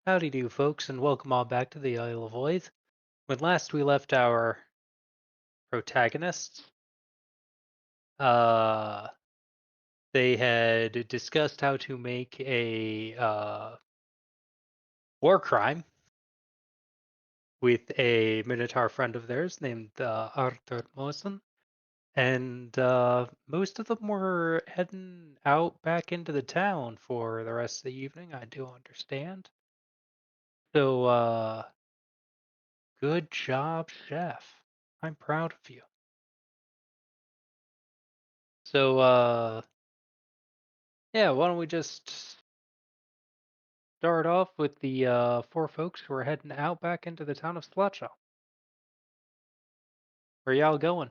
Howdy do, folks, and welcome on back to the Isle of Whithe. When last we left our protagonists, uh, they had discussed how to make a war crime with a Minotaur friend of theirs named Arthur Mawson, and most of them were heading out back into the town for the rest of the evening. I do understand. So, good job, chef. I'm proud of you. So, yeah, why don't we just start off with the four folks who are heading out back into the town of Slatshaw. Where y'all going?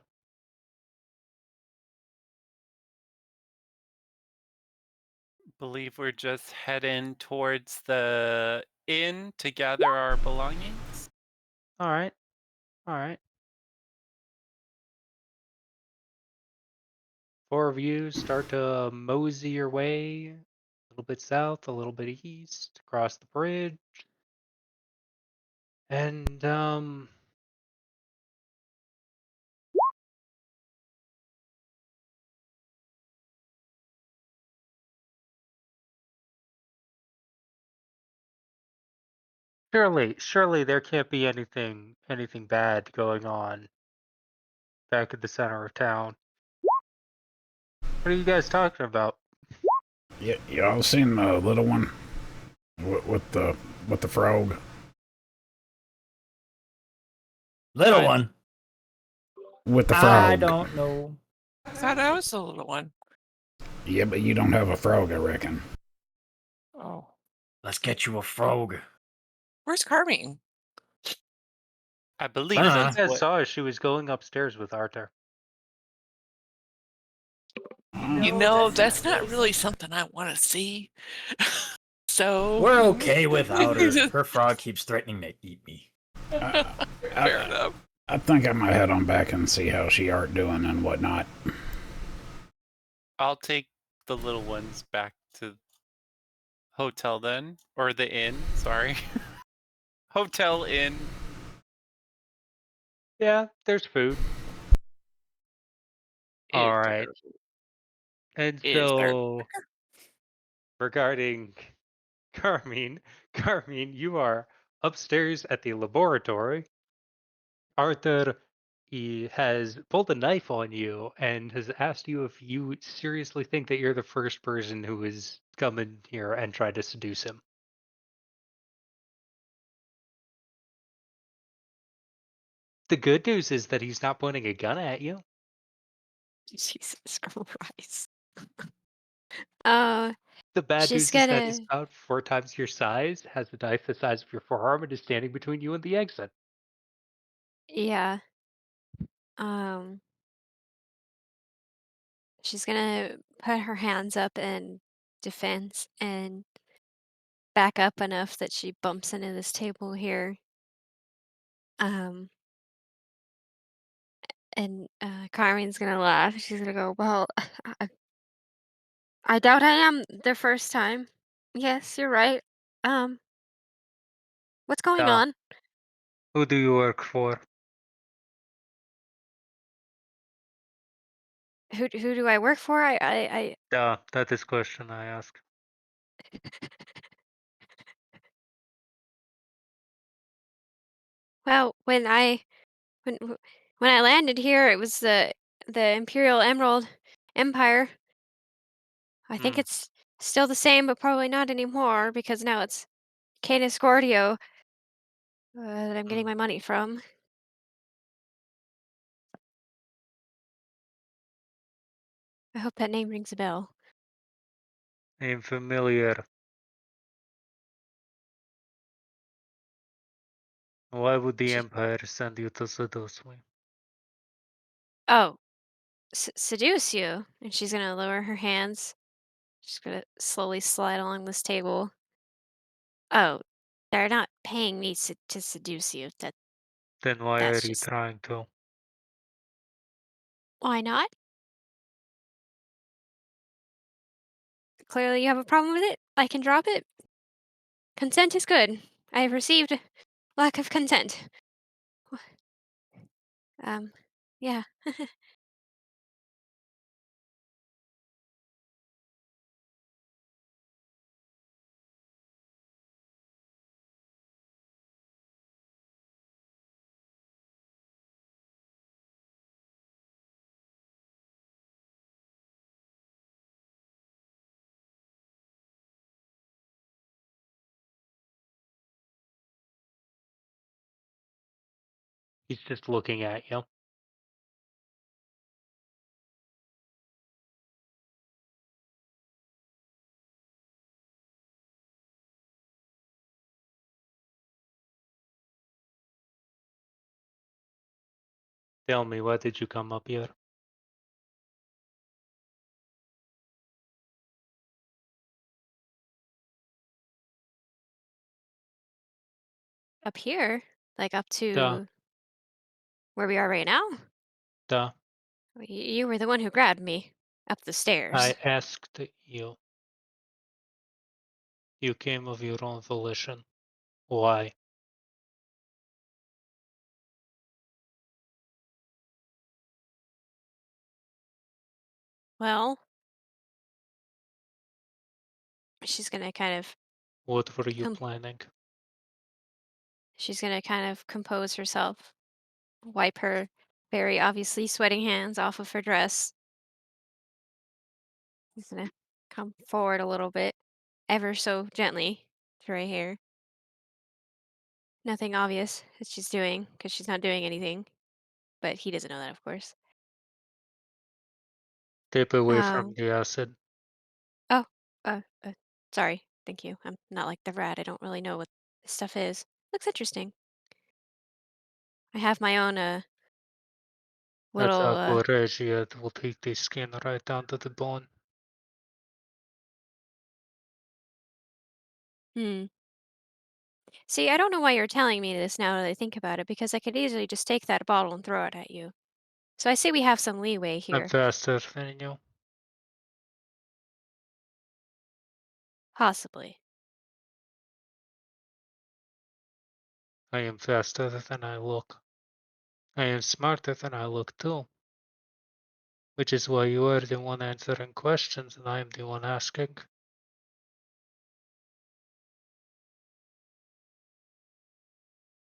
Believe we're just heading towards the inn to gather our belongings. All right, all right. Four of you start to mosey your way a little bit south, a little bit east, across the bridge, and surely there can't be anything bad going on back in the center of town. What are you guys talking about? Y'all seen the little one with the frog? Little I one. With the I frog. don't know. thought I was the little one. Yeah, but you don't have a frog, I reckon. Oh, Let's get you a frog. where's Carmine? I believe Last you Uh-huh. that's guys what. saw her, she was going upstairs with Arthur. That's not really something I want to see. So, We're okay without her. Her frog keeps threatening to eat me. I, fair I, enough. I think I might head on back and see how she art doing and whatnot. I'll take the little ones back to hotel then, or the inn. Sorry, hotel inn. Yeah, there's food. All Is right. there? And Is there? so regarding Carmine, you are upstairs at the laboratory. Arthur, he has pulled a knife on you and has asked you if you seriously think that you're the first person who has come in here and tried to seduce him. The good news is that he's not pointing a gun at you. Jesus Christ. Uh, The bad she's news is that he's gonna, about 4 times your size, has a knife the size of your forearm, and is standing between you and the exit. yeah, um, she's gonna put her hands up in defense and back up enough that she bumps into this table here. Um, and Carmen's gonna laugh. She's gonna go, "Well, I, I doubt I am the first time. Yes, you're right. Um, what's going Yeah. on? Who do you work for? Who do I work for? Yeah, that is question I ask. Well, when I landed here, it was the Imperial Emerald Empire. I think Hmm. it's still the same, but probably not anymore because now it's Canis Gordio that I'm getting Hmm. my money from. I hope that name rings a bell. Name familiar. Why would the She, Empire send you to seduce me? oh, seduce you, and she's gonna lower her hands. She's gonna slowly slide along this table. Oh, they're not paying me to seduce you. Then why are That's you just trying to? why not? Clearly, you have a problem with it. I can drop it. Consent is good. I have received lack of consent. Um, yeah. He's just looking at you. Tell me, why did you come up here? Up here, like up Duh, to where we are right now. duh. You were the one who grabbed me up the stairs. I asked you. You came of your own volition. Why? Well, she's gonna kind of What were you com- planning? she's gonna kind of compose herself, wipe her very obviously sweating hands off of her dress. She's gonna come forward a little bit, ever so gently, to right here. Nothing obvious that she's doing because she's not doing anything, but he doesn't know that, of course. Step away from Um. the acid. Oh. Sorry. Thank you. I'm not like the rat. I don't really know what this stuff is. Looks interesting. I have my own That's little aqua regia. It will take the skin right down to the bone. hmm. See, I don't know why you're telling me this now that I think about it, because I could easily just take that bottle and throw it at you. So I say we have some leeway I'm here. faster than you. Possibly. I am faster than I look. I am smarter than I look too. Which is why you are the one answering questions and I am the one asking.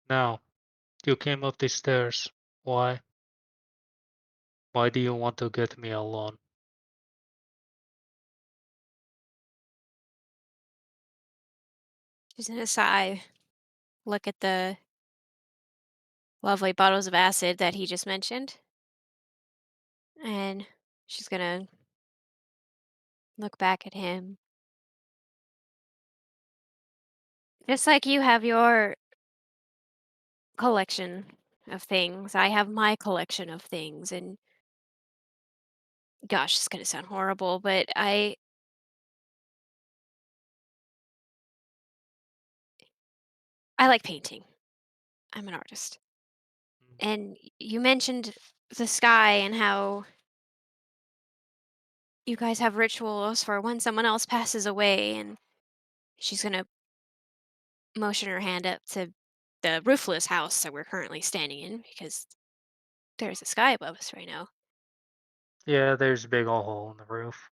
Now, you came up the stairs. Why? Why do you want to get me alone? She's gonna sigh, look at the lovely bottles of acid that he just mentioned, and she's gonna look back at him. Just like you have your collection of things, I have my collection of things, and gosh, it's gonna sound horrible, but I like painting. I'm an artist. Mm. And you mentioned the sky and how you guys have rituals for when someone else passes away, and she's gonna motion her hand up to the roofless house that we're currently standing in because there's a sky above us right now. Yeah, there's a big ol' hole in the roof.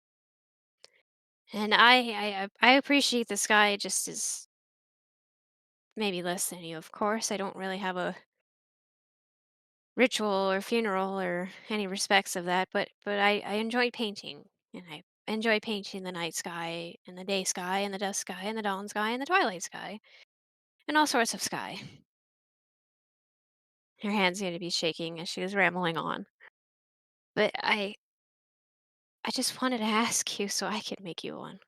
And I appreciate the sky just as maybe less than you, of course. I don't really have a ritual or funeral or any respects of that, but I enjoy painting, and I enjoy painting the night sky and the day sky and the dusk sky and the dawn sky and the twilight sky and all sorts of sky. Her hand's going to be shaking as she was rambling on. But I just wanted to ask you so I could make you one.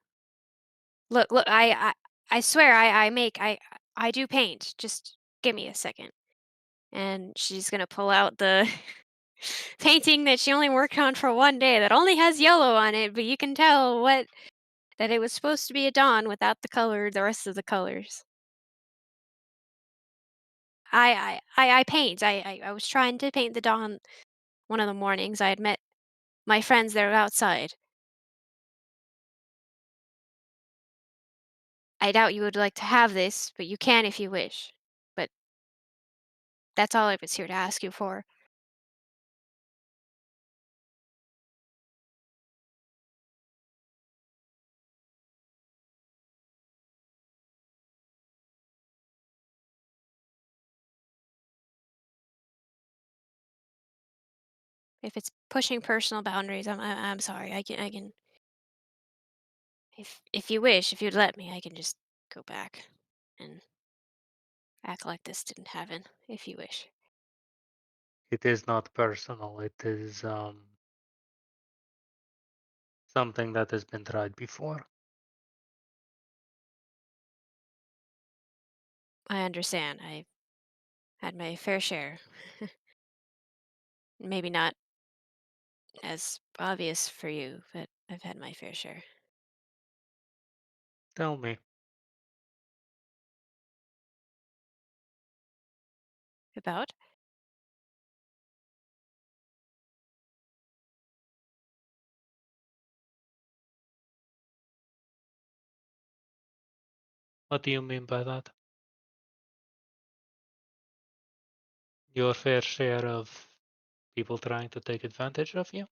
Look, I swear I do paint. Just give me a second. And she's gonna pull out the painting that she only worked on for one day that only has yellow on it, but you can tell what that it was supposed to be a dawn without the rest of the colors. I paint. I was trying to paint the dawn one of the mornings. I had met my friends there outside. I doubt you would like to have this, but you can if you wish. But that's all I was here to ask you for. If it's pushing personal boundaries, I'm sorry. I can if you wish, if you'd let me, I can just go back and act like this didn't happen, if you wish. It is not personal. It is something that has been tried before. I understand. I had my fair share. Maybe not as obvious for you, but I've had my fair share. Tell me, About? what do you mean by that? Your fair share of people trying to take advantage of you?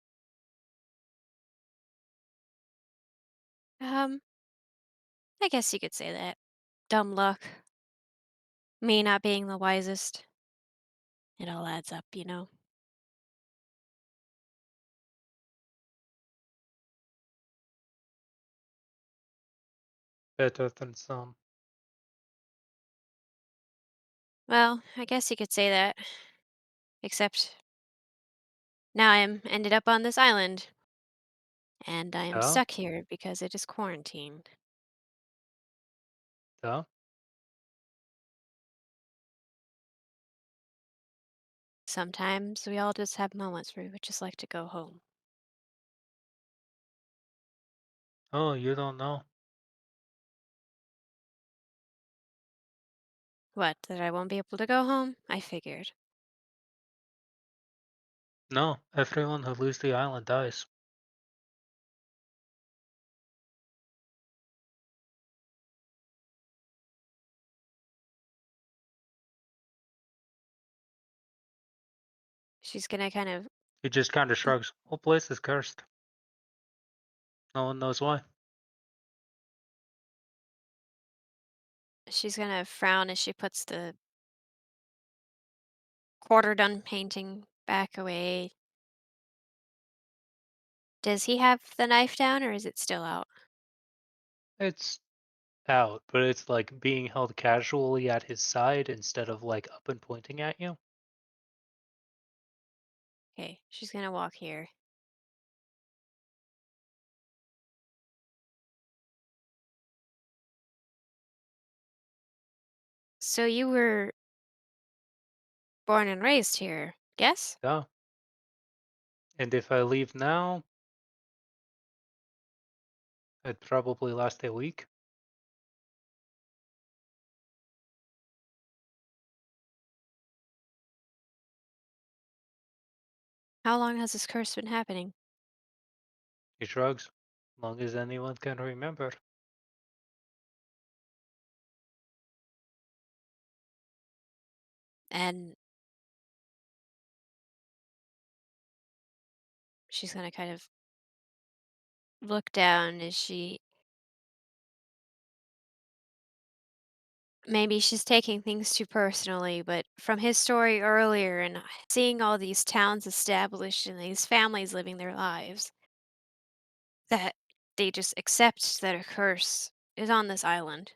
Um, I guess you could say that. Dumb luck. Me not being the wisest. It all adds up, you know? Better than some. Well, I guess you could say that. Except now I'm ended up on this island, and I am Yeah? stuck here because it is quarantined. Yeah? Sometimes we all just have moments where we would just like to go home. Oh, you don't know? What, that I won't be able to go home? I figured. No, everyone who leaves the island dies. She's gonna kind of He just kind of shrugs. Whole place is cursed. No one knows why. she's gonna frown as she puts the quarter done painting back away. Does he have the knife down or is it still out? It's out, but it's like being held casually at his side instead of like up and pointing at you. Okay, she's gonna walk here. So you were born and raised here, yes? Yeah. And if I leave now, it'd probably last a week. How long has this curse been happening? He shrugs. Long as anyone can remember. And she's gonna kind of look down as she maybe she's taking things too personally, but from his story earlier and seeing all these towns established and these families living their lives, that they just accept that a curse is on this island.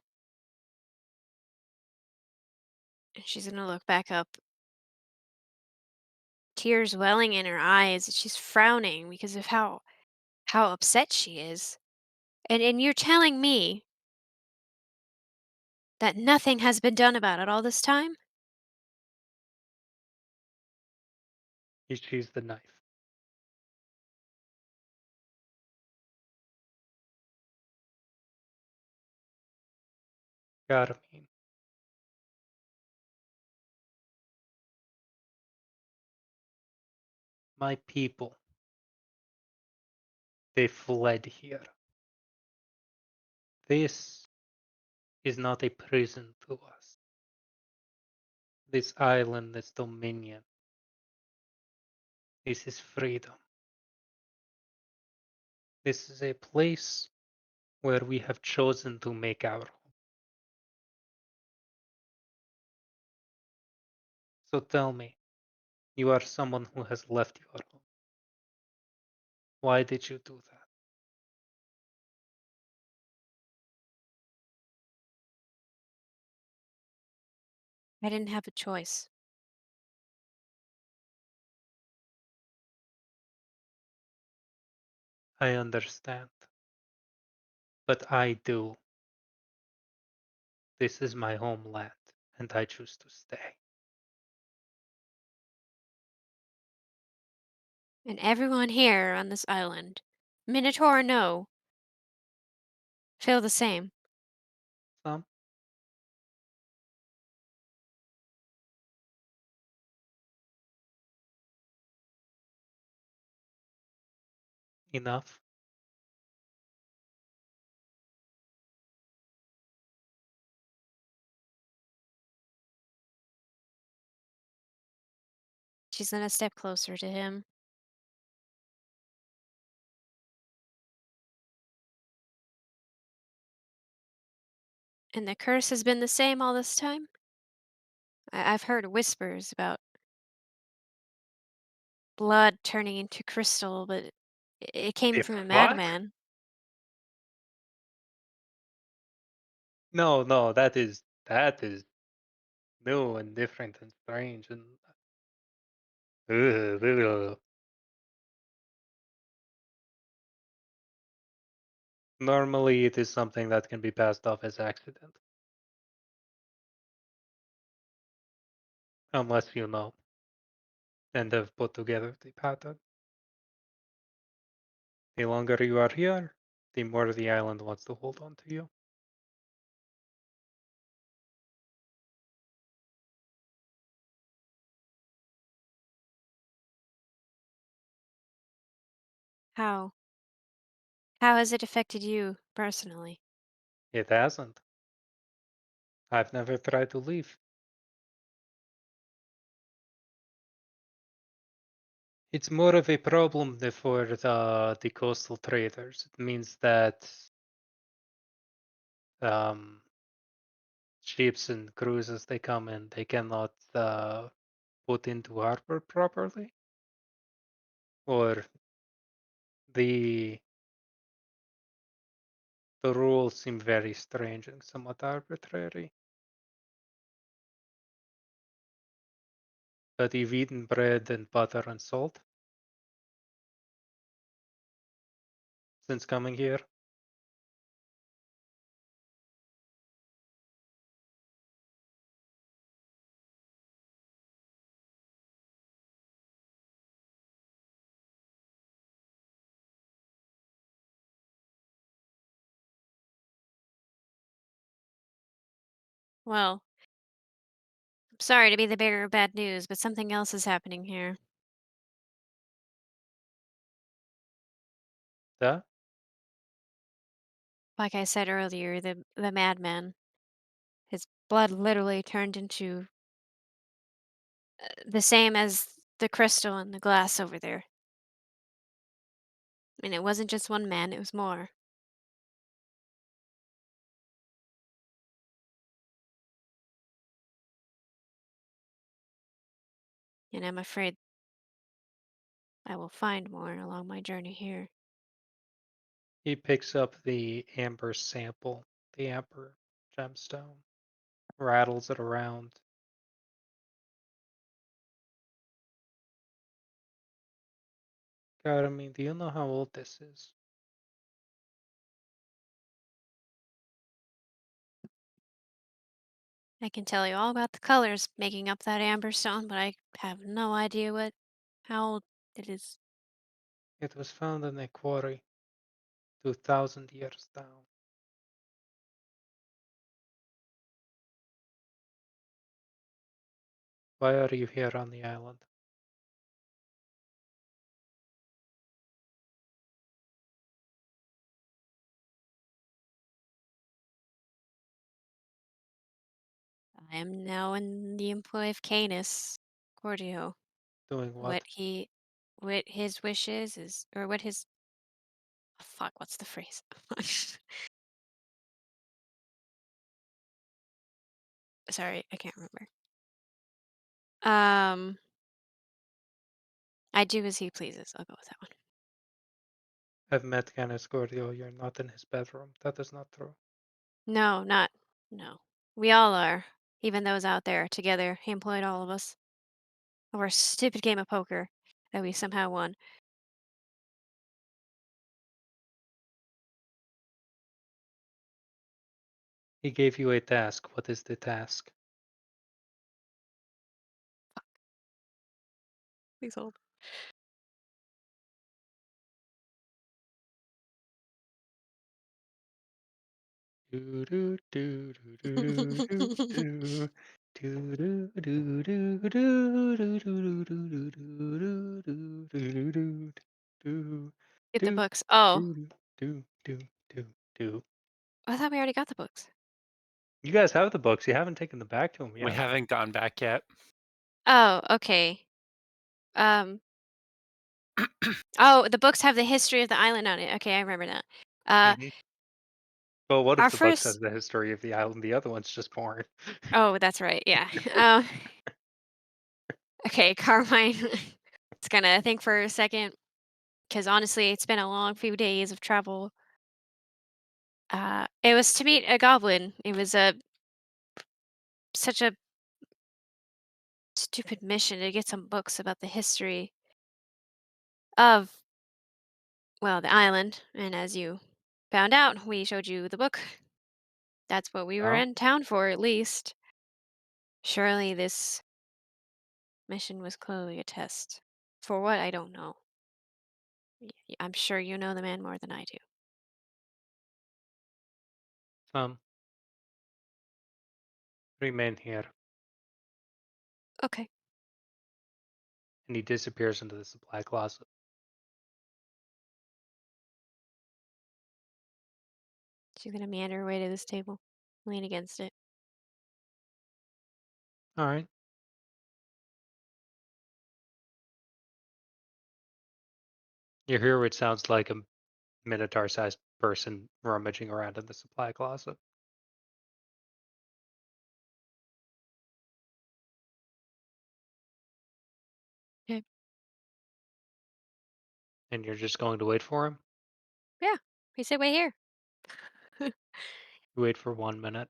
And she's gonna look back up, tears welling in her eyes, and she's frowning because of how upset she is. And you're telling me that nothing has been done about it all this time? He sheathes the knife. Gotta mean, my people, they fled here. This is not a prison to us. This island, this dominion, this is freedom. This is a place where we have chosen to make our home. So tell me, you are someone who has left your home. Why did you do that? I didn't have a choice. I understand, but I do. This is my homeland, and I choose to stay. And everyone here on this island, Minotaur or no, feel the same. Some enough. She's gonna step closer to him. And the curse has been the same all this time? I've heard whispers about blood turning into crystal, but it came If from a what? madman. No, no, that is new and different and strange and ugh. Normally it is something that can be passed off as accident, unless you know and have put together the pattern. The longer you are here, the more the island wants to hold on to you. How? How has it affected you personally? It hasn't. I've never tried to leave. It's more of a problem for the coastal traders. It means that um, ships and cruises they come in, they cannot put into harbor properly, or the the rules seem very strange and somewhat arbitrary. But you've eaten bread and butter and salt since coming here. Well, I'm sorry to be the bearer of bad news, but something else is happening here. Yeah? Like I said earlier, the madman, his blood literally turned into the same as the crystal in the glass over there. And it wasn't just one man, it was more. And I'm afraid I will find more along my journey here. He picks up the amber sample, the amber gemstone, rattles it around. God, I mean, do you know how old this is? I can tell you all about the colors making up that amber stone, but I have no idea how old it is. It was found in a quarry 2,000 years down. Why are you here on the island? I am now in the employ of Canis Cordio. Doing What what? he, what his wishes is, or what his, oh, fuck, what's the phrase? Sorry, I can't remember. Um, I do as he pleases. I'll go with that one. I've met Canis Cordio. You're not in his bedroom. That is not true. No, not, no. We all are. Even those out there together. He employed all of us. Over a stupid game of poker that we somehow won. He gave you a task. What is the task? Please hold. Do do do do do do do. Do do do do do do do do do do do do do do do Get the do books. Oh, do do do do do. I thought we already got the books. You guys have the books. You haven't taken them back to him We yet. haven't gone back yet. Oh, okay. Um, oh, the books have the history of the island on it. Okay, I remember that. Uh, Mhm. Well, one our of the books first. has the history of the island. The other one's just boring. Oh, that's right. Yeah. Okay, Carmine. It's gonna think for a second because honestly, it's been a long few days of travel. It was to meet a goblin. It was a such a stupid mission to get some books about the history of, well, the island. And as you found out, we showed you the book. That's what we were Oh, in town for, at least. Surely this mission was clearly a test. For what, I don't know. I'm sure you know the man more than I do. um, remain here. Okay. And he disappears into the supply closet. She's gonna meander her way to this table, lean against it. All right. You hear what sounds like a minotaur-sized person rummaging around in the supply closet, Okay. and you're just going to wait for him. Yeah. He said, wait here. You wait for 1 minute,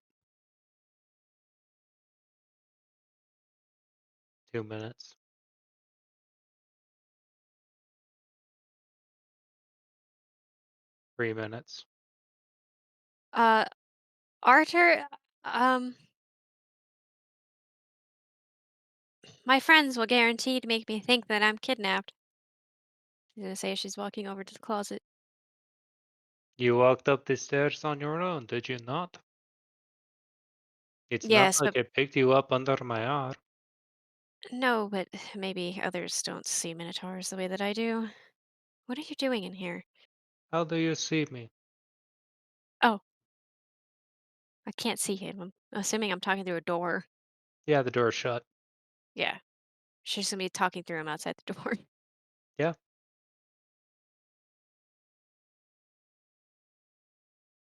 2 minutes, 3 minutes. uh, Arthur, um, my friends will guarantee to make me think that I'm kidnapped. She's gonna say as she's walking over to the closet. You walked up the stairs on your own, did you not? It's not Yes, like but I picked you up under my arm. no, but maybe others don't see minotaurs the way that I do. What are you doing in here? How do you see me? Oh, I can't see him. I'm assuming I'm talking through a door. Yeah, the door's shut. Yeah, she's gonna be talking through him outside the door. Yeah.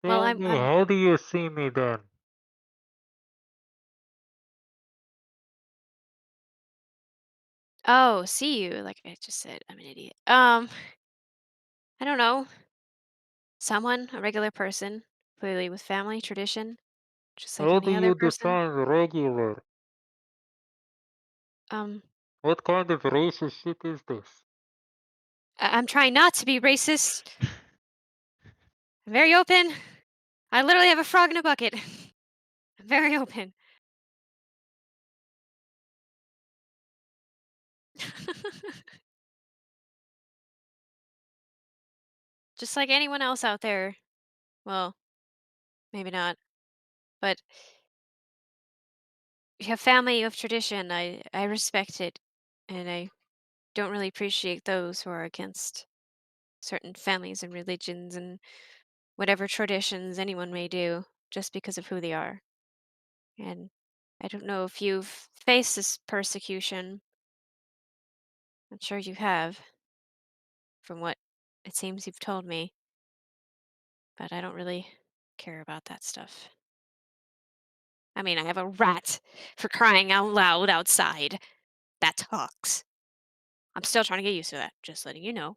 Well, Tell me, I'm. how do you see me then? Oh, see you. Like I just said, I'm an idiot. I don't know. Someone, a regular person, clearly with family, tradition, just like How do any other you person. define regular? Um, What kind of racist shit is this? I'm trying not to be racist. I'm very open. I literally have a frog in a bucket. I'm very open. Just like anyone else out there. Well, maybe not, but you have family, you have tradition. I respect it, and I don't really appreciate those who are against certain families and religions and whatever traditions anyone may do just because of who they are. And I don't know if you've faced this persecution. I'm sure you have, from what it seems you've told me, but I don't really care about that stuff. I mean, I have a rat for crying out loud outside that talks. I'm still trying to get used to that, just letting you know.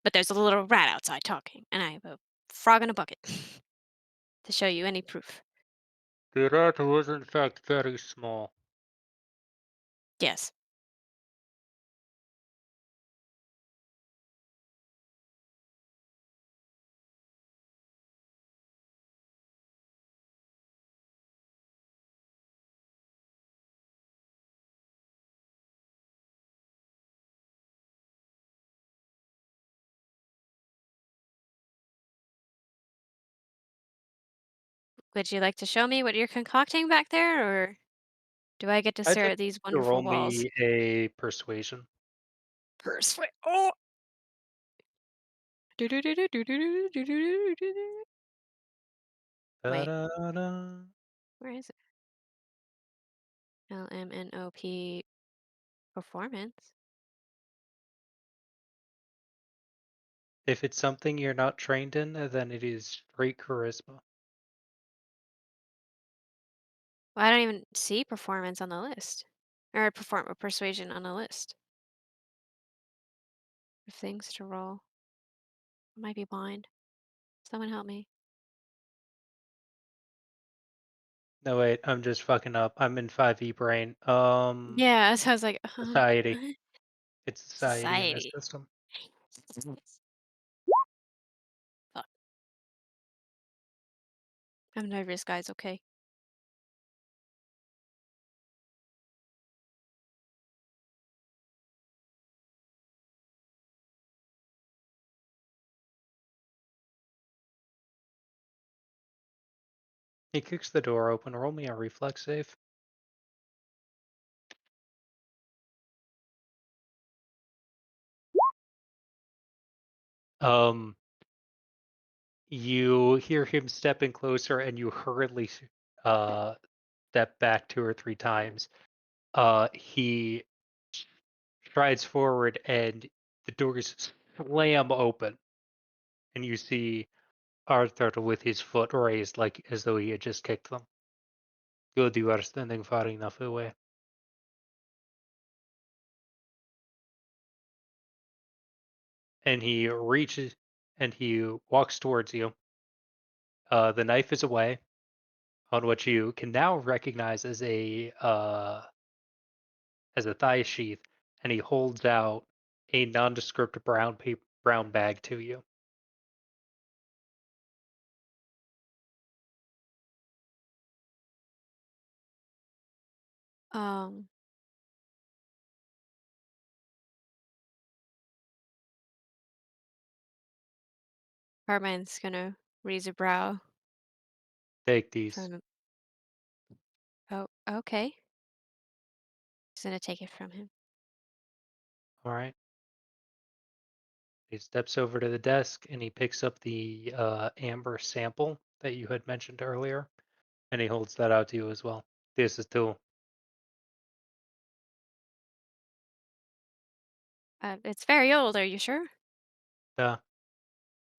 But there's a little rat outside talking, and I have a frog in a bucket to show you any proof. The rat was in fact very small. Yes. Would you like to show me what you're concocting back there, or do I get to I'd stare like at these you to roll wonderful walls? me a persuasion. Persuade. Oh! Wait, Da-da-da. where is it? LMNOP performance. If it's something you're not trained in, then it is straight charisma. Well, I don't even see performance on the list, or perform or persuasion on the list of things to roll. I might be blind. Someone help me. No, wait, I'm just fucking up. I'm in 5e brain. Yeah, so I was like, Society. what? It's society in this Society. system. Fuck. I'm nervous, guys. Okay. He kicks the door open. Roll me a reflex save. Um, you hear him stepping closer, and you hurriedly uh step back 2 or 3 times. He strides forward, and the doors slam open, and you see Arthur with his foot raised, like as though he had just kicked them. Good, you are standing far enough away. And he reaches and he walks towards you. The knife is away, on what you can now recognize as a thigh sheath, and he holds out a nondescript brown bag to you. Um, Carmine's gonna raise a brow Take these. from. Oh, okay. She's gonna take it from him. All right. He steps over to the desk and he picks up the amber sample that you had mentioned earlier, and he holds that out to you as well. This is too. It's very old. Are you sure? Yeah.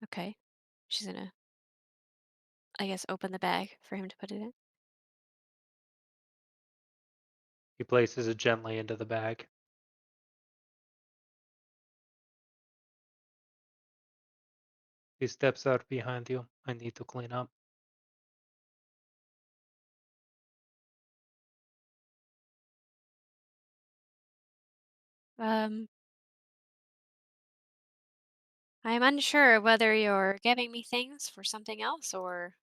Okay. She's gonna, I guess, open the bag for him to put it in. He places it gently into the bag. He steps out behind you. I need to clean up. Um, I'm unsure whether you're giving me things for something else or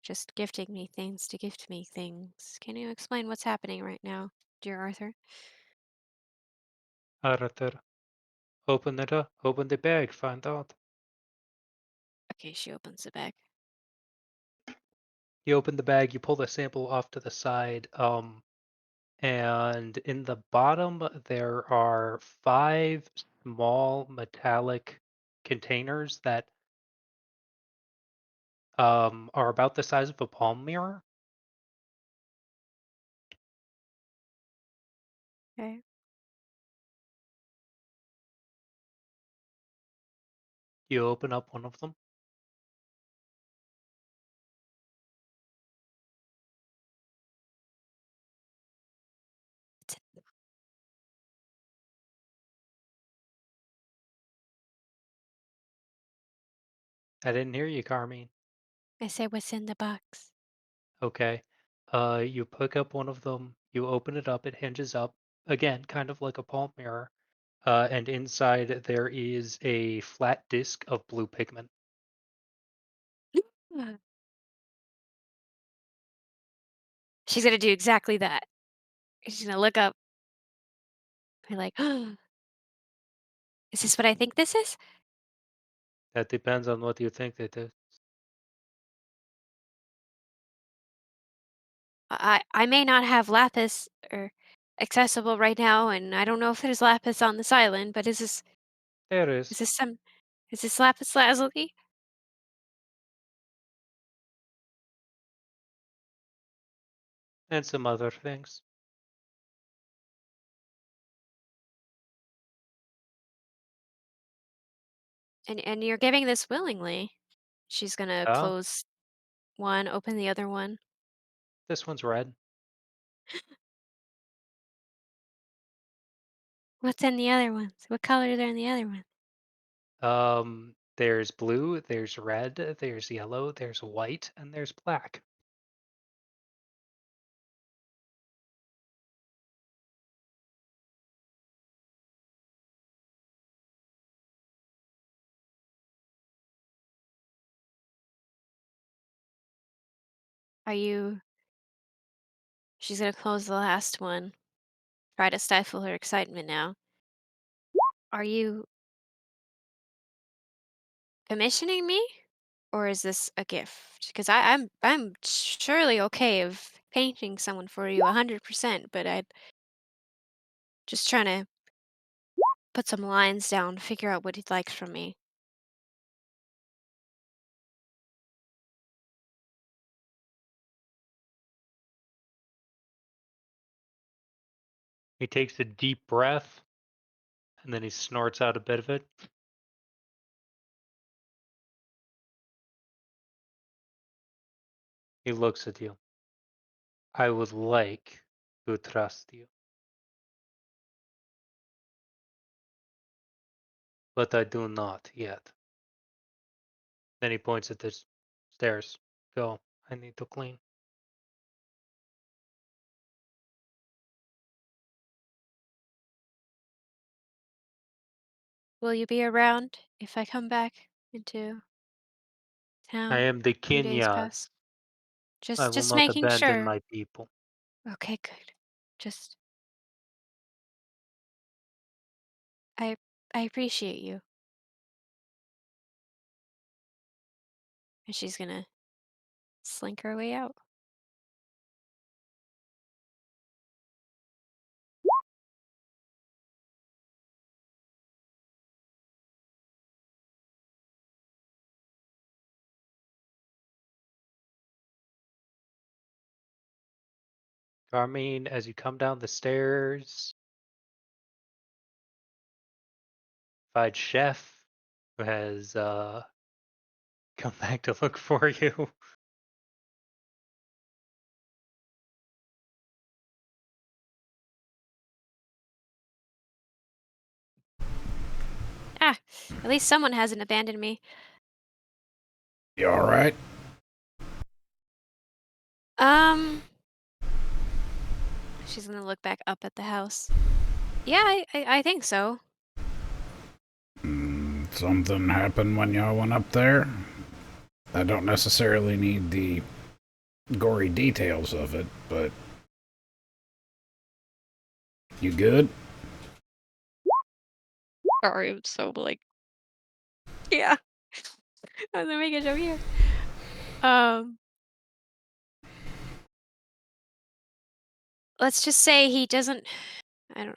just gifting me things to gift me things. Can you explain what's happening right now, dear Arthur? Arthur, open it up. Open the bag. Find out. Okay, she opens the bag. You open the bag. You pull the sample off to the side. And in the bottom there are 5 small metallic containers that are about the size of a palm mirror. Okay. You open up one of them. I didn't hear you, Carmine. I say, what's in the box? Okay. You pick up one of them. You open it up. It hinges up again, kind of like a palm mirror. And inside there is a flat disc of blue pigment. She's gonna do exactly that. She's gonna look up, be like, "Is this what I think this is?" That depends on what you think it is. I may not have lapis or accessible right now, and I don't know if there's lapis on this island, but There is is, this some is this lapis lazuli? and some other things. And you're giving this willingly. She's gonna Oh, close one, open the other one. this one's red. What's in the other ones? What colors are in the other ones? There's blue, there's red, there's yellow, there's white, and there's black. Are you She's gonna close the last one. Try to stifle her excitement now. Are you commissioning me? Or is this a gift? Because I'm surely okay of painting someone for you 100%, but I'm just trying to put some lines down, figure out what he'd like from me. He takes a deep breath, and then he snorts out a bit of it. He looks at you. I would like to trust you, but I do not yet. Then he points at the stairs. Go. I need to clean. Will you be around if I come back into I town am the a few days Kenyan. past? I Just will just not making abandon sure. my people. Okay, good. Just I I appreciate you. And she's gonna slink her way out. Carmine, as you come down the stairs, find Chef, who has come back to look for you. Ah, at least someone hasn't abandoned me. You all right? Um, she's gonna look back up at the house. Yeah, I think so. Something happened when y'all went up there. I don't necessarily need the gory details of it, but you good? Sorry, I'm so like, yeah. I was making joke here. Um, let's just say he doesn't. I don't.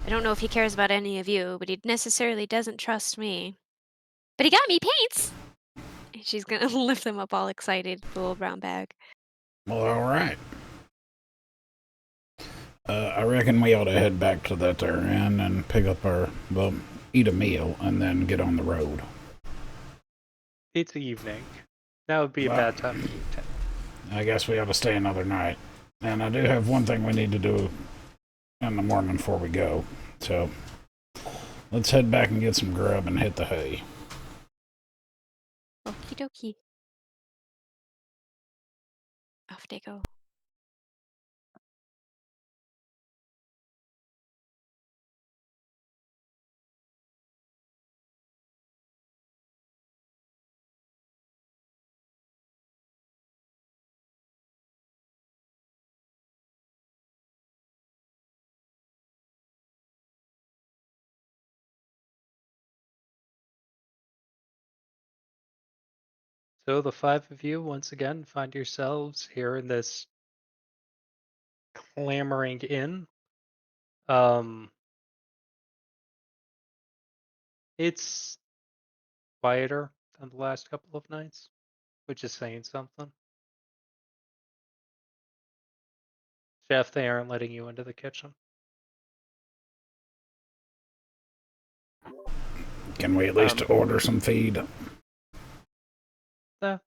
I don't know if he cares about any of you, but he necessarily doesn't trust me. But he got me paints. And she's gonna lift them up, all excited, the little brown bag. Well, all right. I reckon we ought to head back to that there inn and pick up eat a meal and then get on the road. It's evening. That would be a Well, bad time to leave town. I guess we ought to stay another night. And I do have one thing we need to do in the morning before we go. So let's head back and get some grub and hit the hay. Okie dokie. Off they go. So the five of you once again find yourselves here in this clamoring inn. It's quieter than the last couple of nights, which is saying something. Chef, they aren't letting you into the kitchen. Can we at least order some feed? Yeah.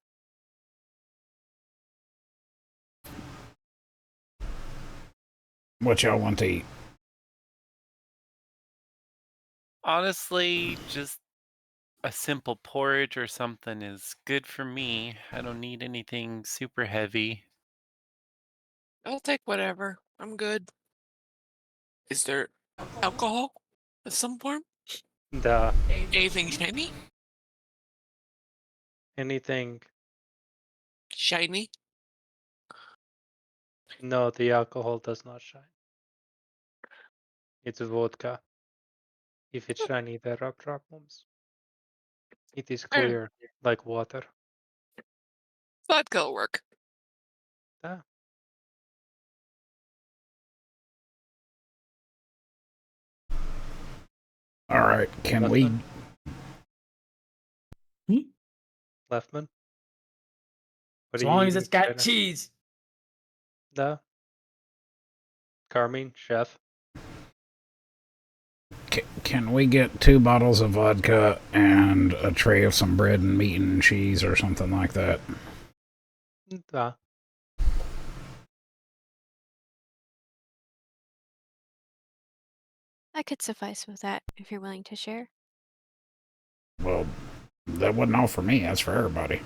What y'all want to eat? Honestly, just a simple porridge or something is good for me. I don't need anything super heavy. I'll take whatever. I'm good. Is there alcohol of some form? The Anything shiny? anything? Shiny? No, the alcohol does not shine. It's vodka. If it's shiny, there are problems. It is clear, like water. Vodka will work. Ah. All right, can we? Leftman? What As are you long as eating it's for got dinner? cheese. No. Carmine, chef. Can we get 2 bottles of vodka and a tray of some bread and meat and cheese or something like that? Da. I could suffice with that if you're willing to share. Well, that wasn't all for me. That's for everybody.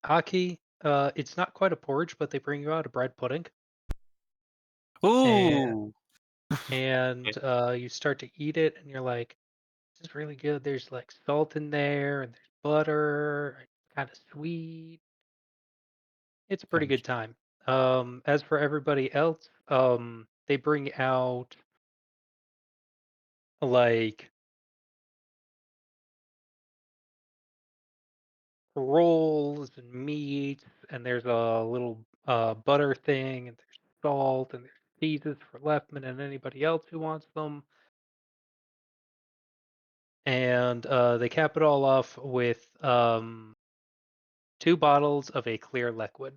Aki, it's not quite a porridge, but they bring you out a bread pudding. Ooh. And you start to eat it and you're like, this is really good. There's like salt in there and there's butter, kind of sweet. It's a pretty good time. As for everybody else, they bring out like rolls and meat, and there's a little butter thing, and there's salt, and there's cheeses for Leftman and anybody else who wants them. And they cap it all off with 2 bottles of a clear liquid.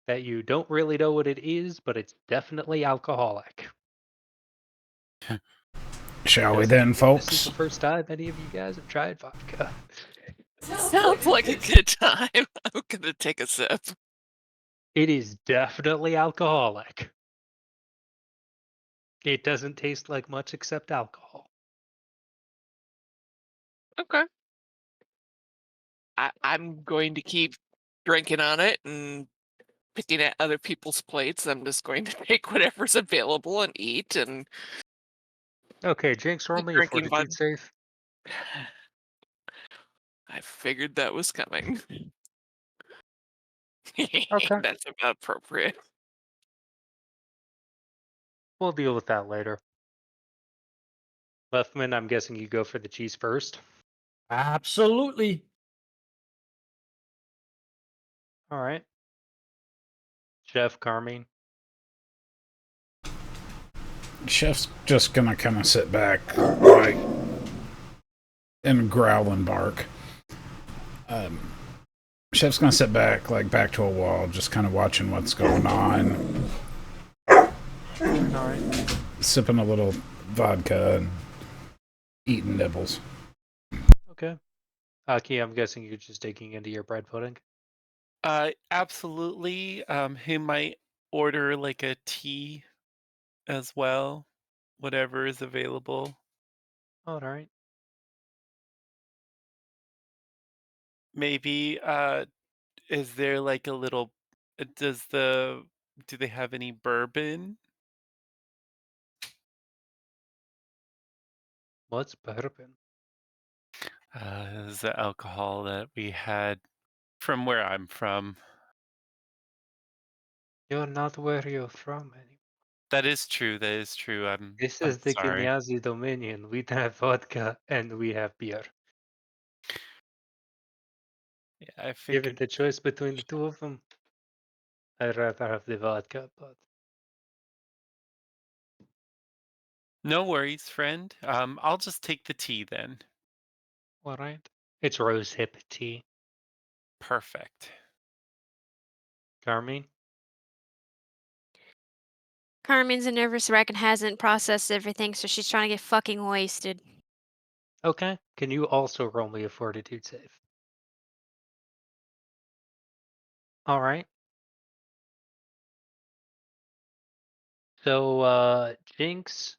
That you don't really know what it is, but it's definitely alcoholic. Shall we Just then, this is folks? the first time any of you guys have tried vodka. Sounds like a good time. I'm gonna take a sip. It is definitely alcoholic. It doesn't taste like much except alcohol. Okay. I'm going to keep drinking on it and picking at other people's plates. I'm just going to take whatever's available and eat and Okay, Jinx, roll keep me a drinking fortitude vodka. save. I figured that was coming. Okay. That's about appropriate. We'll deal with that later. Leftman, I'm guessing you go for the cheese first. Absolutely. All right. Chef Carmine. Chef's just gonna kind of sit back, like and growl and bark. Chef's gonna sit back, like back to a wall, just kind of watching what's going on, Alright. sipping a little vodka and eating nibbles. Okay. Key, I'm guessing you're just digging into your bread pudding. Absolutely. He might order like a tea as well, whatever is available. All right. Maybe, is there like a little do they have any bourbon? What's bourbon? Is the alcohol that we had from where I'm from. You're not where you're from anymore. That is true, that is true. This I'm is the sorry. Kinyazi Dominion. We have vodka and we have beer. Yeah, I Given figured. the choice between the two of them, I'd rather have the vodka, but No worries, friend. I'll just take the tea then. all right. It's rose hip tea. Perfect. Carmine? Carmen's a nervous wreck and hasn't processed everything, so she's trying to get fucking wasted. Okay. Can you also roll me a fortitude save? All right. So, Jinx,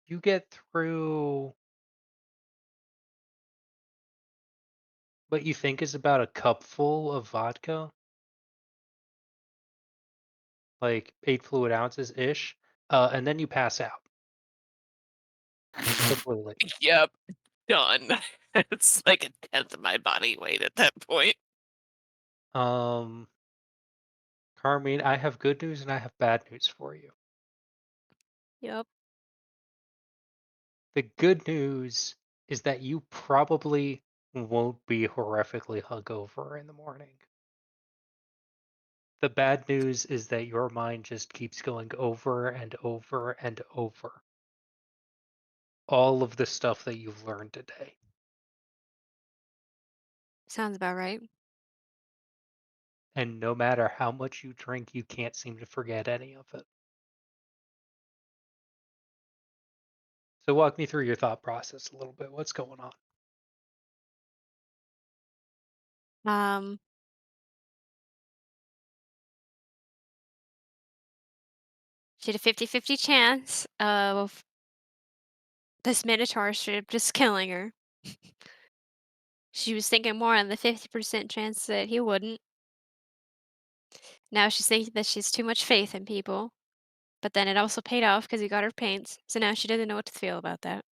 you get through what you think is about a cupful of vodka, like 8 fluid ounces ish, and then you pass out completely. Yep, done. It's like a tenth of my body weight at that point. Um, Carmine, I have good news and I have bad news for you. Yep. The good news is that you probably won't be horrifically hungover in the morning. The bad news is that your mind just keeps going over and over and over all of the stuff that you've learned today. Sounds about right. And no matter how much you drink, you can't seem to forget any of it. So walk me through your thought process a little bit. What's going on? Um, she had a 50-50 chance of this Minotaur strip just killing her. She was thinking more on the 50% chance that he wouldn't. Now she's thinking that she's too much faith in people. But then it also paid off because he got her paints. So now she doesn't know what to feel about that.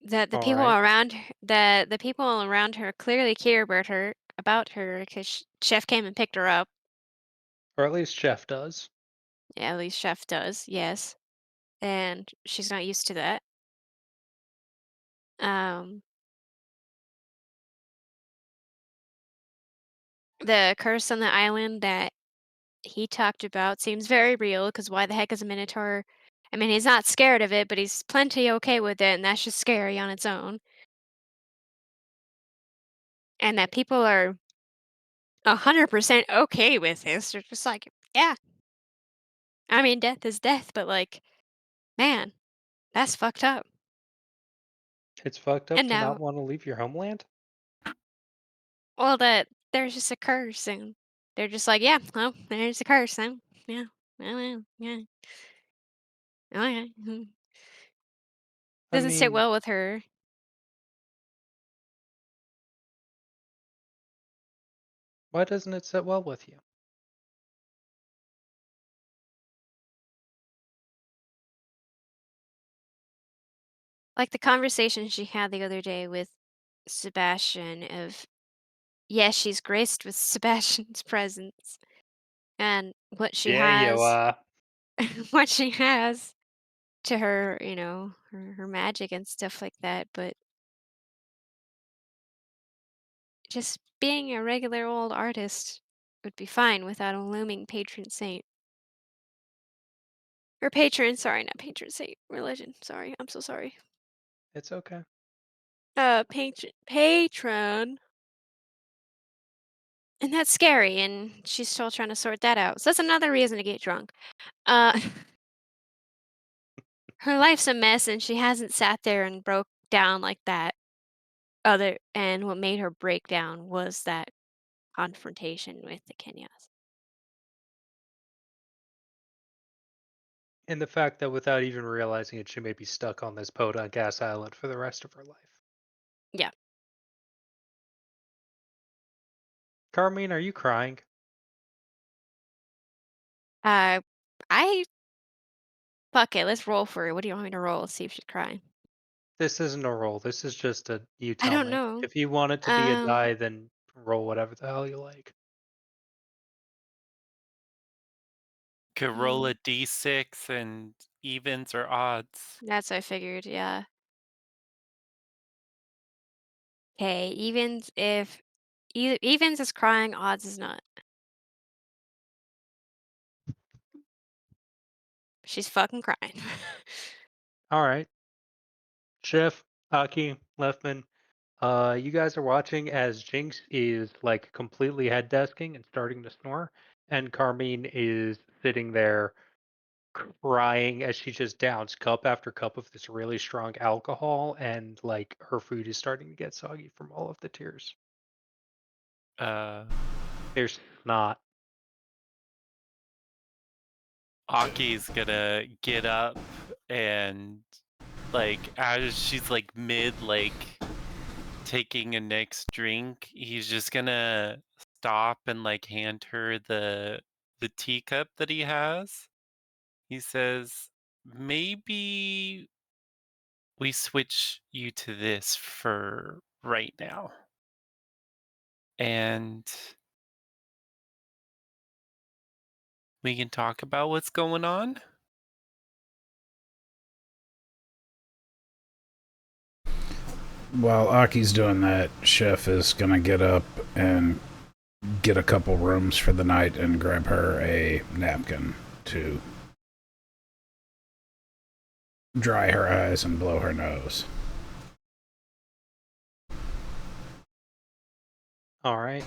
That the All people right. around that the people around her clearly care about her because Chef came and picked her up. Or at least Chef does. Yeah, at least Chef does, yes. And she's not used to that. Um, the curse on the island that he talked about seems very real because why the heck is a Minotaur? I mean, he's not scared of it, but he's plenty okay with it, and that's just scary on its own. And that people are 100% okay with this. They're just like, yeah, I mean, death is death, but like, man, that's fucked up. It's fucked up And to not now, want to leave your homeland. well, that there's just a curse, and they're just like, yeah, well, there's a curse, then. Yeah, well, yeah, okay. I Doesn't sit mean, well with her. why doesn't it sit well with you? Like the conversation she had the other day with Sebastian of, yes, she's graced with Sebastian's presence and what she Yeah, you has, what she has to her, her magic and stuff like that. But just being a regular old artist would be fine without a looming patron saint. Or patron, sorry, not patron saint, religion. Sorry, I'm so sorry. It's okay. Patron. And that's scary, and she's still trying to sort that out. So that's another reason to get drunk. Uh, her life's a mess, and she hasn't sat there and broke down like that. And what made her break down was that confrontation with the Kenyas. And the fact that without even realizing it, she may be stuck on this podunk gas island for the rest of her life. Yeah. Carmine, are you crying? Uh, I fuck it. Let's roll for it. What do you want me to roll? Let's see if she's crying. This isn't a roll. This is just a you I tell don't me. know. If you want it to be a die, then roll whatever the hell you like. Could roll a mm, d6 and evens or odds. that's what I figured. Yeah. Okay. Evens is crying, odds is not. She's fucking crying. All right. Chef, Aki, Leftman, you guys are watching as Jinx is like completely head desking and starting to snore, and Carmine is sitting there crying as she just downs cup after cup of this really strong alcohol, and like her food is starting to get soggy from all of the tears. Uh, There's snot. Aki's gonna get up and like as she's like mid like taking a next drink, he's just gonna stop and like hand her the teacup that he has. He says, "Maybe we switch you to this for right now." And we can talk about what's going on. While Aki's doing that, Chef is gonna get up and get a couple rooms for the night and grab her a napkin to dry her eyes and blow her nose. All right.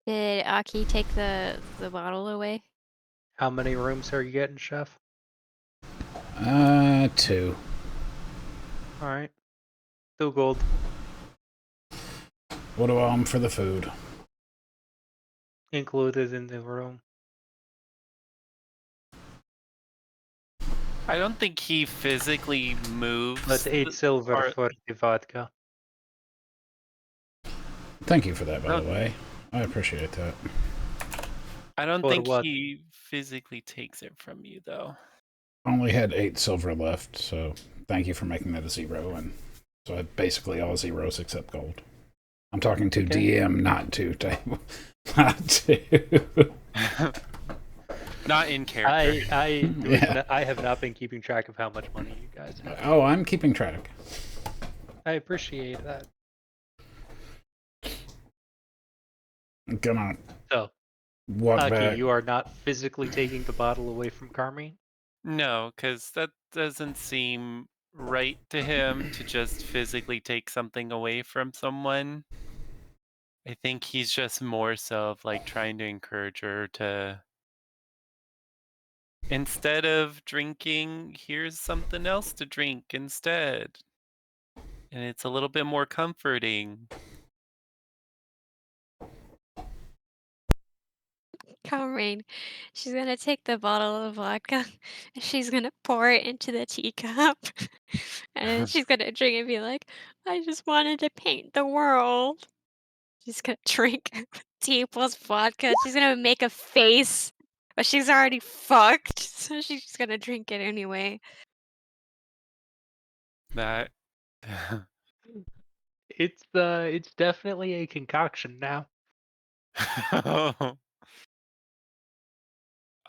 Did Aki take the bottle away? How many rooms are you getting, Chef? 2. All right. 2 gold. What do I want for the food? Included in the room. I don't think he physically moves But 8 silver or for the vodka. Thank you for that, by no, the way. I appreciate that. I don't For think what? he physically takes it from you though. Only had 8 silver left, so thank you for making that a 0. And so I basically all zeros except gold. I'm talking to Okay. DM, not to table. Not to. Not in character. Yeah. I have not been keeping track of how much money you guys have. Oh, I'm keeping track. I appreciate that. I'm gonna So, walk Aki, back. you are not physically taking the bottle away from Carmine? No, because that doesn't seem right to him to just physically take something away from someone. I think he's just more so of like trying to encourage her to, instead of drinking, here's something else to drink instead. And it's a little bit more comforting. Rain. She's gonna take the bottle of vodka and she's gonna pour it into the teacup. And then she's gonna drink and be like, I just wanted to paint the world. She's gonna drink tea plus vodka. She's gonna make a face, but she's already fucked. So she's just gonna drink it anyway. That It's definitely a concoction now.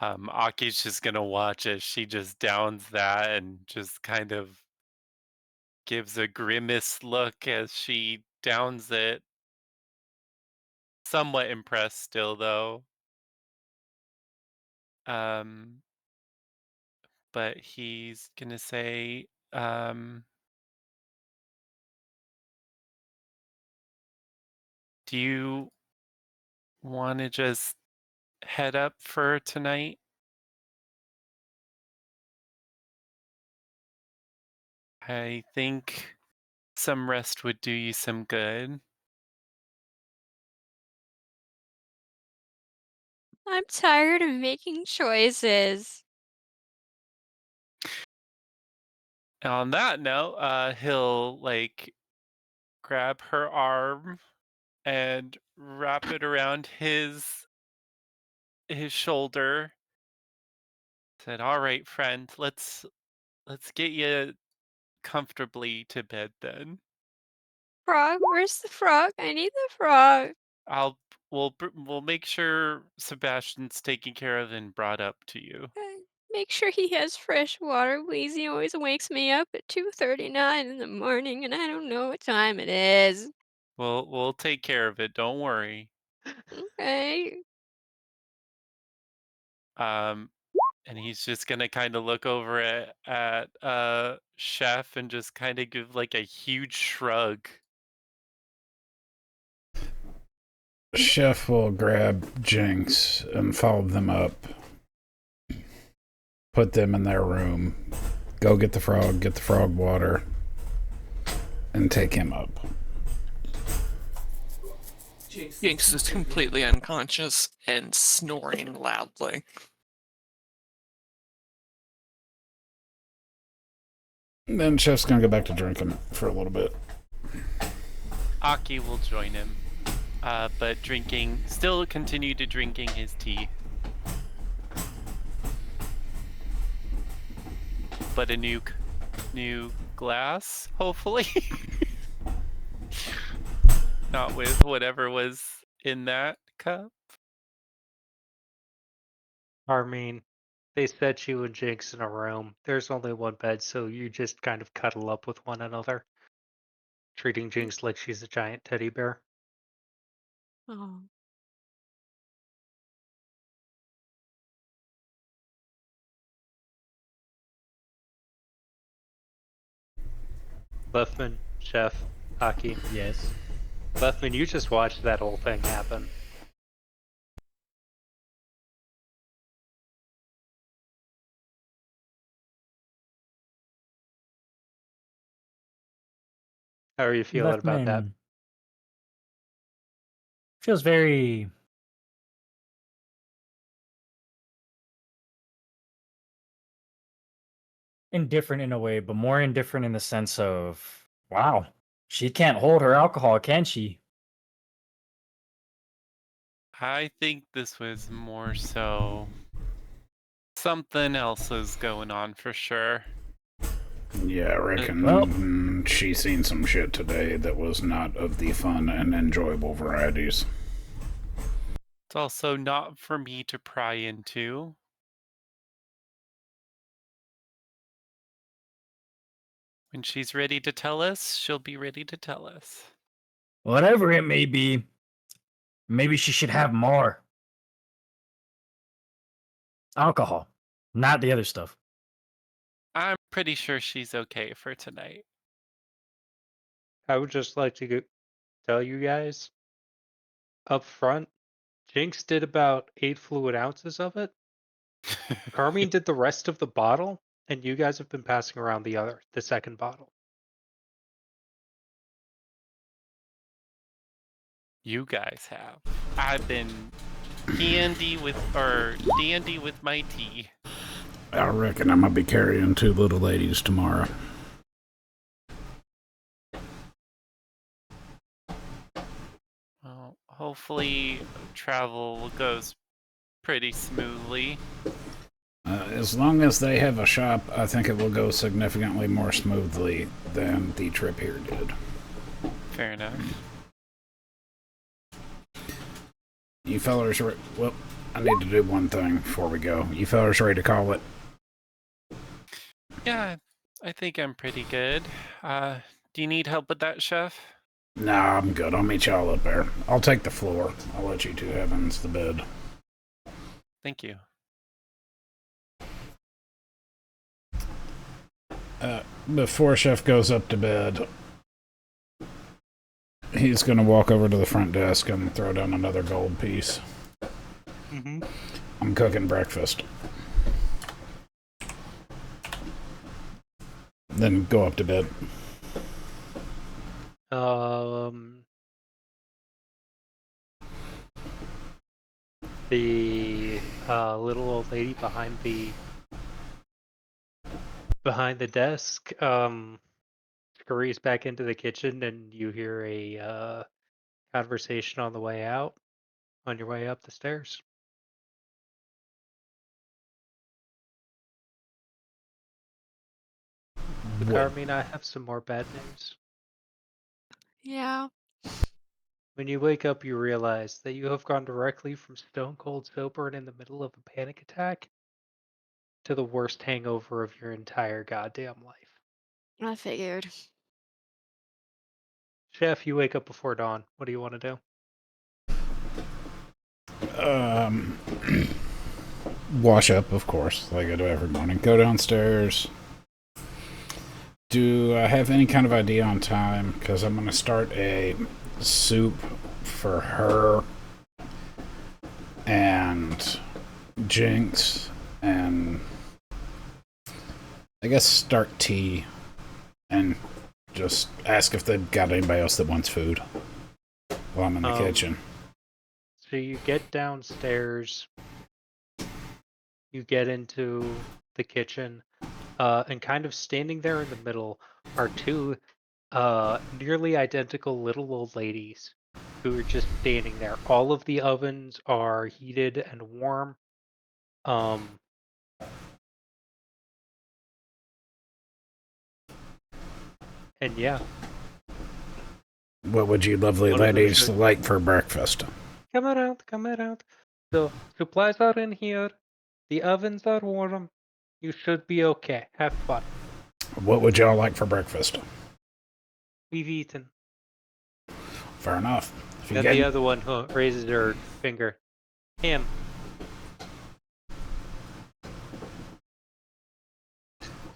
Aki's just gonna watch as she just downs that and just kind of gives a grimace look as she downs it. Somewhat impressed still, though. But he's gonna say, do you want to just head up for tonight? I think some rest would do you some good. I'm tired of making choices. And on that note, he'll like grab her arm and wrap it around his shoulder. Said, "All right, friend, let's get you comfortably to bed then. Frog, where's the frog? I need the frog. I'll we'll make sure Sebastian's taken care of and brought up to you. Make sure he has fresh water, please. He always wakes me up at 2:39 in the morning, and I don't know what time it is. We'll take care of it. Don't worry." Okay. Um, and he's just gonna kind of look over at Chef and just kind of give like a huge shrug. Chef will grab Jinx and follow them up, put them in their room, go get the frog water, and take him up. Jinx is completely unconscious and snoring loudly. And then Chef's gonna go back to drinking for a little bit. Aki will join him, but still continue to drinking his tea. But a new glass, hopefully. Not with whatever was in that cup. I mean, they said you and Jinx in a room. There's only one bed, so you just kind of cuddle up with one another, treating Jinx like she's a giant teddy bear. Oh. Lefman, Chef, Aki. Yes. Lefman, you just watched that whole thing happen. How are you feeling about that? Leftman feels very indifferent in a way, but more indifferent in the sense of, wow, she can't hold her alcohol, can she? I think this was more so something else is going on for sure. Yeah, I reckon Well- she's seen some shit today that was not of the fun and enjoyable varieties. It's also not for me to pry into. When she's ready to tell us, she'll be ready to tell us. Whatever it may be, maybe she should have more alcohol, not the other stuff. I'm pretty sure she's okay for tonight. I would just like to tell you guys up front, Jinx did about 8 fluid ounces of it. Carmine did the rest of the bottle, and you guys have been passing around the second bottle. You guys have. I've been D&D with my tea. I reckon I'm gonna be carrying 2 little ladies tomorrow. Well, hopefully travel goes pretty smoothly. As long as they have a shop, I think it will go significantly more smoothly than the trip here did. Fair enough. You fellers well, I need to do one thing before we go. You fellers ready to call it? Yeah, I think I'm pretty good. Do you need help with that, Chef? Nah, I'm good. I'll meet y'all up there. I'll take the floor. I'll let you two have the bed. Thank you. Before Chef goes up to bed, he's going to walk over to the front desk and throw down another gold piece. Mm-hmm. I'm cooking breakfast. Then go up to bed. The little old lady behind the desk scurries back into the kitchen, and you hear a conversation on your way up the stairs. So, What? Carmine, I have some more bad news. Yeah. When you wake up, you realize that you have gone directly from stone cold sober and in the middle of a panic attack to the worst hangover of your entire goddamn life. I figured. Chef, you wake up before dawn. What do you want to do? Wash up, of course, like I do every morning. Go downstairs. Do I have any kind of idea on time? Because I'm going to start a soup for her and Jinx, and I guess start tea and just ask if they've got anybody else that wants food while I'm in the kitchen. So you get downstairs, you get into the kitchen, and kind of standing there in the middle are two nearly identical little old ladies who are just standing there. All of the ovens are heated and warm. And yeah, What would you lovely one of them ladies should like for breakfast? come around, come around. The supplies are in here. The ovens are warm. You should be okay. Have fun. What would y'all like for breakfast? We've eaten. Fair enough. If you Then the get other one raises her finger. Ham.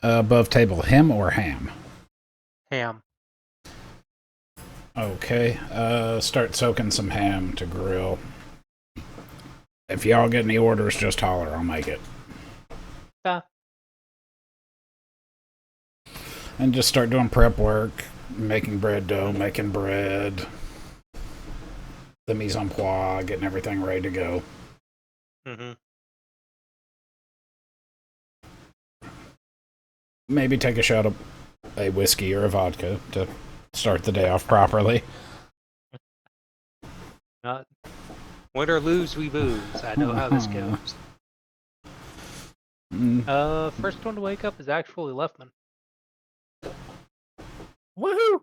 above table, him or ham? Ham. Okay, start soaking some ham to grill. If y'all get any orders, just holler. I'll make it. Yeah. And just start doing prep work, making bread dough, making bread, the mise en place, getting everything ready to go. Mm-hmm. Maybe take a shot of a whiskey or a vodka to start the day off properly. Not win or lose, we booze. I know how this goes. First one to wake up is actually Leftman. Woohoo!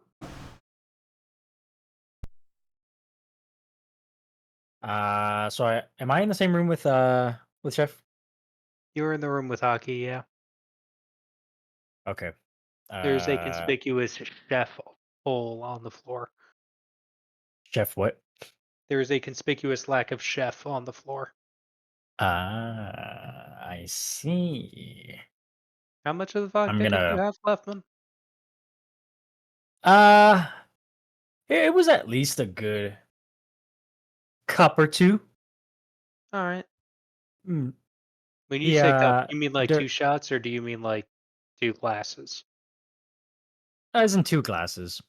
Am I in the same room with Chef? You were in the room with Aki, yeah. Okay. There's a conspicuous chef hole on the floor. Chef what? There is a conspicuous lack of chef on the floor. I see. How much of the vodka did you have, Leftman? It was at least a good cup or two. All right. Mm, When you say cup, yeah, you mean like 2 shots, or do you mean like 2 glasses? as in 2 glasses.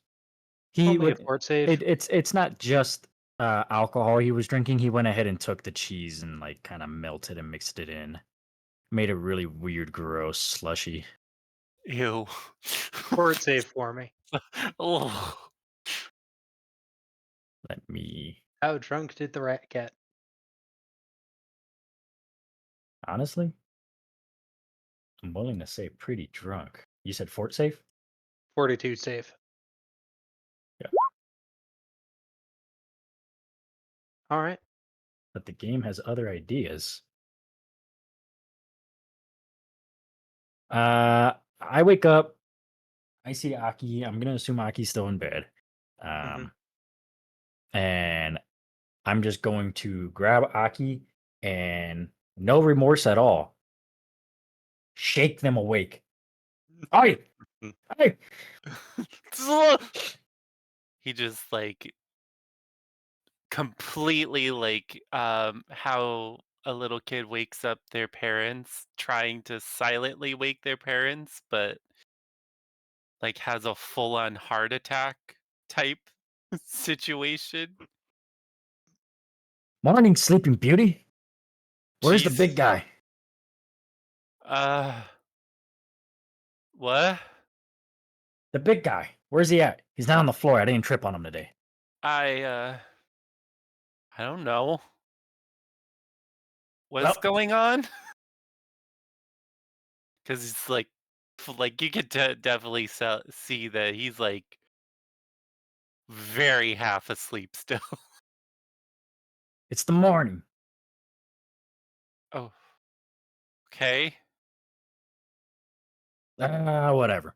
He Only a would. fort save. It's not just alcohol he was drinking. He went ahead and took the cheese and like kind of melted and mixed it in. Made a really weird, gross slushy. Ew. Fort save for me. Oh. Let me. How drunk did the rat get? Honestly, I'm willing to say pretty drunk. You said fort safe? 42 save. Yeah. All right. But the game has other ideas. I wake up. I see Aki. I'm gonna assume Aki's still in bed. And I'm just going to grab Aki and no remorse at all. Shake them awake. Hey! Hey! He just like completely like how a little kid wakes up their parents trying to silently wake their parents, but like has a full-on heart attack type situation. Morning, Sleeping Beauty. Where's the big Jesus. guy? Uh, what? The big guy. Where's he at? He's not on the floor. I didn't trip on him today. I don't know. What's Well, going on? Because it's like you could definitely see that he's like very half asleep still. it's the morning. Oh, okay. Whatever.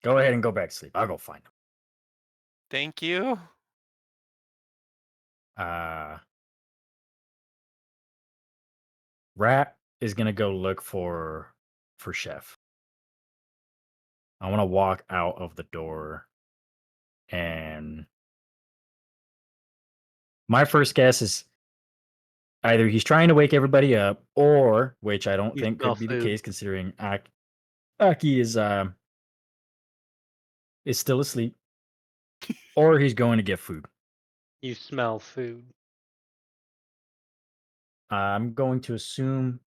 Go ahead and go back to sleep. I'll go find him. Thank you. Rat is gonna go look for Chef. I want to walk out of the door, and my first guess is either he's trying to wake everybody up, or which I don't You think smell could be the food. case considering Aki is still asleep, or he's going to get food. You smell food. I'm going to assume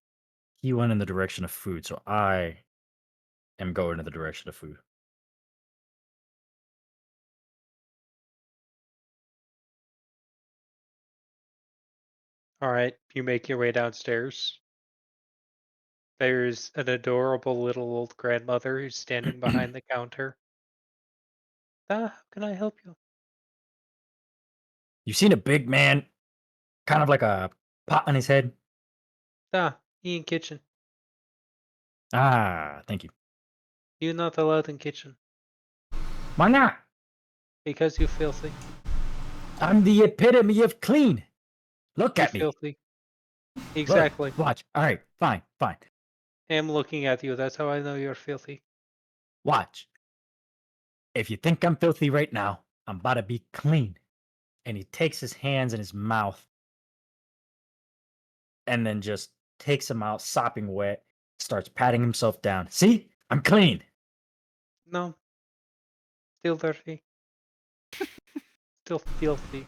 he went in the direction of food, so I am going in the direction of food. All right, you make your way downstairs. There's an adorable little old grandmother who's standing behind the counter. How can I help you? You've seen a big man, kind of like a pot on his head. He in kitchen. Thank you. You're not allowed in kitchen Why not? because you're filthy. I'm the epitome of clean. Look You're at me. filthy. Look, Exactly. watch. All right, fine. I'm looking at you. That's how I know you're filthy. Watch. If you think I'm filthy right now, I'm about to be clean. And he takes his hands in his mouth and then just takes them out, sopping wet, starts patting himself down. See? I'm clean. No, still dirty. Still filthy.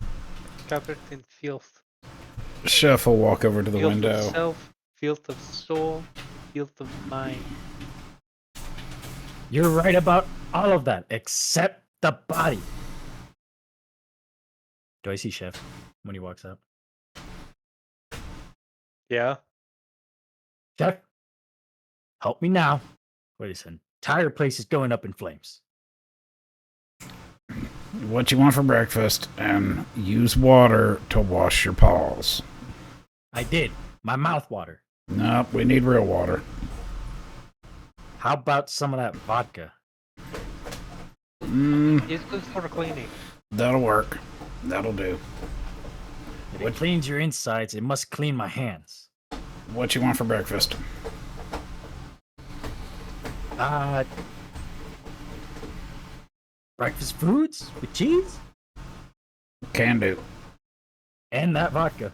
Covered in filth. Chef will walk over to the Filth of window. self, filth of soul, filth of mind. You're right about all of that, except the body. Do I see Chef when he walks up? Yeah? Chef, help me now. Wait a second. Entire place is going up in flames. What you want for breakfast, and use water to wash your paws. I did. My mouth water. Nope, we need real water. How about some of that vodka? It's good for cleaning. That'll work. That'll do. If it cleans your insides, it must clean my hands. What you want for breakfast? Breakfast foods with cheese Can do. and that vodka.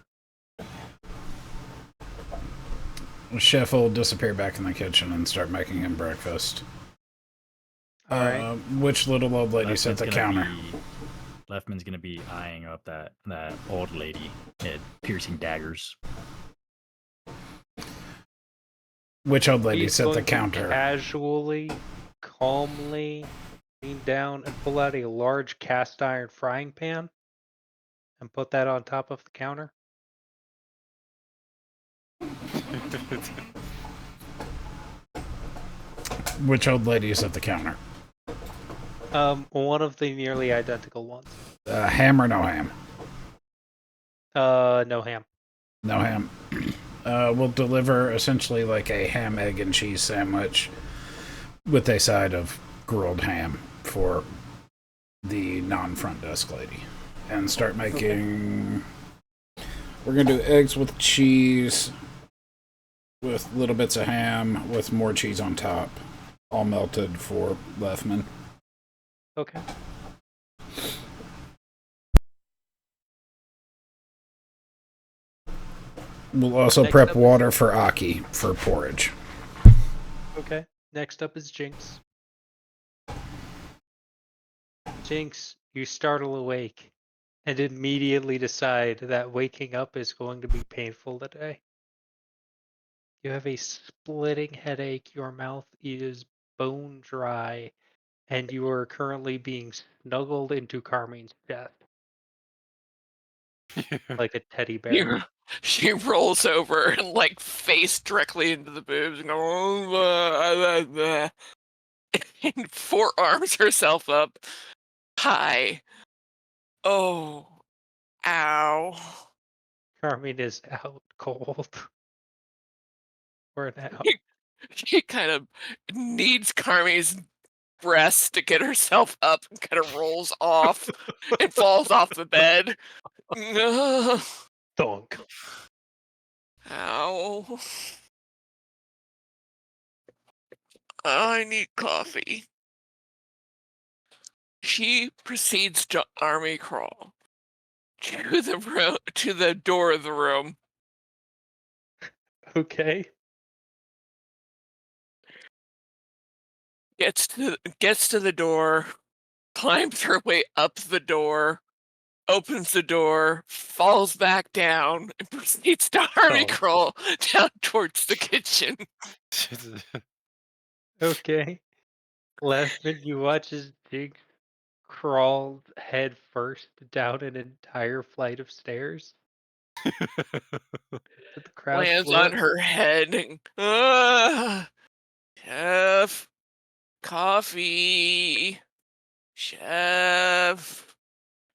Chef will disappear back in the kitchen and start making him breakfast. All right. Which little old lady's at the counter? Lefman's gonna be eyeing up that old lady at piercing daggers. Which old He's lady's at the going to counter? casually, calmly lean down and pull out a large cast iron frying pan and put that on top of the counter. Which old lady is at the counter? One of the nearly identical ones. Ham or no ham? No ham. No ham. We'll deliver essentially like a ham, egg, and cheese sandwich with a side of grilled ham for the non-front desk lady. And start making... We're going to do eggs with cheese, with little bits of ham, with more cheese on top. all melted for Lefman. Okay. We'll also Next prep up water for Aki for porridge. Okay. Next up is Jinx. Jinx, you startle awake and immediately decide that waking up is going to be painful today. You have a splitting headache, your mouth is bone dry, and you are currently being snuggled into Carmine's chest like a teddy bear. She rolls over and like face directly into the boobs and goes, and forearms herself up. Hi. Oh. Ow. Carmine is out cold. For now. She kind of needs Carmi's breast to get herself up and kind of rolls off and falls off the bed. Thunk. Ow. I need coffee. She proceeds to army crawl to the door of the room. Okay. Gets to the door, climbs her way up the door, opens the door, falls back down, and proceeds to army Oh. crawl down towards the kitchen. Okay. Lefman, you watch as Jinx crawled head first down an entire flight of stairs to the crowd Lands floor. on her head and Chef, coffee, Chef,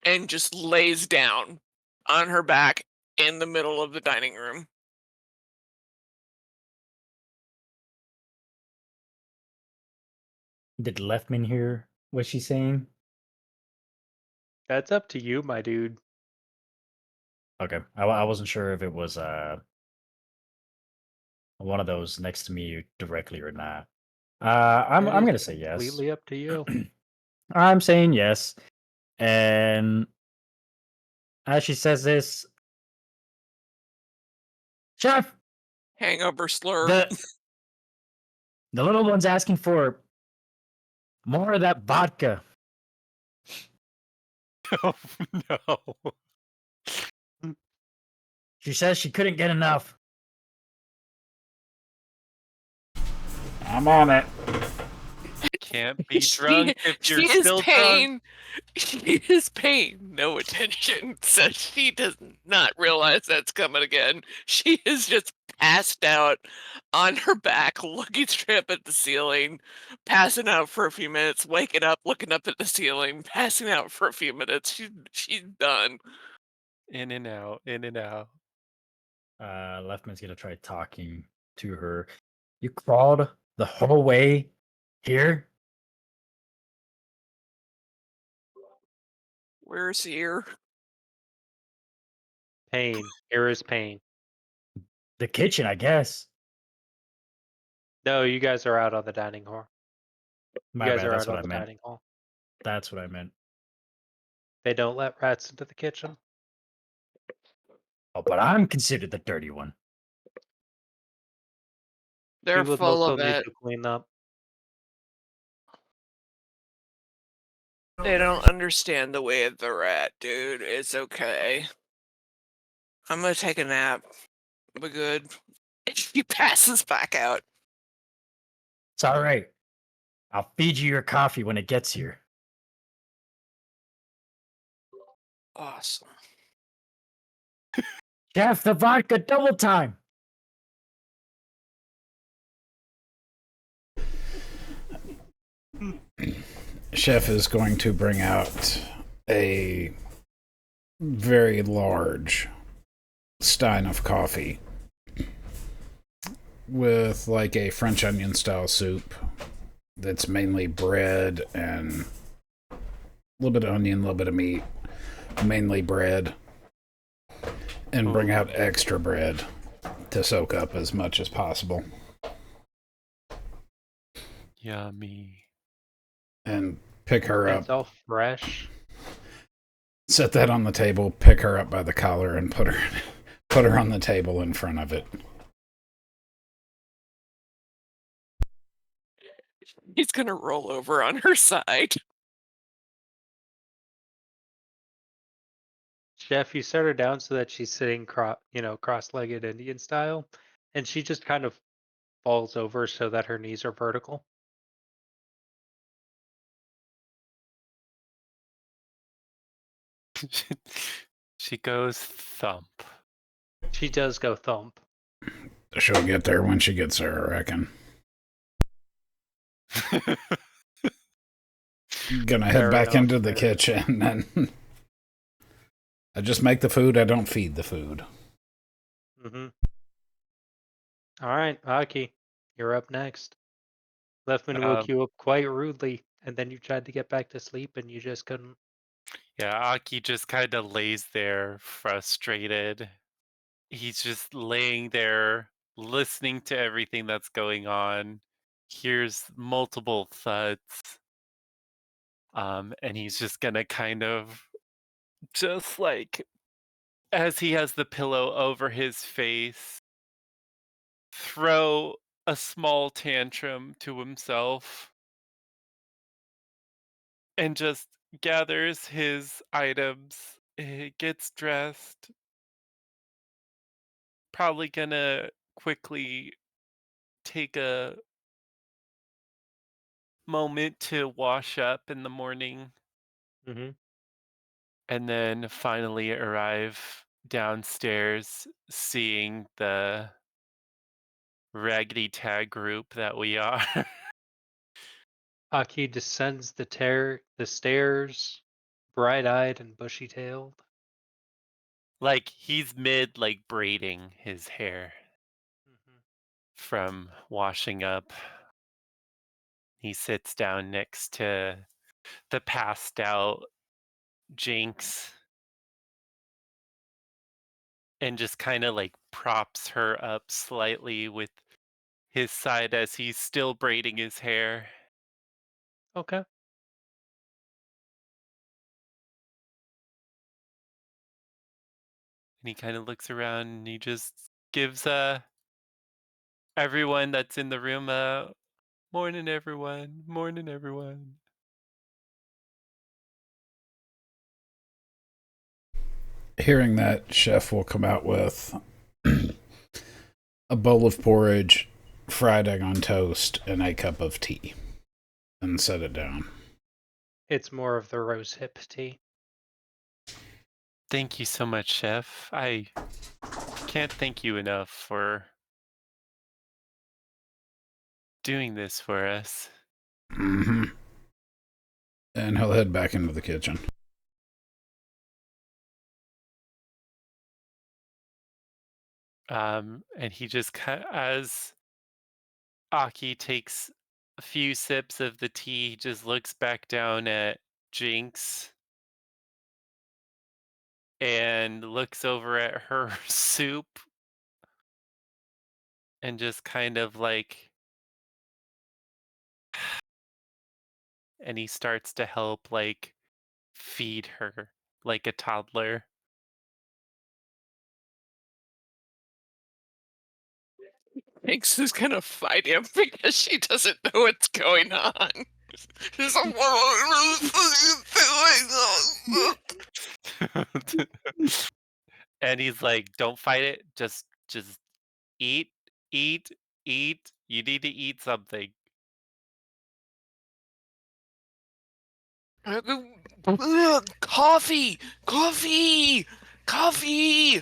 and just lays down on her back in the middle of the dining room. Did Leftman hear what she's saying? That's up to you, my dude. Okay, I wasn't sure if it was one of those next to me directly or not. I'm That is gonna say yes. completely up to you. I'm saying yes, and as she says this, Chef, Hangover slur. the little one's asking for more of that vodka. Oh no. She says she couldn't get enough. I'm on it. Can't be drunk if you're she is still paying. drunk. She is paying no attention, so she does not realize that's coming again. She is just passed out on her back, looking straight up at the ceiling, passing out for a few minutes, waking up, looking up at the ceiling, passing out for a few minutes. She's done. In and out, in and out. Leftman's gonna try talking to her. You crawled the whole way here? Where's here? Pain. Here is pain. The kitchen, I guess. No, you guys are out on the dining hall. You My guys bad, are that's out what on I the meant. dining hall. That's what I meant. They don't let rats into the kitchen. Oh, but I'm considered the dirty one. They're She would full also of need it. to clean up. They don't understand the way of the rat, dude. It's okay. I'm gonna take a nap. We're good. She passes back out. It's all right. I'll feed you your coffee when it gets here. Awesome. Chef, the vodka double time. Chef is going to bring out a very large stein of coffee with like a French onion style soup that's mainly bread and a little bit of onion, a little bit of meat, mainly bread, and bring out extra bread to soak up as much as possible. Yummy. and pick her And it's up. all fresh. Set that on the table, pick her up by the collar, and put her on the table in front of it. He's gonna roll over on her side. Chef, you set her down so that she's sitting cross-legged Indian style, and she just kind of falls over so that her knees are vertical. She goes thump. She does go thump. She'll get there when she gets there, I reckon. Gonna head Fair back enough, into the fair enough. kitchen and I just make the food, I don't feed the food. Mhm. Alright, Aki, you're up next. Leftman woke Um, you up quite rudely, and then you tried to get back to sleep and you just couldn't. yeah, Aki just kind of lays there frustrated. He's just laying there listening to everything that's going on, hears multiple thuds, and he's just gonna kind of just like as he has the pillow over his face, throw a small tantrum to himself and just gathers his items, gets dressed, probably gonna quickly take a moment to wash up in the morning Mhm. and then finally arrive downstairs seeing the raggedy tag group that we are. Aki descends the stairs, bright-eyed and bushy-tailed. Like he's mid like braiding his hair Mhm. from washing up. He sits down next to the passed out Jinx and just kind of like props her up slightly with his side as he's still braiding his hair. Okay. And he kind of looks around and he just gives everyone that's in the room a morning everyone, morning everyone. Hearing that, Chef will come out with a bowl of porridge, fried egg on toast, and a cup of tea, and set it down. It's more of the rose hip tea. Thank you so much, Chef. I can't thank you enough for doing this for us. Mm-hmm. And he'll head back into the kitchen. And he just as Aki takes a few sips of the tea, he just looks back down at Jinx and looks over at her soup and just kind of like and he starts to help like feed her like a toddler. Hanks is gonna fight him because she doesn't know what's going on. She's like, "What is going And he's like, "Don't fight it. Just eat, eat, eat. You need to eat something." on?" Coffee! Coffee! Coffee!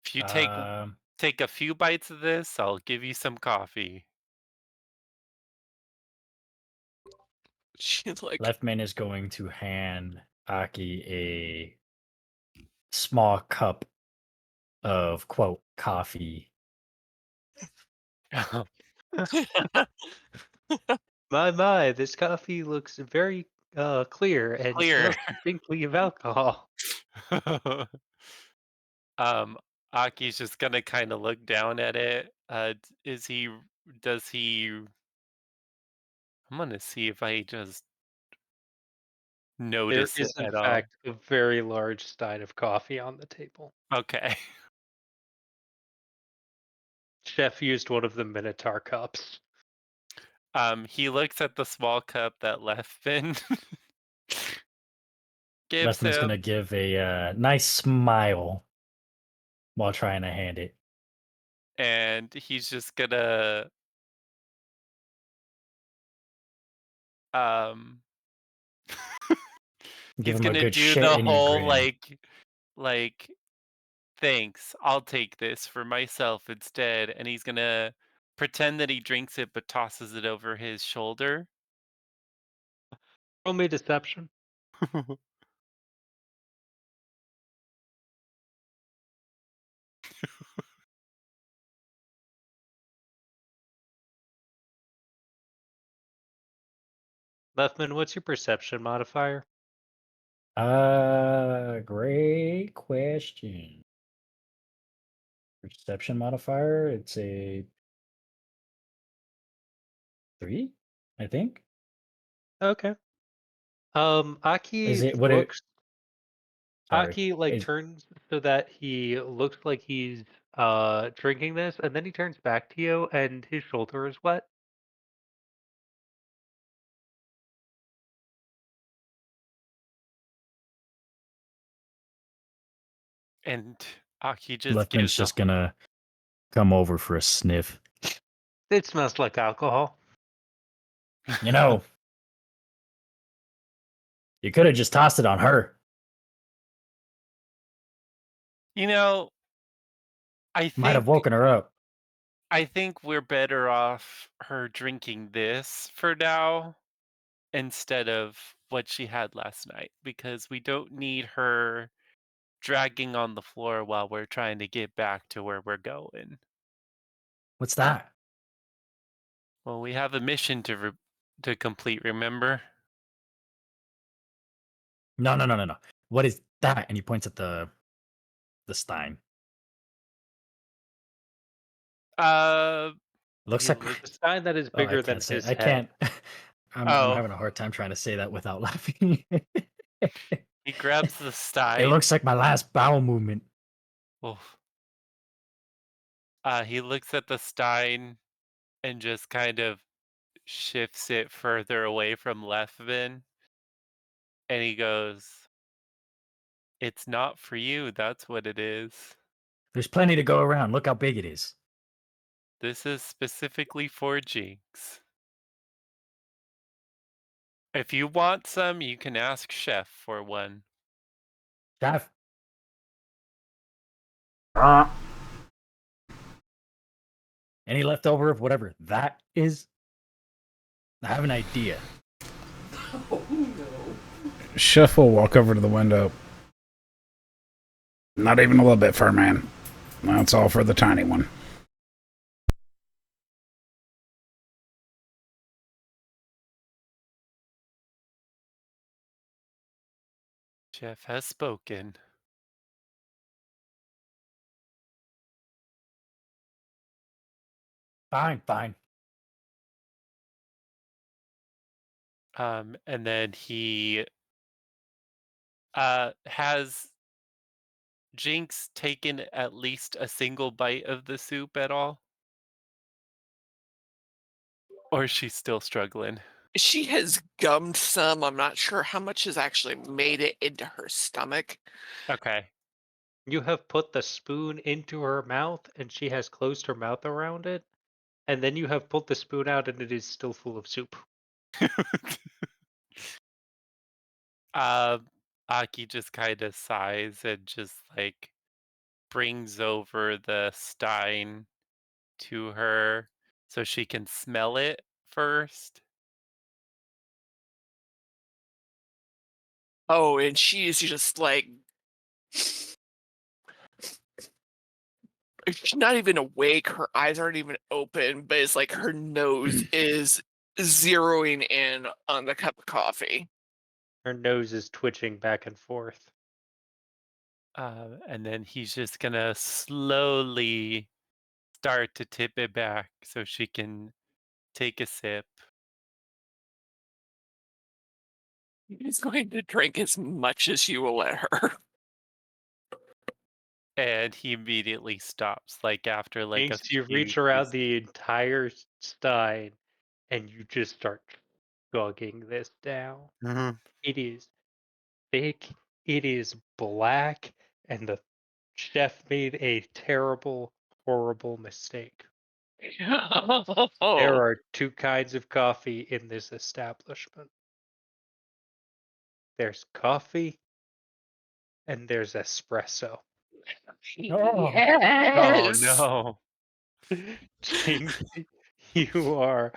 If you Um, take a few bites of this, I'll give you some coffee. She's like, Leftman is going to hand Aki a small cup of quote coffee. My, this coffee looks very clear and Clear. smells distinctly of alcohol. um, Aki's just gonna kind of look down at it. Is he? Does he I'm gonna see if I just There notice it is, in at all. fact, a very large stein of coffee on the table. Okay. Chef used one of the Minotaur cups. He looks at the small cup that Leftman gives Lessman's gonna him, give a nice smile while trying to hand it. and he's just gonna um Give he's him a gonna good do shit the in you whole grin. like thanks, I'll take this for myself instead, and he's gonna pretend that he drinks it but tosses it over his shoulder. Roll me deception. Leftman, what's your perception modifier? Great question. Perception modifier, it's a 3, I think. Okay. Is Aki it what it looks sorry. Aki, like, Is turns so that he looks like he's, drinking this, and then he turns back to you, and his shoulder is wet. And Aki just Lefman's gives a just gonna come over for a sniff. It smells like alcohol. You know, you could have just tossed it on her. you know, I Might have think woken her up. I think we're better off her drinking this for now instead of what she had last night because we don't need her dragging on the floor while we're trying to get back to where we're going. What's that? Well, we have a mission to complete, remember? No, no, no, no, no. What is that? And he points at the stein. Uh, Looks he like looks. A stein that is oh, I bigger can't than say. his I head. can't. I'm Oh, having a hard time trying to say that without laughing. he grabs the It stein. looks like my last bowel movement. Oof. He looks at the stein and just kind of shifts it further away from Lefvin, and he goes, "It's not for you. That's what it is. There's plenty to go around. Look how big it is. This is specifically for Jinx. If you want some, you can ask Chef for one." Chef, any leftover of whatever that is? I have an idea. Chef will walk over to the window. Not even a little bit, Furman. That's all for the tiny one. Chef has spoken. Fine, fine. And then he has Jinx taken at least a single bite of the soup at all? Or is she still struggling? She has gummed some. I'm not sure how much has actually made it into her stomach. Okay. You have put the spoon into her mouth, and she has closed her mouth around it, and then you have pulled the spoon out, and it is still full of soup. uh, Aki just kind of sighs and just like brings over the stein to her so she can smell it first. Oh, and she is just like she's not even awake. Her eyes aren't even open, but it's like her nose is zeroing in on the cup of coffee. Her nose is twitching back and forth. And then he's just gonna slowly start to tip it back so she can take a sip. She's going to drink as much as you will let her. And he immediately stops, like, after, like, a Jinx, you few reach around tastes. the entire stein and you just start chugging this down. Mhm. It is thick, it is black, and the chef made a terrible, horrible mistake. There Oh, are two kinds of coffee in this establishment. There's coffee and there's espresso. Oh, Oh, yes. no. Jinx, you are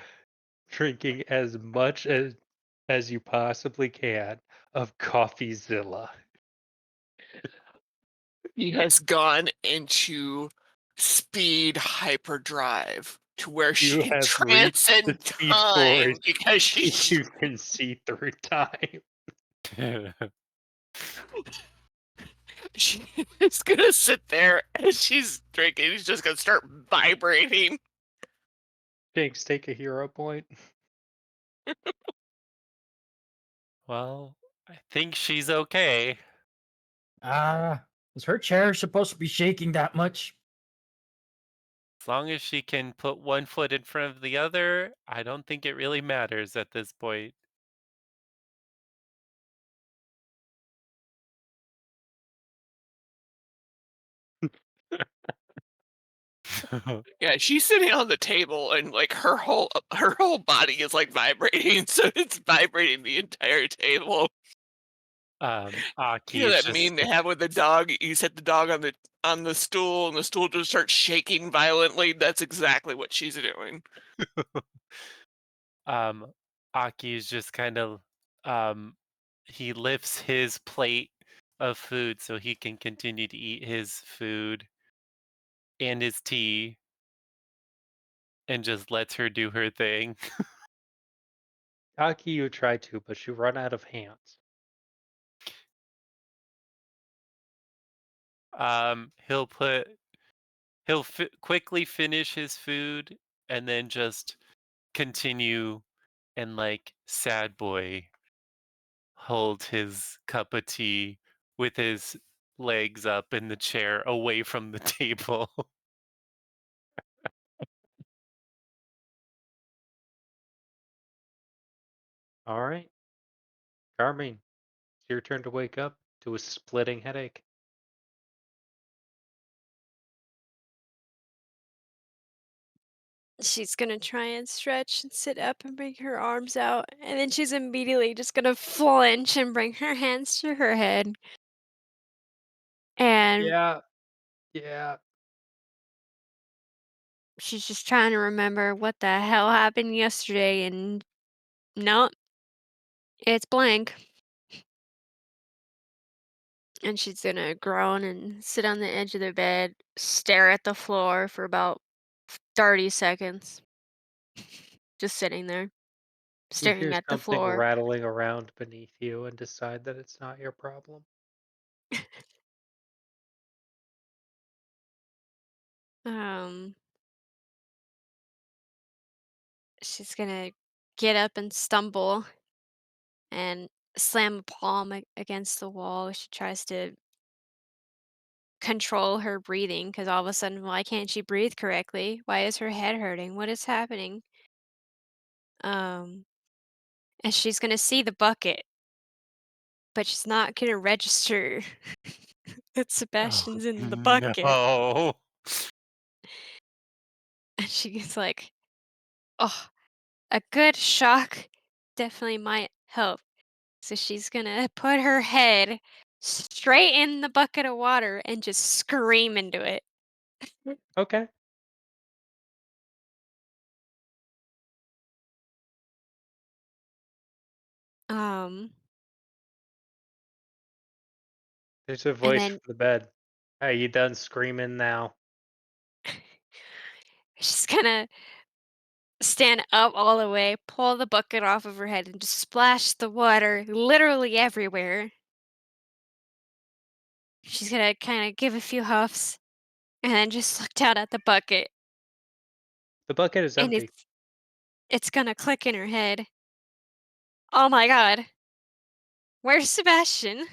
drinking as much as you possibly can of CoffeeZilla. He has gone into speed hyperdrive to where she You can have reached the transcend speed force. time because she's You can see through time. she is gonna sit there as she's drinking. She's just gonna start vibrating. Jinx, take a hero point. Well, I think she's okay. is her chair supposed to be shaking that much? As long as she can put one foot in front of the other, I don't think it really matters at this point. Yeah, she's sitting on the table and like her whole body is like vibrating, so it's vibrating the entire table. You Aki know is that just meme they have with the dog? You set the dog on the stool and the stool just starts shaking violently. That's exactly what she's doing. um Aki is just kind of um he lifts his plate of food so he can continue to eat his food and his tea and just lets her do her thing. Taki, you try to, but you run out of hands. He'll put quickly finish his food and then just continue and like sad boy hold his cup of tea with his legs up in the chair away from the table. All right, Carmine, it's your turn to wake up to a splitting headache. She's gonna try and stretch and sit up and bring her arms out, and then she's immediately just gonna flinch and bring her hands to her head. And Yeah, yeah. she's just trying to remember what the hell happened yesterday, and no, it's blank. And she's gonna groan and sit on the edge of the bed, stare at the floor for about 30 seconds, just sitting there, You hear staring at the something floor. rattling around beneath you and decide that it's not your problem. Um, she's gonna get up and stumble and slam a palm against the wall. She tries to control her breathing because all of a sudden, why can't she breathe correctly? Why is her head hurting? What is happening? Um, and she's gonna see the bucket, but she's not gonna register that Oh Sebastian's in the bucket. no. And she's like, "Oh, a good shock definitely might help." So she's gonna put her head straight in the bucket of water and just scream into it. Okay. Um, There's a and voice then from the bed. Are you done screaming now? she's gonna stand up all the way, pull the bucket off of her head, and just splash the water literally everywhere. She's gonna kind of give a few huffs and then just look down at the bucket, The bucket is and empty. it's gonna click in her head. Oh my god! Where's Sebastian?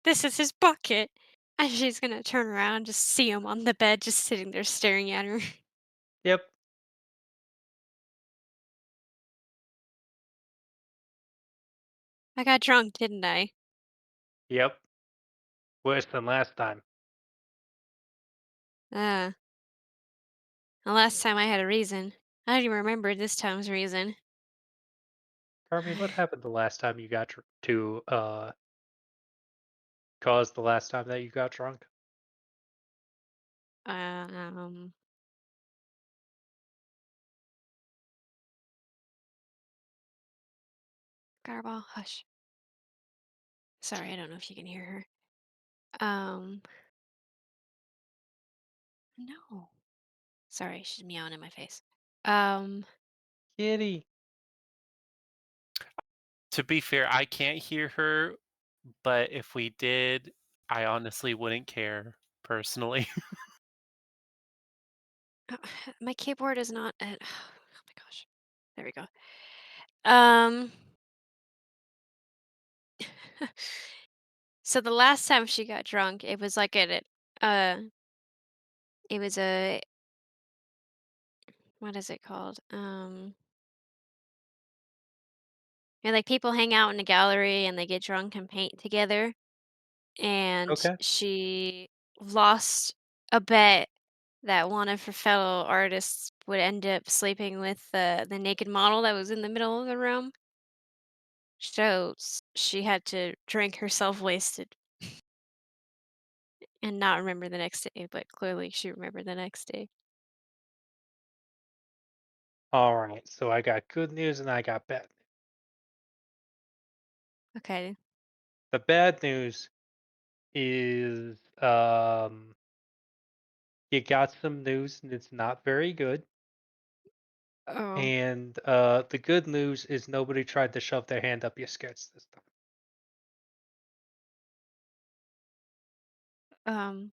This is his bucket." And she's gonna turn around and just see him on the bed, just sitting there staring at her. Yep. "I got drunk, didn't I?" Yep. Worse than last time. Uh, the last time I had a reason. I don't even remember this time's reason. Carmi, what happened the last time you got to cause the last time that you got drunk? Um, Garble, hush. Sorry, I don't know if you can hear her. No. Sorry, she's meowing in my face. Um, Kitty. To be fair, I can't hear her, but if we did, I honestly wouldn't care personally. uh, my keyboard is not at. Oh my gosh. There we go. Um, so the last time she got drunk, it was like uh, it was a, what is it called? Like people hang out in a gallery and they get drunk and paint together. And Okay. she lost a bet that one of her fellow artists would end up sleeping with the naked model that was in the middle of the room. So she had to drink herself wasted and not remember the next day, but clearly she remembered the next day. All right. So I got good news and I got bad. Okay. The bad news is you got some news and it's not very good. Oh. And the good news is nobody tried to shove their hand up your skirts this time. Um.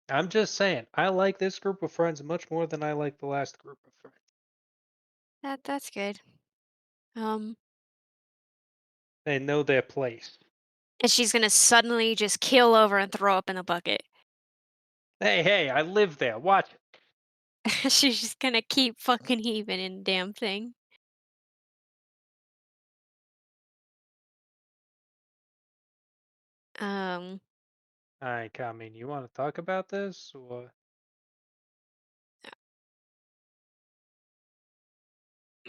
I'm just saying, I like this group of friends much more than I like the last group of friends. That's good. Um. They know their place. And she's gonna suddenly just keel over and throw up in the bucket. Hey, hey, I live there. Watch it. She's just gonna keep fucking heaving in the damn thing. Um. All right, Carmine, you want to talk about this? Or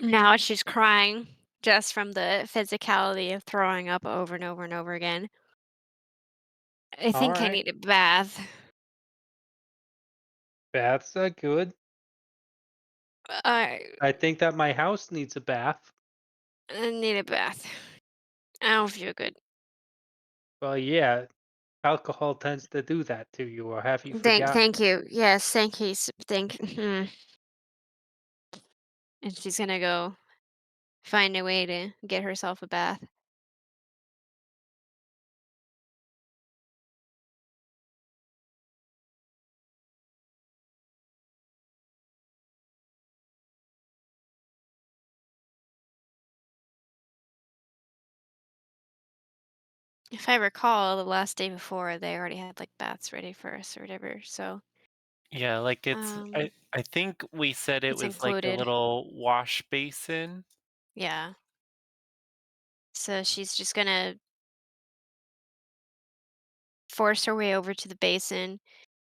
Now she's crying just from the physicality of throwing up over and over and over again. I all think I right, need a bath. baths are good. I I think that my house needs a bath. I need a bath. I don't feel good. Well, yeah, alcohol tends to do that to you, or have you forgotten? Thank you. Yes, thank you. Thank. And she's gonna go find a way to get herself a bath. If I recall, the last day before they already had like baths ready for us or whatever. So Yeah, like it's um, I think we said it it's was like a included. little wash basin. Yeah. So she's just gonna force her way over to the basin.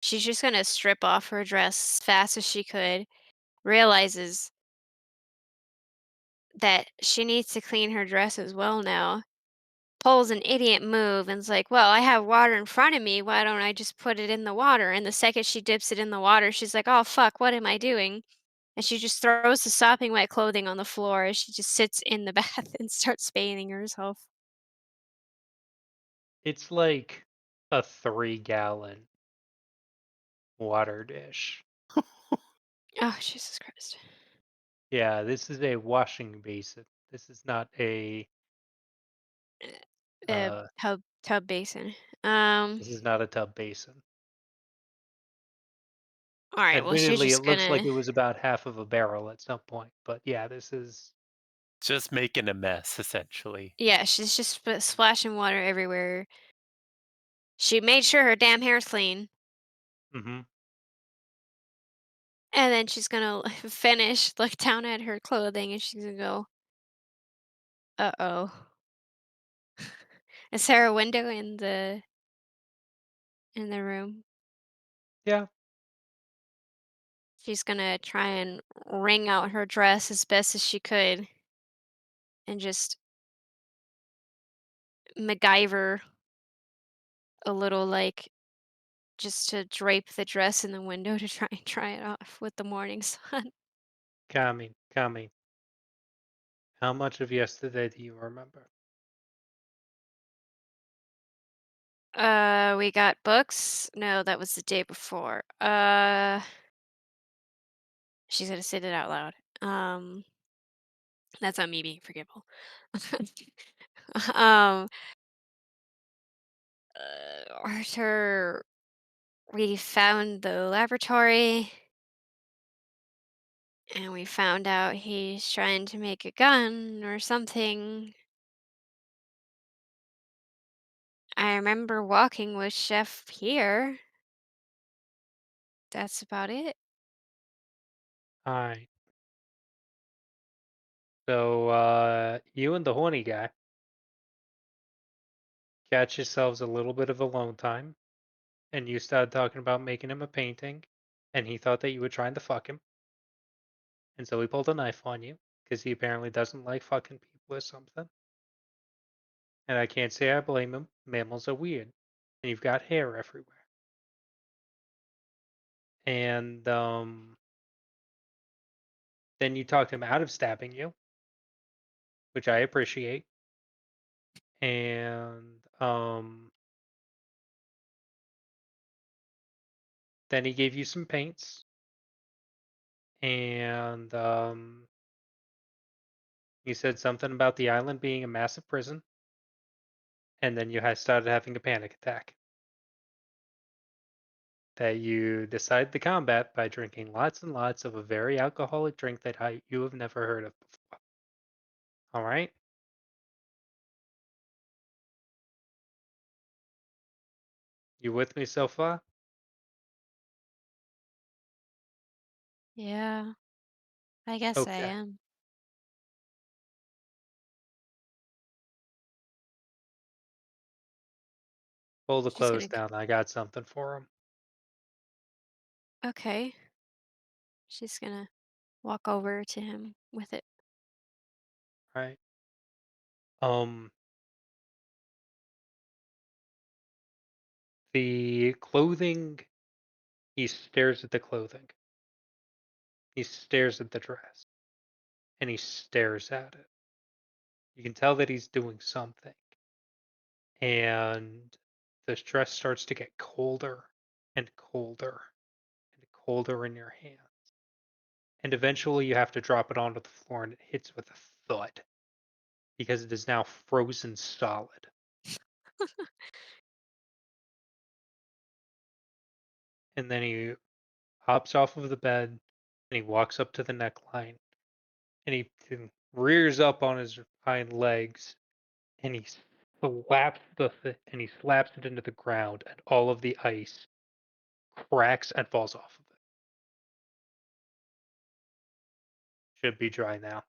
She's just gonna strip off her dress as fast as she could, realizes that she needs to clean her dress as well now, pulls an idiot move and's like, "Well, I have water in front of me. Why don't I just put it in the water?" And the second she dips it in the water, she's like, "Oh, fuck, what am I doing?" And she just throws the sopping wet clothing on the floor as she just sits in the bath and starts bathing herself. It's like a 3-gallon water dish. Oh, Jesus Christ. Yeah, this is a washing basin. This is not a uh Tub basin. Um, this is not a tub basin. all right, well, she's Admittedly, it just looks like gonna it was about half of a barrel at some point, but yeah, this is Just making a mess, essentially. Yeah, she's just splashing water everywhere. She made sure her damn hair's clean, Mhm. and then she's gonna finish, look down at her clothing, and she's gonna go, "Uh-oh." Is there a window in the room? Yeah, She's gonna try and wring out her dress as best as she could and just MacGyver a little, like, just to drape the dress in the window to try and dry it off with the morning sun. coming, coming. How much of yesterday do you remember? We got books. No, that was the day before. She's gonna say that out loud. That's not me being forgivable. um, Arthur, we found the laboratory and we found out he's trying to make a gun or something. I remember walking with Chef here. That's about it. Alright. So, you and the horny guy catch yourselves a little bit of alone time, and you started talking about making him a painting, and he thought that you were trying to fuck him, and so he pulled a knife on you because he apparently doesn't like fucking people or something. And I can't say I blame him. Mammals are weird, and you've got hair everywhere. And then you talked him out of stabbing you, which I appreciate. And then he gave you some paints, and he said something about the island being a massive prison, and then you started having a panic attack that you decide to combat by drinking lots and lots of a very alcoholic drink that you have never heard of before. All right? You with me so far? Yeah, I guess I Okay. am. Pull the She's clothes gonna. down. I got something for him. Okay. She's gonna walk over to him with it. Right? Um, the clothing. He stares at the clothing. He stares at the dress, and he stares at it. You can tell that he's doing something, and the dress starts to get colder and colder and colder in your hand. And eventually you have to drop it onto the floor and it hits with a thud because it is now frozen solid. And then he hops off of the bed and he walks up to the neckline and he rears up on his hind legs and he slaps it into the ground and all of the ice cracks and falls off of it. Should be dry now.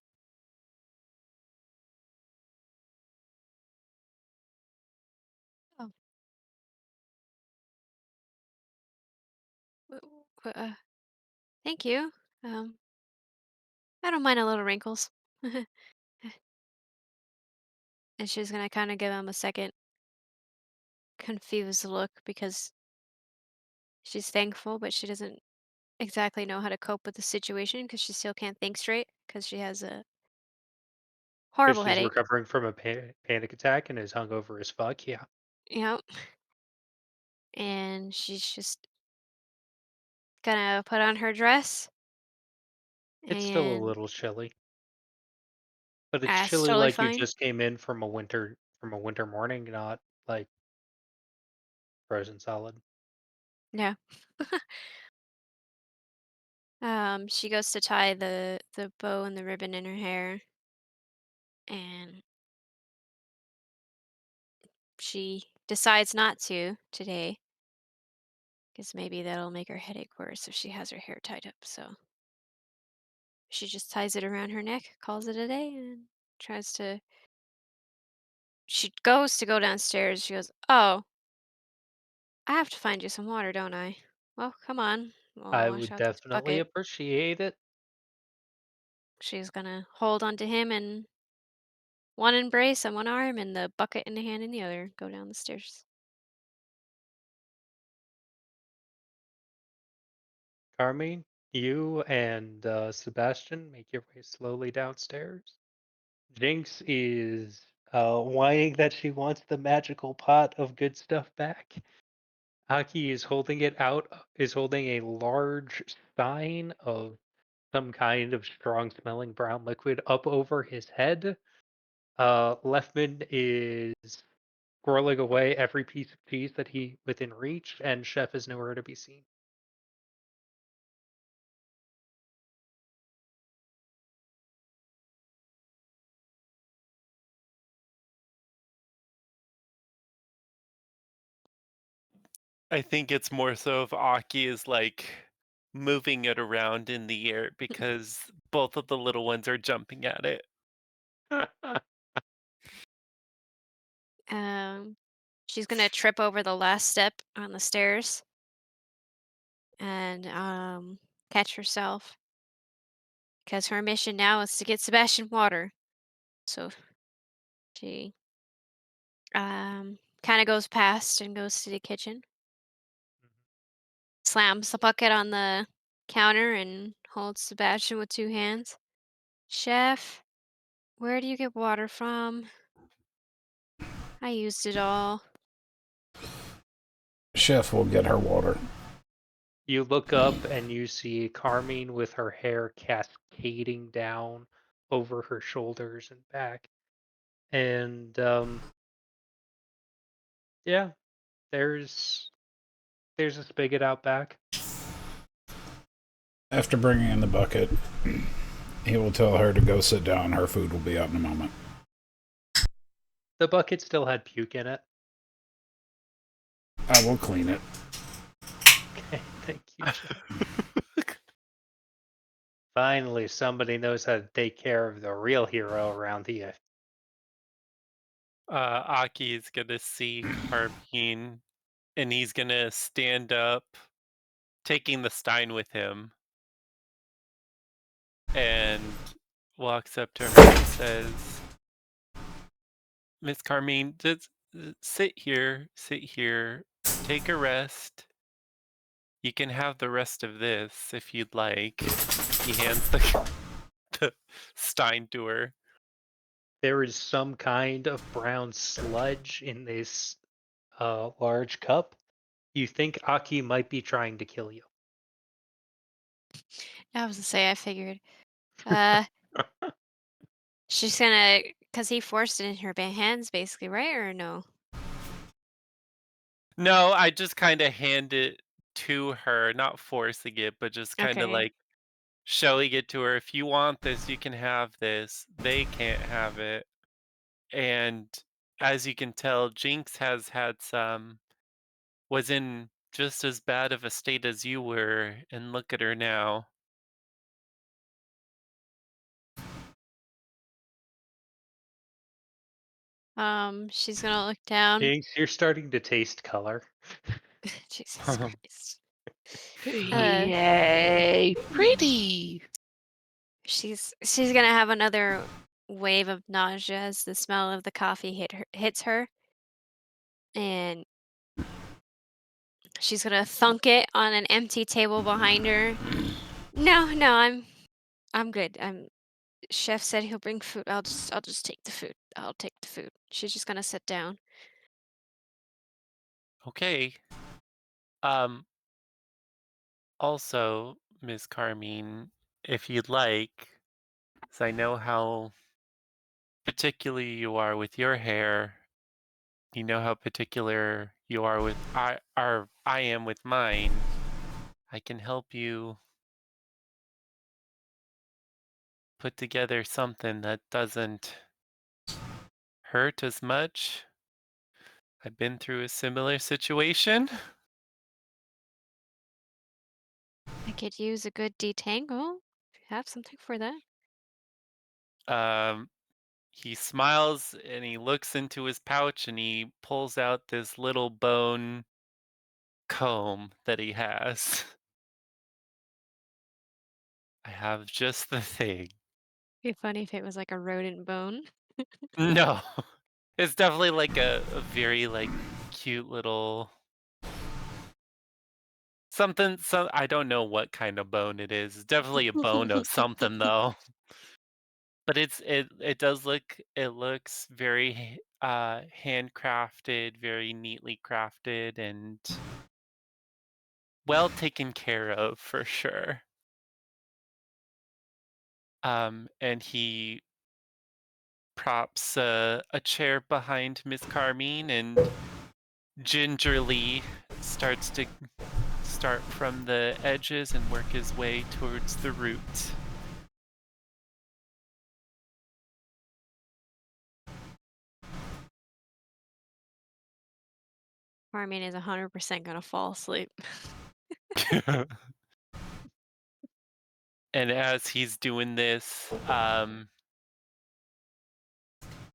Oh, thank you. Um, I don't mind a little wrinkles. And she's gonna kind of give him a second confused look because she's thankful, but she doesn't exactly know how to cope with the situation because she still can't think straight because she has a Because horrible she's headache. recovering from a panic attack and is hungover as fuck. Yeah. Yep. And she's just gonna put on her dress It's still a and little chilly. But it's ass chilly totally like you fine. just came in from a winter morning, not like frozen solid. Yeah. She goes to tie the bow and the ribbon in her hair. and she decides not to today because maybe that'll make her headache worse if she has her hair tied up. So she just ties it around her neck, calls it a day, and tries to. She goes to go downstairs. She goes, "Oh, I have to find you some water, don't I? Well, come on. We'll I wash would out this definitely bucket." appreciate it. She's gonna hold onto him and one embrace on one arm and the bucket in the hand in the other. Go down the stairs. Carmine, you and Sebastian make your way slowly downstairs. Jinx is whining that she wants the magical pot of good stuff back. Aki is holding it out, is holding a large stein of some kind of strong smelling brown liquid up over his head. Lefman is squirreling away every piece of cheese that he within reach, and Chef is nowhere to be seen. I think it's more so if Aki is like moving it around in the air because both of the little ones are jumping at it. Um, she's gonna trip over the last step on the stairs and catch herself because her mission now is to get Sebastian water. So she kind of goes past and goes to the kitchen, slams the bucket on the counter, and holds Sebastian with two hands. "Chef, where do you get water from? I used it all." Chef will get her water. You look up and you see Carmine with her hair cascading down over her shoulders and back. And yeah, there's there's a spigot out back. After bringing in the bucket, he will tell her to go sit down. Her food will be out in a moment. The bucket still had puke in it. I will clean it. Okay, thank you, Chef. Finally, somebody knows how to take care of the real hero around here. Aki is gonna see Carmine and he's gonna stand up, taking the stein with him, and walks up to her and says, "Miss Carmine, just sit here, take a rest. You can have the rest of this if you'd like." He hands the stein to her. There is some kind of brown sludge in this large cup. You think Aki might be trying to kill you. I was to say, I figured. Uh, she's gonna, cause he forced it in her hands, basically, right? Or no? No, I just kind of hand it to her, not forcing it, but just kind of Okay. like showing it to her. If you want this, you can have this. They can't have it. And as you can tell, Jinx has had some, was in just as bad of a state as you were, and look at her now. She's gonna look down. Jinx, you're starting to taste color. Jesus Christ. Uh, Yay, pretty. she's gonna have another wave of nausea as the smell of the coffee hits her, and she's gonna thunk it on an empty table behind her. No, no, I'm good. Chef said he'll bring food. I'll just take the food. I'll take the food. She's just gonna sit down. Okay. Um, Also, Miss Carmine, if you'd like, 'cause I know how particular you are with your hair, you know how particular you are with I am with mine. I can help you put together something that doesn't hurt as much. I've been through a similar situation. I could use a good detangle. If you have something for that. Um, he smiles and he looks into his pouch and he pulls out this little bone comb that he has. I have just the thing. Be funny if it was like a rodent bone. No, it's definitely like a very like cute little something. So I don't know what kind of bone it is. It's definitely a bone of something though. But it does look it looks very handcrafted, very neatly crafted, and well taken care of for sure. And he props a chair behind Miss Carmine and gingerly starts to start from the edges and work his way towards the root. Armin is 100% gonna fall asleep. And as he's doing this,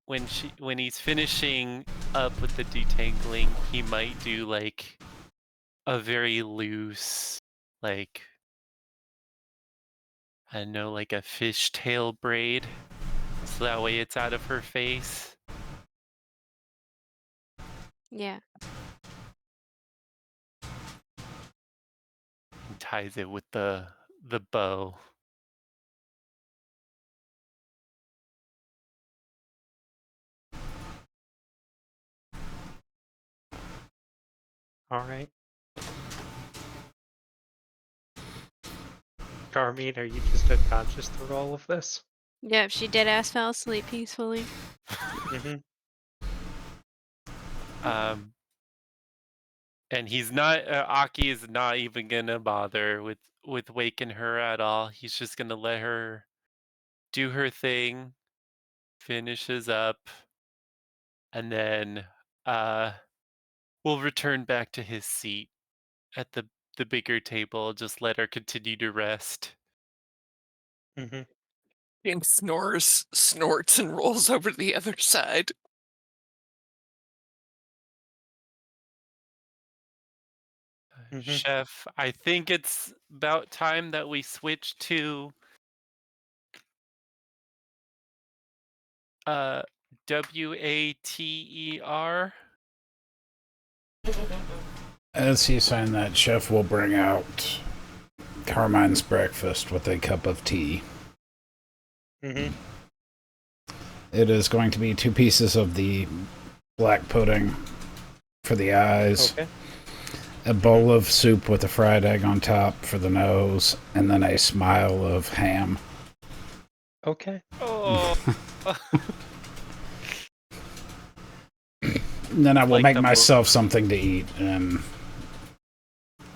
when he's finishing up with the detangling, he might do like a very loose, like I don't know, like a fishtail braid, so that way it's out of her face. Yeah. And ties it with the bow. All right. Carmine, are you just unconscious through all of this? Yep, she dead ass fell asleep peacefully. Mm-hmm. Um, and he's not Aki is not even gonna bother with waking her at all. He's just gonna let her do her thing, finishes up, and then uh we'll return back to his seat at the bigger table. Just let her continue to rest. Mm-hmm. Jink snores, snorts, and rolls over to the other side. Mm-hmm. Chef, I think it's about time that we switch to uh Water. As he signed that, Chef will bring out Carmine's breakfast with a cup of tea. Mm-hmm. It is going to be 2 pieces of the black pudding for the eyes, Okay. a bowl of soup with a fried egg on top for the nose, and then a smile of ham. Okay. Oh, And then I will like make the myself something to eat and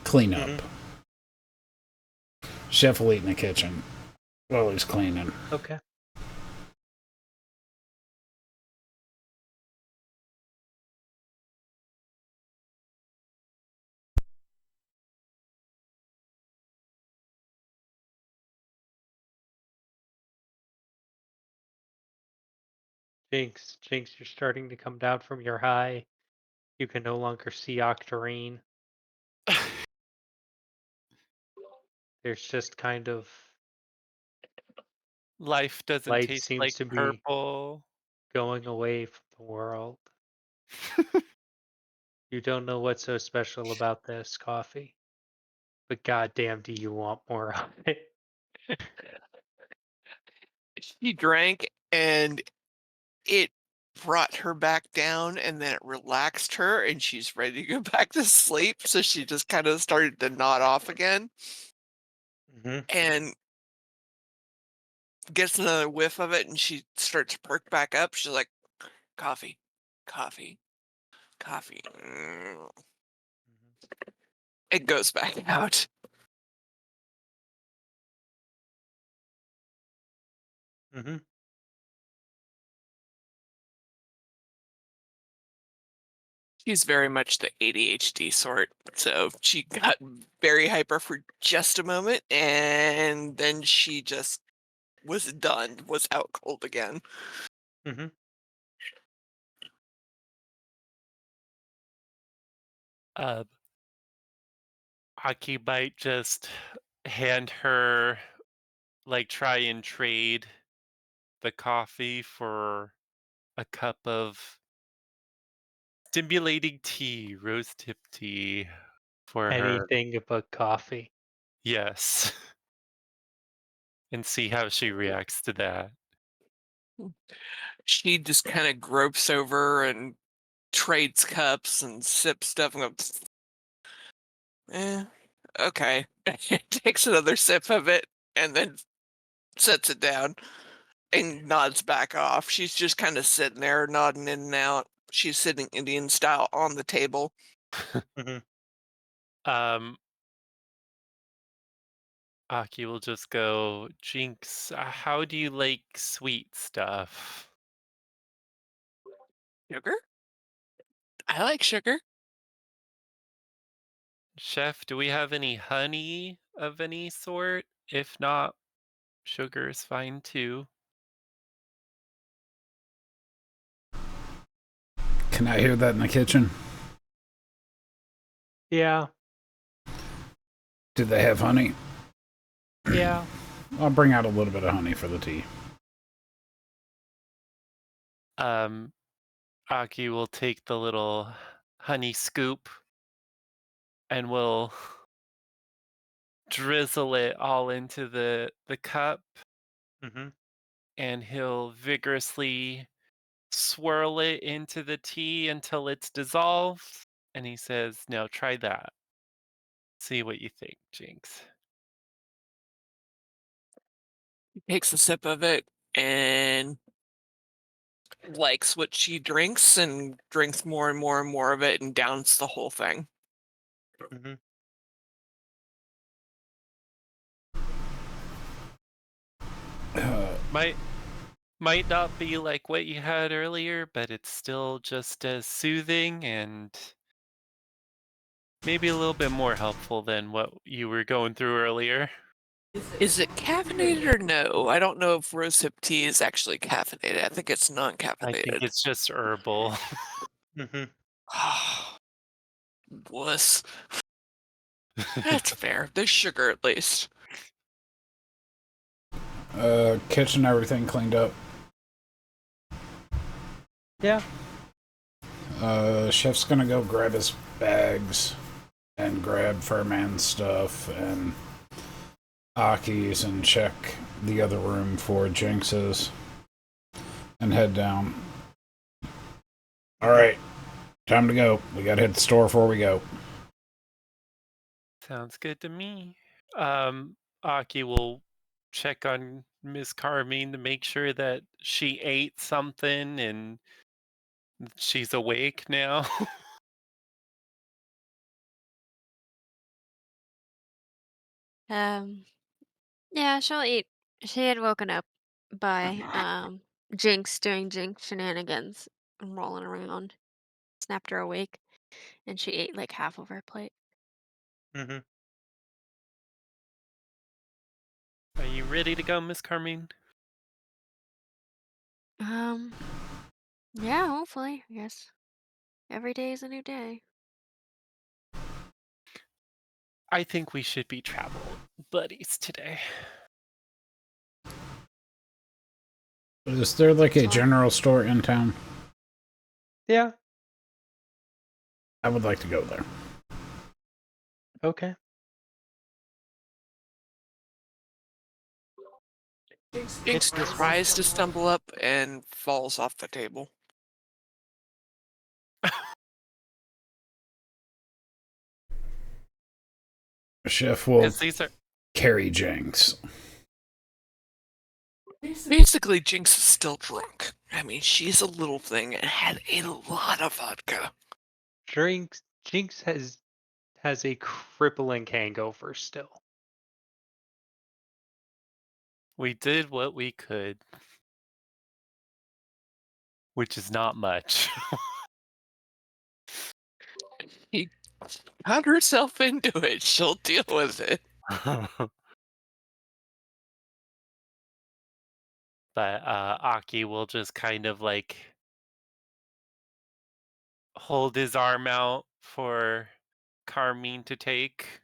clean up. Chef will eat in the kitchen while he's cleaning. Okay. Jinx, you're starting to come down from your high. You can no longer see Octarine. There's just kind of life doesn't light taste seems like to be purple. going away from the world. You don't know what's so special about this coffee, but goddamn, do you want more of it? She drank, and it brought her back down, and then it relaxed her, and she's ready to go back to sleep. So she just kind of started to nod off again Mm-hmm. and gets another whiff of it, and she starts to perk back up. She's like, coffee, coffee, coffee. It goes back out. Mm-hmm. She's very much the ADHD sort. So she got very hyper for just a moment, and then she just was done, was out cold again. Hmm. Uh, Aki might just hand her, like, try and trade the coffee for a cup of stimulating tea, rose tip tea for her. Anything but coffee. Yes. And see how she reacts to that. She just kind of gropes over and trades cups and sips stuff and goes, eh, okay. Takes another sip of it and then sets it down and nods back off. She's just kind of sitting there, nodding in and out. She's sitting Indian style on the table. Hmm. Um, Aki will just go, Jinx, how do you like sweet stuff? Sugar? I like sugar. Chef, do we have any honey of any sort? If not, sugar is fine too. Can I hear that in the kitchen? Yeah, Do they have honey? yeah. I'll bring out a little bit of honey for the tea. Um, Aki will take the little honey scoop and will drizzle it all into the cup, Hmm. and he'll vigorously swirl it into the tea until it's dissolved. And he says, now try that. See what you think, Jinx. Takes a sip of it and likes what she drinks and drinks more and more and more of it and downs the whole thing. Hmm. Might might not be like what you had earlier, but it's still just as soothing and maybe a little bit more helpful than what you were going through earlier. Is it caffeinated or no? I don't know if rosehip tea is actually caffeinated. I think it's I think non-caffeinated. it's just herbal. Hmm. Wuss. That's fair. There's sugar at least. Kitchen, everything cleaned up. Yeah. Chef's gonna go grab his bags and grab Furman's stuff and Aki's and check the other room for Jinx's and head down. Alright, time to go. We gotta hit the store before we go. Sounds good to me. Aki will check on Miss Carmine to make sure that she ate something and she's awake now. Um, yeah, she'll eat. She had woken up by Jinx doing Jinx shenanigans and rolling around, snapped her awake, and she ate like half of her plate. Hmm. Are you ready to go, Miss Carmine? Um, yeah, hopefully. I guess every day is a new day. I think we should be travel buddies today. Is there like a So, general store in town? Yeah. I would like to go there. Okay. Jinx It's tries to stumble up and falls off the table. Chef will Because these are carry Jinx. Basically, Jinx is still drunk. I mean, she's a little thing and had a lot of vodka. Jinx has a crippling hangover still. we did what we could, which is not much. got herself into it. She'll deal with it. But Aki will just kind of like hold his arm out for Carmine to take.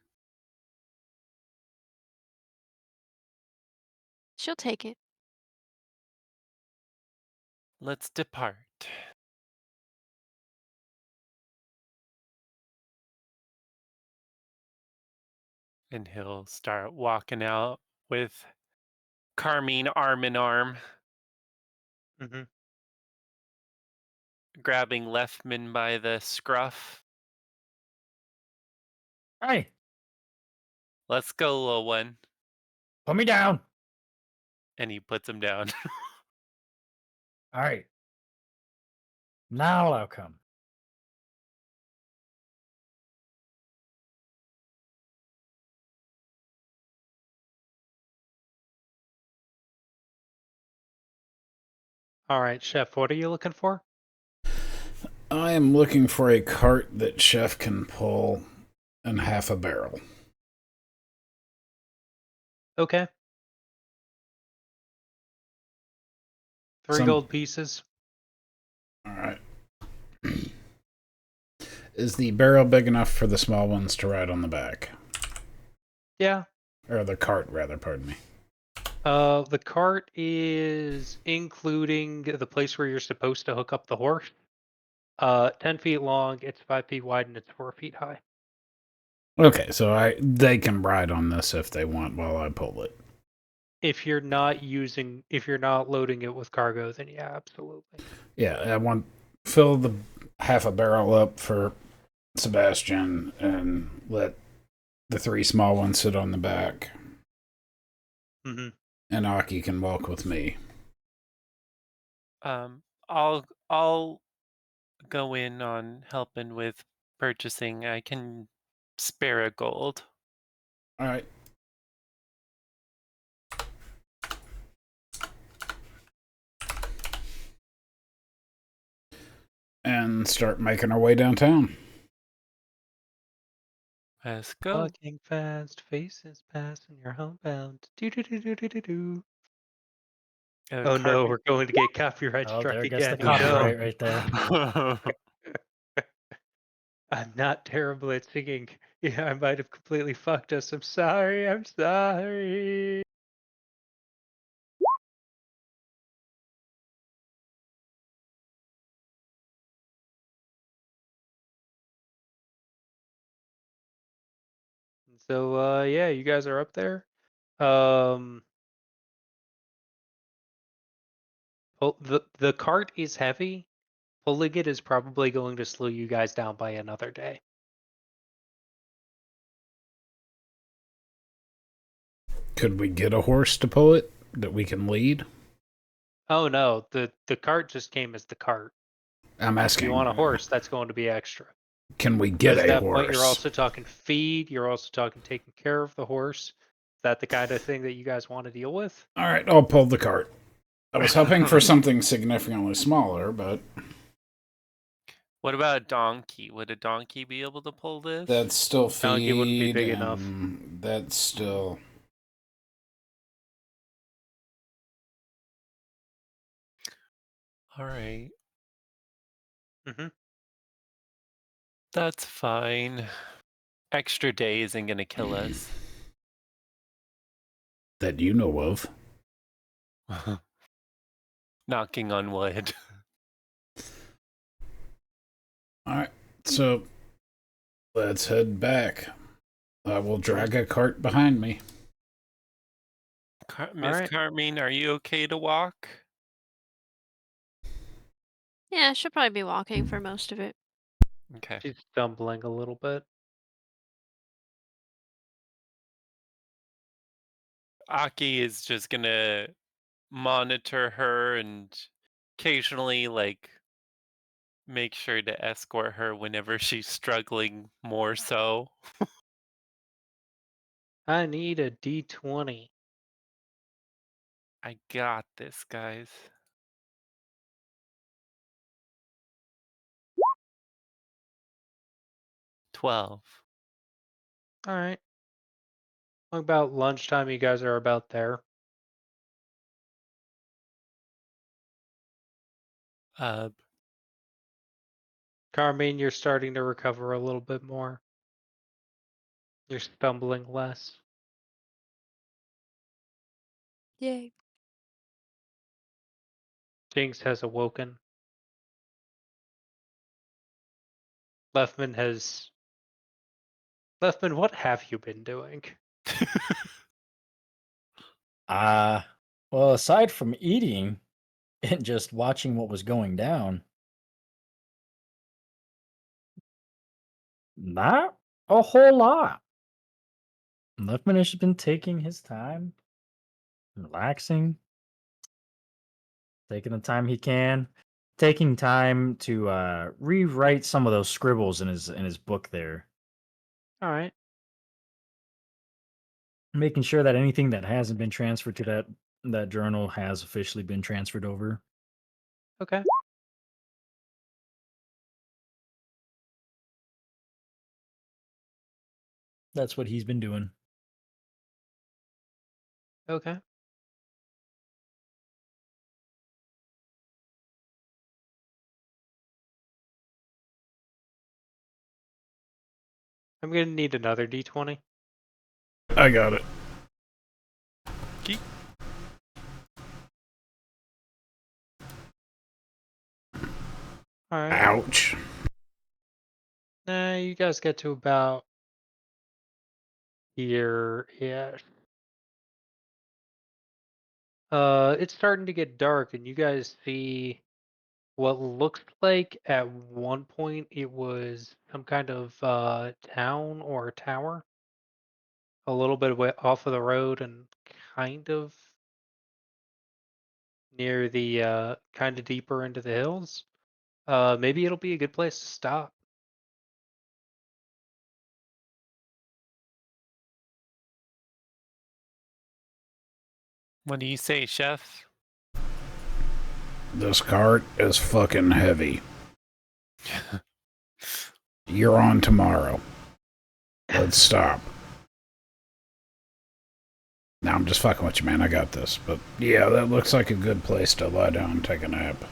She'll take it. Let's depart. And he'll start walking out with Carmine arm in arm, Hmm. grabbing Leftman by the scruff. Hey, Let's go, little one. put me down. And he puts him down. All right. Now I'll come. All right, Chef, what are you looking for? I am looking for a cart that Chef can pull and half a barrel. Okay. 3 Some. gold pieces. All right. Is the barrel big enough for the small ones to ride on the back? Yeah. Or the cart, rather, pardon me. The cart is including the place where you're supposed to hook up the horse. 10 feet long, it's 5 feet wide, and it's 4 feet high. Okay, so they can ride on this if they want while I pull it. If you're not loading it with cargo, then yeah, absolutely. Yeah, I want fill the half a barrel up for Sebastian and let the 3 small ones sit on the back. Hmm. And Aki can walk with me. I'll go in on helping with purchasing. I can spare a gold. All right. And start making our way downtown. Let's go. Walking fast, faces passing, you're homebound. Do do do do do do do. Oh no, we're going to get copyright Oh, struck there goes the again. Oh no. copyright right there. I'm not terrible at singing. Yeah, I might have completely fucked us. I'm sorry. I'm sorry. So yeah, you guys are up there. Um the cart is heavy. Pulling it is probably going to slow you guys down by another day. Could we get a horse to pull it that we can lead? Oh no, the cart just came as the cart. I'm If you asking. want a horse, that's going to be extra. Can we get Because at a that point, you're horse? also talking feed. You're also talking taking care of the horse. Is that the kind of thing that you guys want to deal with? All right, I'll pull the cart. I was hoping for something significantly smaller, but What about a donkey? Would a donkey be able to pull this? that's still Donkey wouldn't be feed, big enough. and that's still. All right. Hmm. That's fine. Extra day isn't going to kill us. That you know of. Knocking on wood. All right, so let's head back. I will drag a cart behind me. Miss right. Carmine, are you okay to walk? Yeah, she'll probably be walking for most of it. Okay. She's stumbling a little bit. Aki is just going to monitor her and occasionally like make sure to escort her whenever she's struggling more so. I need a D20. I got this, guys. 12. All right. About lunchtime, you guys are about there. Uh, Carmine, you're starting to recover a little bit more. You're stumbling less. Yay. Jinx has awoken. Leftman, what have you been doing? Well, aside from eating and just watching what was going down, not a whole lot. Leftman has been taking his time, relaxing, taking the time he can, taking time to rewrite some of those scribbles in his book there, All right. making sure that anything that hasn't been transferred to that journal has officially been transferred over. Okay. That's what he's been doing. Okay. I'm gonna need another D20. I got it. Keep. All right. Ouch. Nah, you guys get to about here. Yeah. It's starting to get dark, and you guys see what looks like at one point it was some kind of town or tower, a little bit away off of the road and kind of near the kind of deeper into the hills. Maybe it'll be a good place to stop. What do you say, Chef? This cart is fucking heavy. You're on tomorrow. Let's stop. Now I'm just fucking with you, man. I got this. But yeah, that looks like a good place to lie down and take a nap. I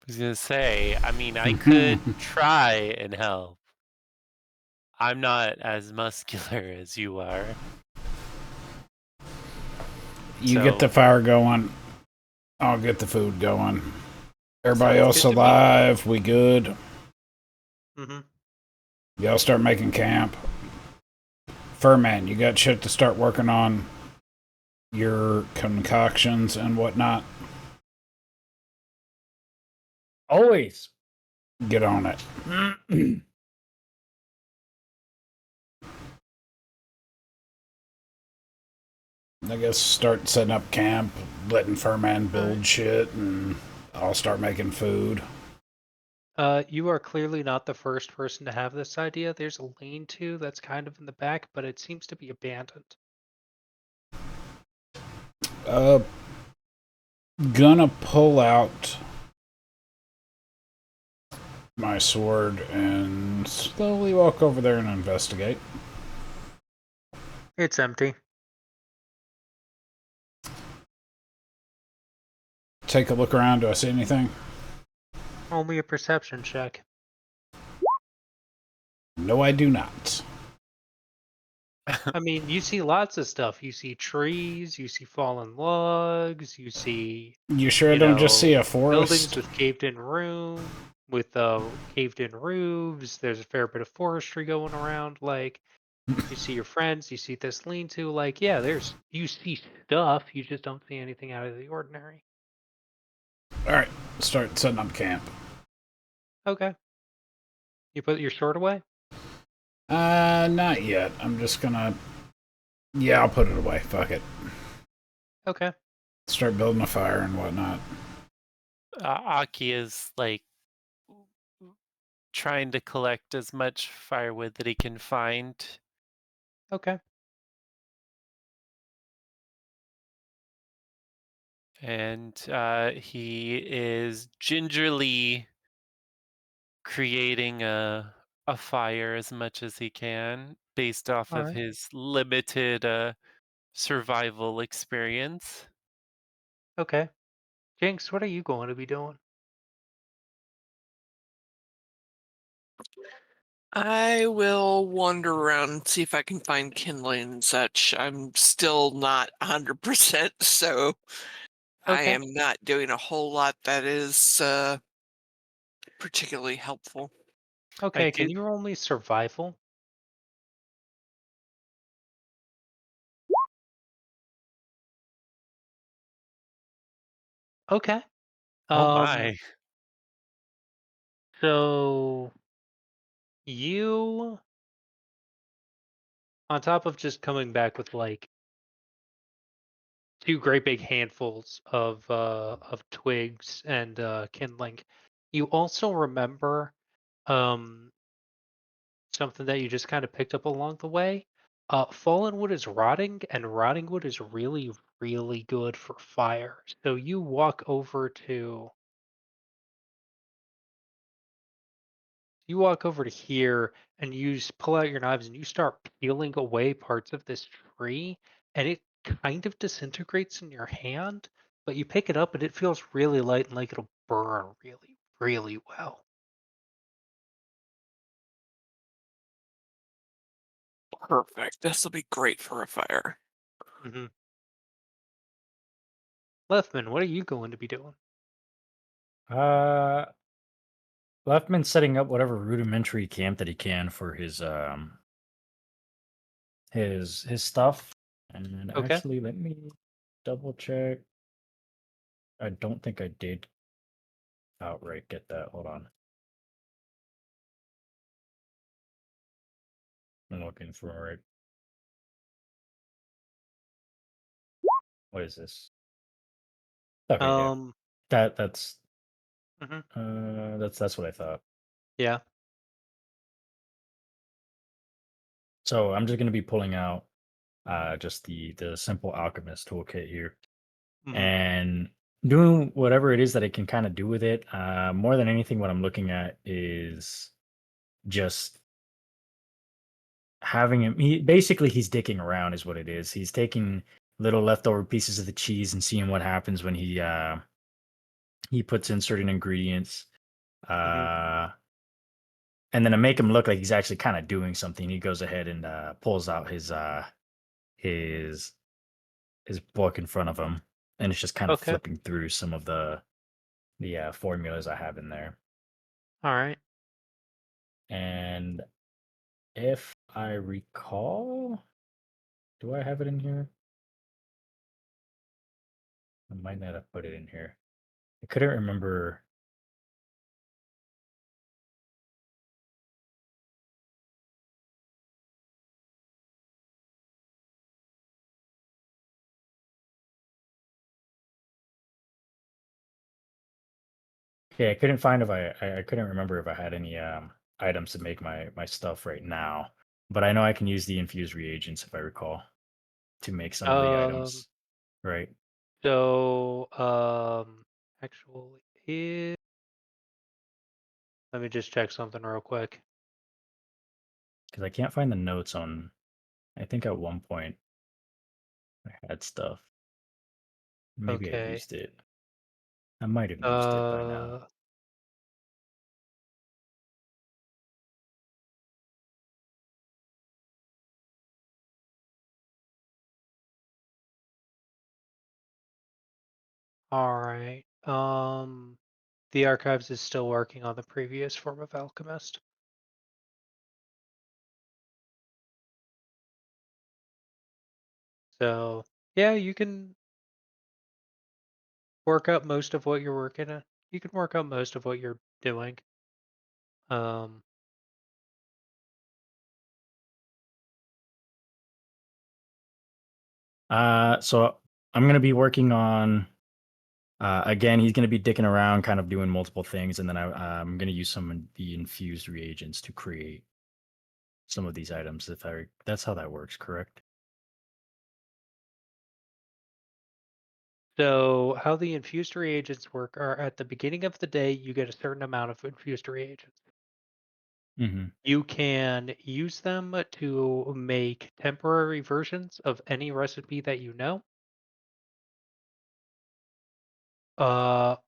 was gonna say, I mean, I could try and help. I'm not as muscular as you are. You get the So, fire going. I'll get the food going. Everybody Sounds else good to me. alive? We good? Mm-hmm. Y'all start making camp. Furman, you got shit to start working on your concoctions and whatnot. Always. Get on it. I guess start setting up camp, letting Furman build shit, and I'll start making food. You are clearly not the first person to have this idea. There's a lean-to that's kind of in the back, but it seems to be abandoned. Uh, gonna pull out my sword and slowly walk over there and investigate. It's empty. Take a look around. Do I see anything? Only a perception check. No, I do not. I mean, you see lots of stuff. You see trees, you see fallen logs, you see, You sure I don't just see a buildings forest? with caved in roofs. There's a fair bit of forestry going around. Like, you see your friends, you see this lean-to. Like, yeah, you see stuff. You just don't see anything out of the ordinary. Alright, start setting up camp. Okay. You put your sword away? Not yet. I'm just gonna. Yeah, I'll put it away. Fuck it. Okay. Start building a fire and whatnot. Aki is like trying to collect as much firewood that he can find. Okay. And he is gingerly creating a fire as much as he can based off All of right. his limited survival experience. Okay. Jinx, what are you going to be doing? I will wander around and see if I can find kindling and such. I'm still not 100%, so I Okay. am not doing a whole lot that is particularly helpful. I Okay. Can did you roll me survival? Okay. oh Um. my. So you, on top of just coming back with like two great big handfuls of twigs and kindling, you also remember um something that you just kind of picked up along the way. Fallen wood is rotting, and rotting wood is really, really good for fire. So you walk over to here and pull out your knives and you start peeling away parts of this tree, and it kind of disintegrates in your hand, but you pick it up and it feels really light and like it'll burn really, really well. Perfect. This will be great for a fire. Hmm. Lefman, what are you going to be doing? Uh, Leftman's setting up whatever rudimentary camp that he can for his stuff. And Okay. actually, let me double check. I don't think I did outright get that. Hold on. I'm looking for it. What is this? Okay, yeah. Um. That's Mhm. that's what I thought. Yeah. So I'm just gonna be pulling out just the simple alchemist toolkit here Hmm. and doing whatever it is that I can kind of do with it. More than anything, what I'm looking at is just having him. He's dicking around, is what it is. He's taking little leftover pieces of the cheese and seeing what happens when he puts in certain ingredients. Hmm. Uh, and then to make him look like he's actually kind of doing something, he goes ahead and pulls out his his book in front of him, and it's just kind of Okay. flipping through some of the formulas I have in there. All right. And if I recall, do I have it in here? I might not have put it in here. I couldn't remember. Yeah, I couldn't find if I couldn't remember if I had any items to make my stuff right now. But I know I can use the infused reagents if I recall to make some of the Um. items, right? So, actually, let me just check something real quick. Because I can't find the notes on. I think at one point I had stuff. Maybe I Okay. used it. I might have used it by now. Uh. All right. The archives is still working on the previous form of alchemist. So, yeah, you can work out most of what you're working at. You can work out most of what you're doing. Um. So I'm gonna be working on. Again, he's gonna be dicking around, kind of doing multiple things, and then I'm gonna use some of the infused reagents to create some of these items. If I That's how that works, correct? So, how the infused reagents work are at the beginning of the day, you get a certain amount of infused reagents. Hmm. You can use them to make temporary versions of any recipe that you know,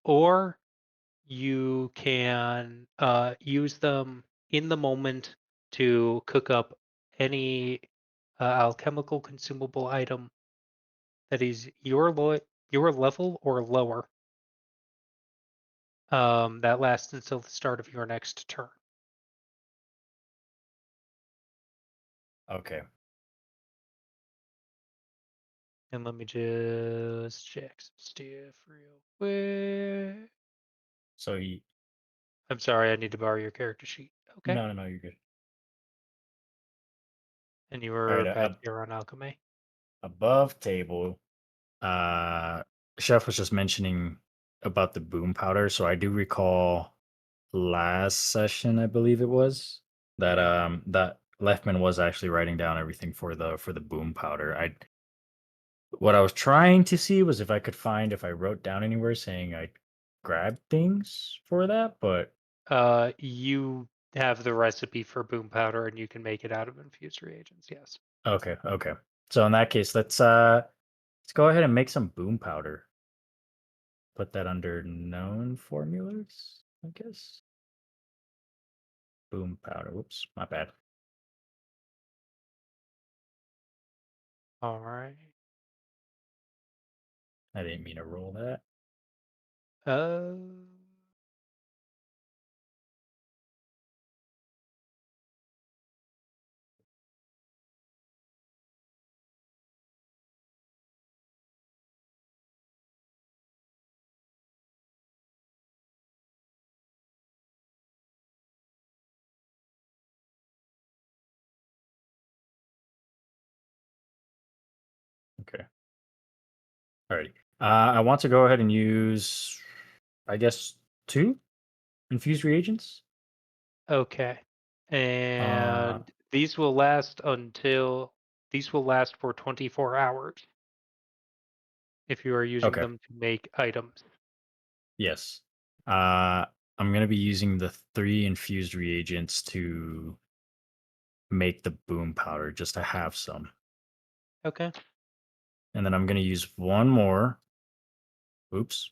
or you can use them in the moment to cook up any alchemical consumable item that is your level or lower. That lasts until the start of your next turn. Okay. And let me just check some stuff real quick. So you, I'm sorry, I need to borrow your character sheet. Okay. no, no, no, you're good. And you All were right. back here on alchemy. Above table, uh, Chef was just mentioning about the boom powder. So I do recall last session, I believe it was, that that Lefman was actually writing down everything for the boom powder. I What I was trying to see was if I could find if I wrote down anywhere saying I grabbed things for that, but You have the recipe for boom powder, and you can make it out of infused reagents. Yes. okay, okay. So in that case, let's go ahead and make some boom powder. Put that under known formulas, I guess. Boom powder. Whoops, my bad. All right. I didn't mean to roll that. Uh, Okay. Alrighty. I want to go ahead and use, I guess, two infused reagents. okay. Uh, And these will last for 24 hours if you are using okay. them to make items. Yes. Uh, I'm gonna be using the three infused reagents to make the boom powder just to have some. Okay. And then I'm going to use one more. Oops.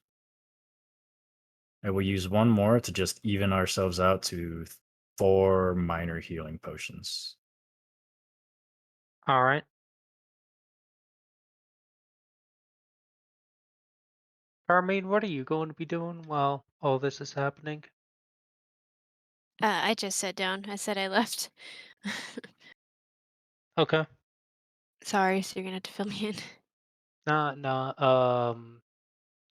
I will use one more to just even ourselves out to four minor healing potions. All right. Carmine, what are you going to be doing while all this is happening? I just sat down. I said I left. Okay. Sorry, so you're gonna have to fill me in. Nah, nah.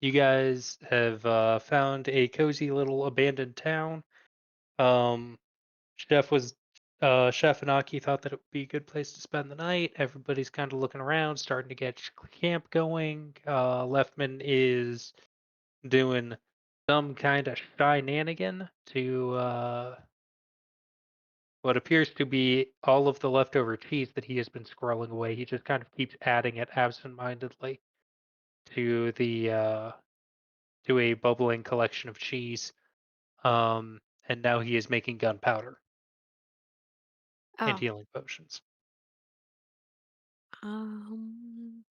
You guys have found a cozy little abandoned town. Um, Chef and Aki thought that it would be a good place to spend the night. Everybody's kind of looking around, starting to get camp going. Leftman is doing some kind of shenanigan to what appears to be all of the leftover cheese that he has been squirreling away. He just kind of keeps adding it absentmindedly to the to a bubbling collection of cheese. And now he is making gunpowder and Oh, healing potions. um,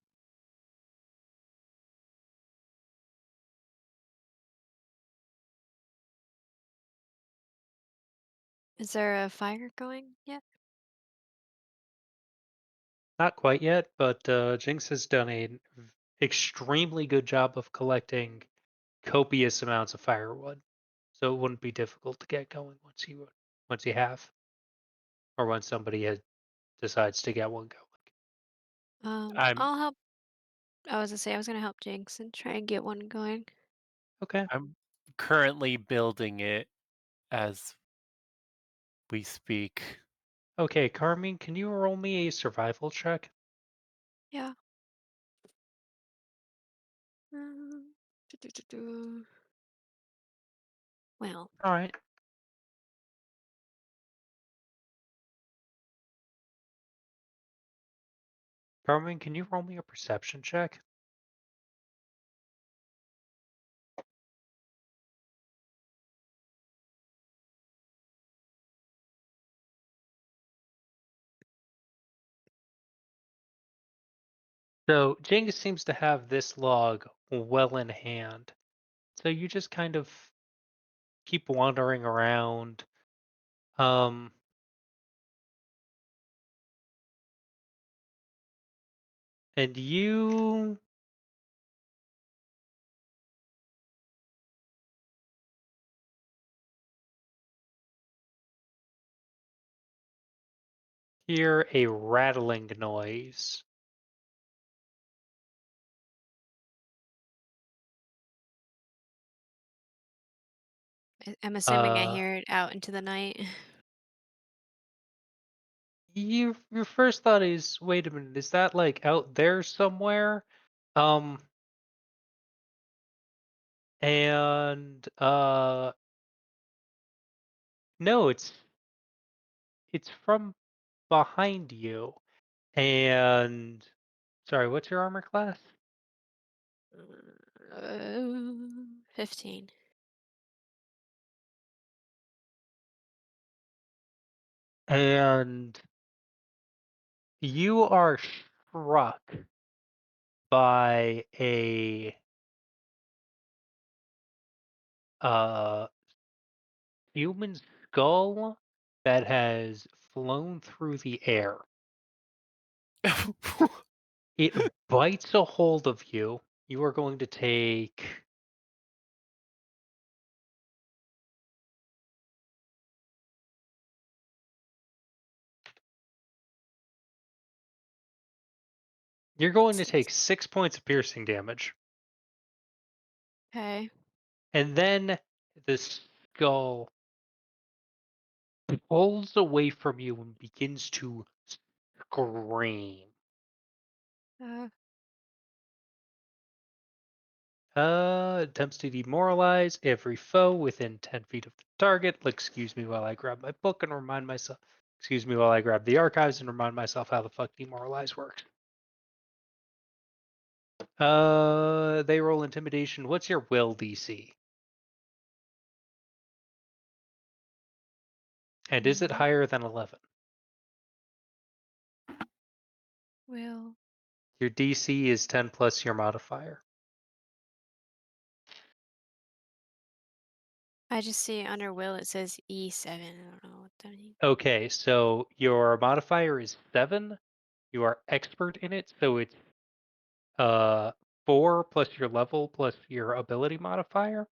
is there a fire going yet? Not quite yet, but Jinx has done an extremely good job of collecting copious amounts of firewood, so it wouldn't be difficult to get going once you have, or when somebody decides to get one going. I'm I'll help. I was gonna say I was gonna help Jinx and try and get one going. Okay. I'm currently building it as we speak. Okay, Carmine, can you roll me a survival check? Yeah. Um, do. Well, All right. Carmine, can you roll me a perception check? So Jenga seems to have this log well in hand. So you just kind of keep wandering around. Um, and you hear a rattling noise. I'm assuming I Uh, hear it out into the night. your first thought is, wait a minute, is that like out there somewhere? Um, and no, it's from behind you. And sorry, what's your armor class? 15. And you are struck by a uh human skull that has flown through the air. It bites a hold of you. You are going to take you're going to take 6 points of piercing damage. Okay. And then the skull pulls away from you and begins to scream. Uh, Attempts to demoralize every foe within 10 feet of the target. Excuse me while I grab my book and remind myself. Excuse me while I grab the archives and remind myself how the fuck demoralize works. They roll intimidation. What's your will DC? And is it mm, higher than 11? will. Your DC is 10 plus your modifier. I just see under will it says E7. I don't know what that means. Okay, so your modifier is 7. You are expert in it, so it's uh 4 plus your level plus your ability modifier.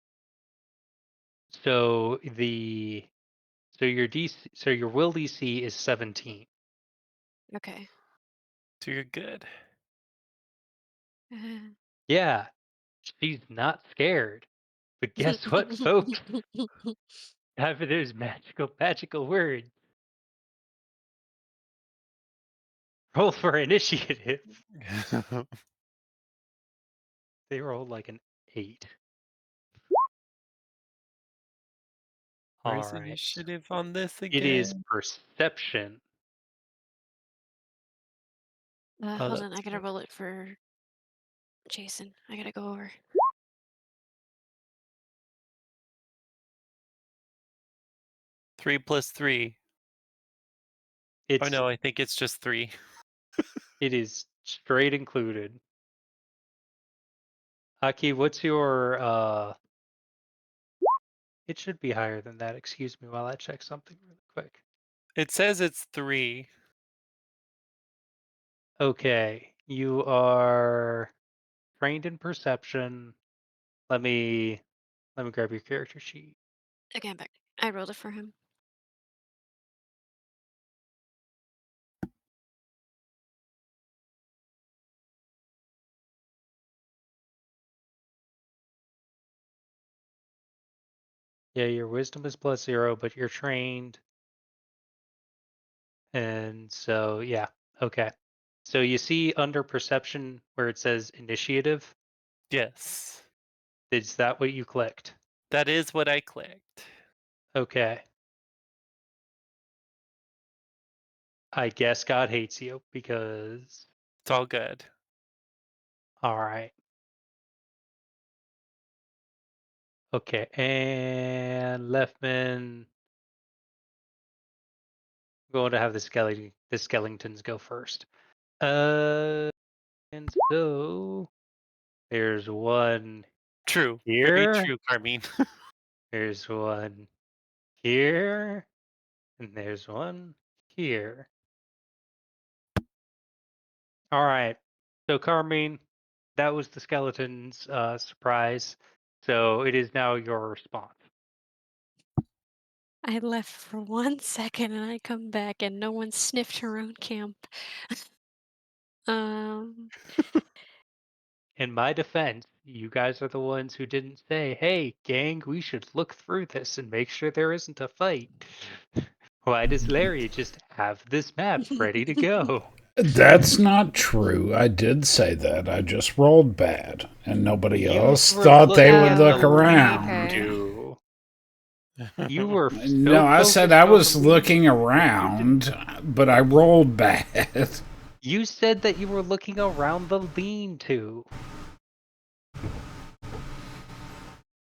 So your DC, so your will DC is 17. Okay. So you're good. Yeah, she's not scared. But guess what, folks? After those magical words, roll for initiative. They rolled like an 8. All Where's right. initiative on this It is again? perception. Oh, Hold on, I that's gotta right. roll it for Jason. I gotta go over. 3 plus 3. Oh It's no, I think it's just 3. it is straight included. Aki, what's your it should be higher than that. Excuse me while I check something really quick. It says it's 3. Okay, you are trained in perception. Let me grab your character sheet. Okay, I'm back. I rolled it for him. Yeah, your wisdom is +0, but you're trained. And so, yeah, okay. So you see under perception where it says initiative? Yes. Is that what you clicked? That is what I clicked. Okay. I guess God hates you because. It's all good. All right. Okay. And Leftman, going to have the skeletons go first. Uh, And so there's one True. Very here, true, Carmine. there's one here, and there's one here. All right. So Carmine, that was the skeleton's surprise. So it is now your response. I left for 1 second and I come back and no one sniffed her own camp. Um, In my defense, you guys are the ones who didn't say, "Hey, gang, we should look through this and make sure there isn't a fight." Why does Larry just have this map ready to go? That's not true. I did say that. I just rolled bad, and nobody You else were thought they looking would at the look Oh, lean around. okay. to. You were so No, I said I focused on the was lean looking to that you didn't. around, but I rolled bad. You said that you were looking around the lean to.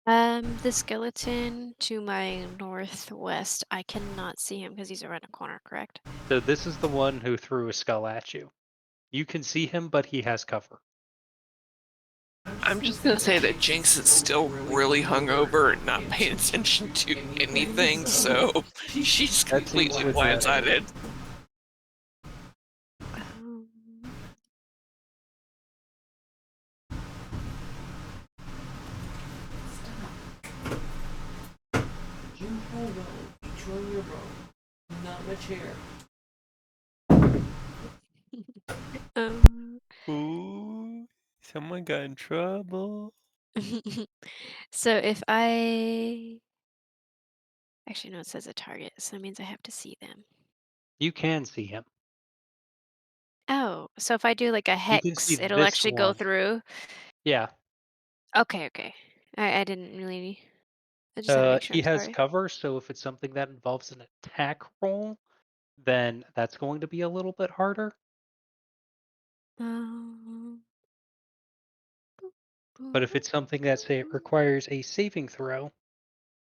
The skeleton to my northwest, I cannot see him because he's around a corner, correct? So this is the one who threw a skull at you. You can see him, but he has cover. I'm just gonna say that Jinx is still really hungover and not paying attention to anything, so she's That seems completely legit. blindsided. Um, June High Road, Petrolia Road, not much here. um, Ooh, someone got in trouble. so if I actually no, it says a target, so that means I have to see them. You can see him. Oh, so if I do like a You can see hex, it'll this actually go one. through. Yeah. Okay, okay. I didn't really. I just had to make sure. He I'm has sorry. cover, so if it's something that involves an attack roll, then that's going to be a little bit harder. Um, But if it's something that, say, it requires a saving throw,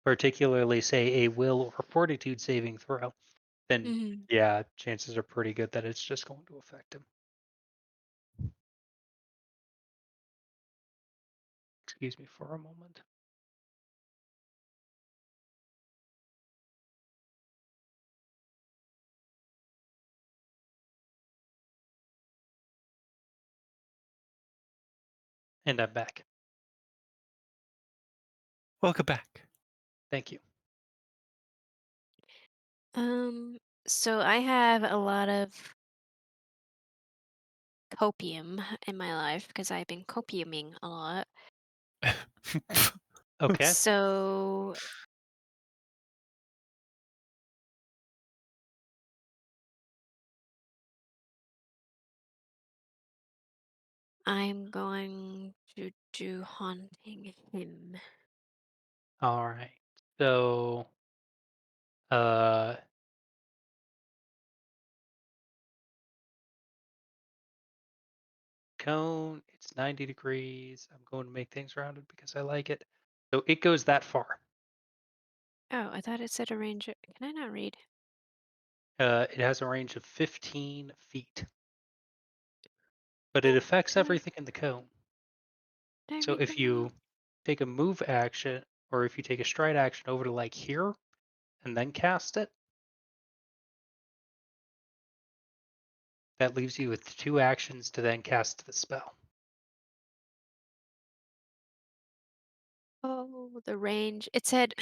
particularly, say, a will or fortitude saving throw, then mhm. yeah, chances are pretty good that it's just going to affect him. Excuse me for a moment. And I'm back. Welcome back. Thank you. So I have a lot of copium in my life because I've been copiuming a lot. Okay. So I'm going to do haunting him. All right. So, uh, cone, it's 90 degrees. I'm going to make things rounded because I like it. So it goes that far. Oh, I thought it said a range. Can I not read? It has a range of 15 feet, but it Oh, affects everything in the cone. did I So read if that wrong? you take a move action or if you take a stride action over to like here and then cast it, that leaves you with 2 actions to then cast the spell. Oh, the range. It said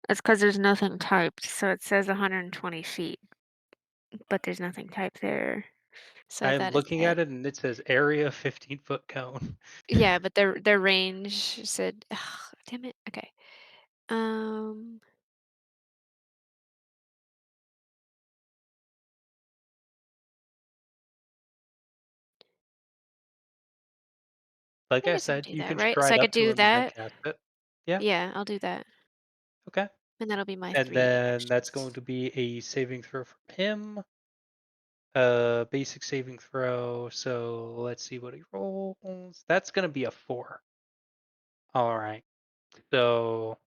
it's because there's nothing typed, so it says 120 feet, but there's nothing typed there. So I am that is looking it. at it and it says area 15-foot cone. Yeah, but their range said, damn it. Okay. Um, Like I I guess I can said, do you that, can right? So stride I could up to do him and then that. cast it. Yeah, Yeah, I'll do that, okay. and that'll be my And 3 then that's going actions. to be a saving throw from him. Basic saving throw. So let's see what he rolls. That's going to be a 4. All right. So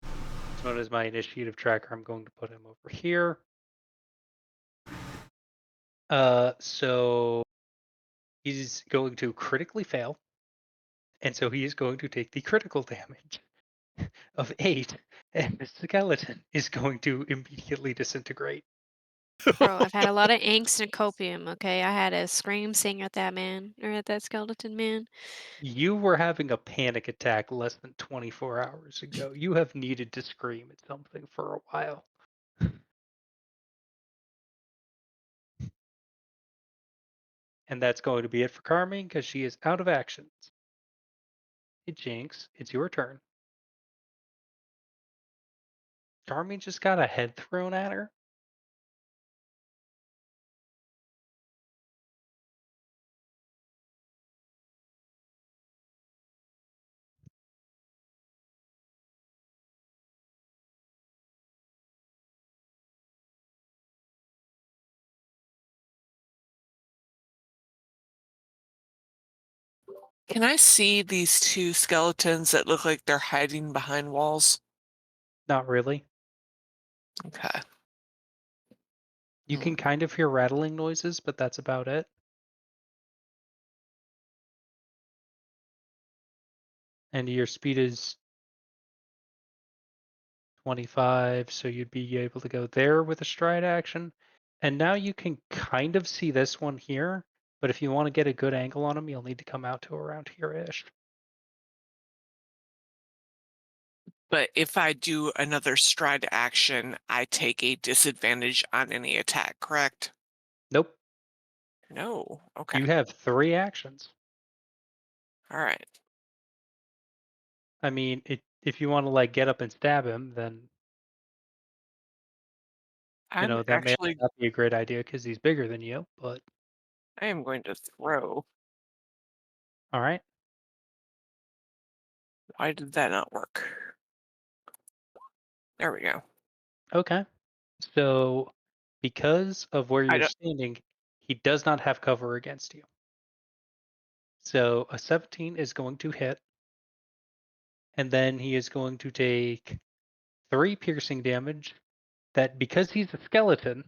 this one is my initiative tracker. I'm going to put him over here. So he's going to critically fail, and so he is going to take the critical damage of 8, and the skeleton is going to immediately disintegrate. Bro, I've had a lot of angst and copium, okay? I had a scream sing at that man, or at that skeleton man. You were having a panic attack less than 24 hours ago. You have needed to scream at something for a while. And that's going to be it for Carmine because she is out of actions. Hey, Jinx, it's your turn. Carmine just got a head thrown at her. Can I see these two skeletons that look like they're hiding behind walls? Not really. Okay. You can kind of hear rattling noises, but that's about it. And your speed is 25, so you'd be able to go there with a stride action. And now you can kind of see this one here, but if you want to get a good angle on him, you'll need to come out to around here-ish. But if I do another stride action, I take a disadvantage on any attack, correct? Nope. No. Okay. You have 3 actions. All right. I mean, if you want to like get up and stab him, then I'm that may actually not be a great idea because he's bigger than you. But I am going to throw. all right, Why did that not work? There we go. okay. So because of where I you're don't standing, he does not have cover against you. So a 17 is going to hit, and then he is going to take 3 piercing damage. That because he's a skeleton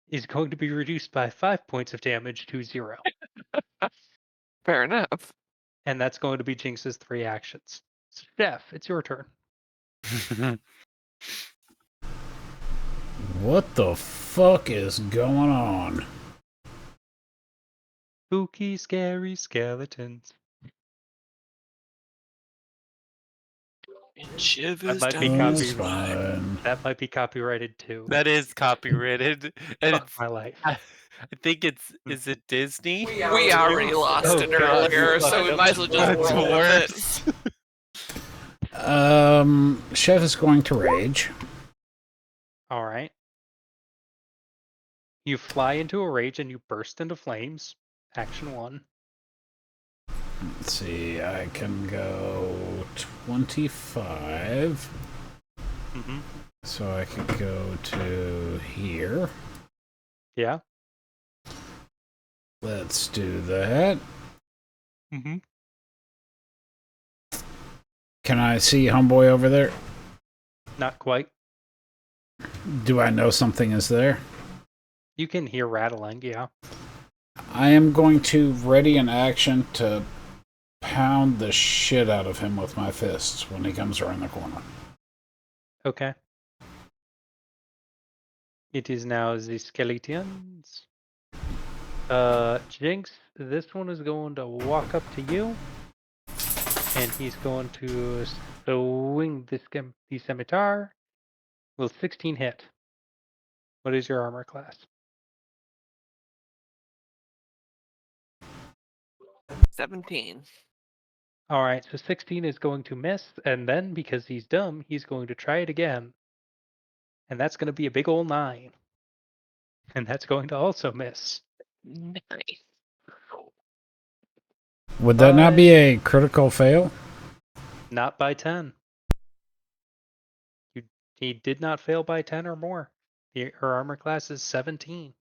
is going to be reduced by 5 points of damage to 0. fair enough. And that's going to be Jinx's 3 actions. So Jeff, it's your turn. What the fuck is going on? Spooky, scary skeletons. And Shiv That might be down the That's slide. fine. That might be copyrighted too. That is copyrighted, and Fuck it's. my life. I think it's. Is it Disney? We already lost Oh, it God, you earlier, so fucked we up might as well just That's roll with it. worse. Chef is going to rage. All right. You fly into a rage and you burst into flames. Action 1. Let's see, I can go 25. Mm-hmm. So I could go to here. Yeah. Let's do that. Mm-hmm. Can I see Homeboy over there? Not quite. Do I know something is there? You can hear rattling, yeah. I am going to ready an action to pound the shit out of him with my fists when he comes around the corner. Okay. It is now the skeletons. Jinx, this one is going to walk up to you, and he's going to swing the scimitar. Will 16 hit? What is your armor class? 17. All right, so 16 is going to miss, and then because he's dumb, he's going to try it again, and that's going to be a big old 9, and that's going to also miss. Nice. Would that not By be a critical fail? not by 10. He did not fail by 10 or more. Her armor class is 17.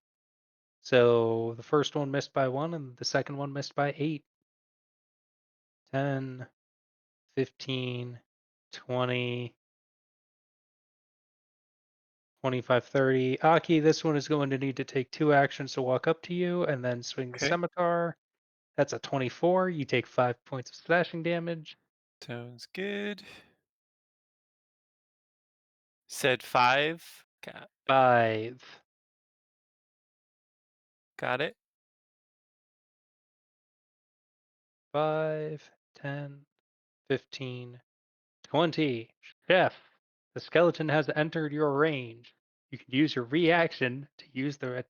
So the first one missed by 1 and the second one missed by 8. 10, 15, 20, 25, 30. Aki, this one is going to need to take 2 actions to walk up to you and then swing the Okay. scimitar. That's a 24. You take 5 points of slashing damage. Sounds good. Said 5. Got 5. it. 5, 10, 15, 20. Chef, the skeleton has entered your range. You can use your reaction to use the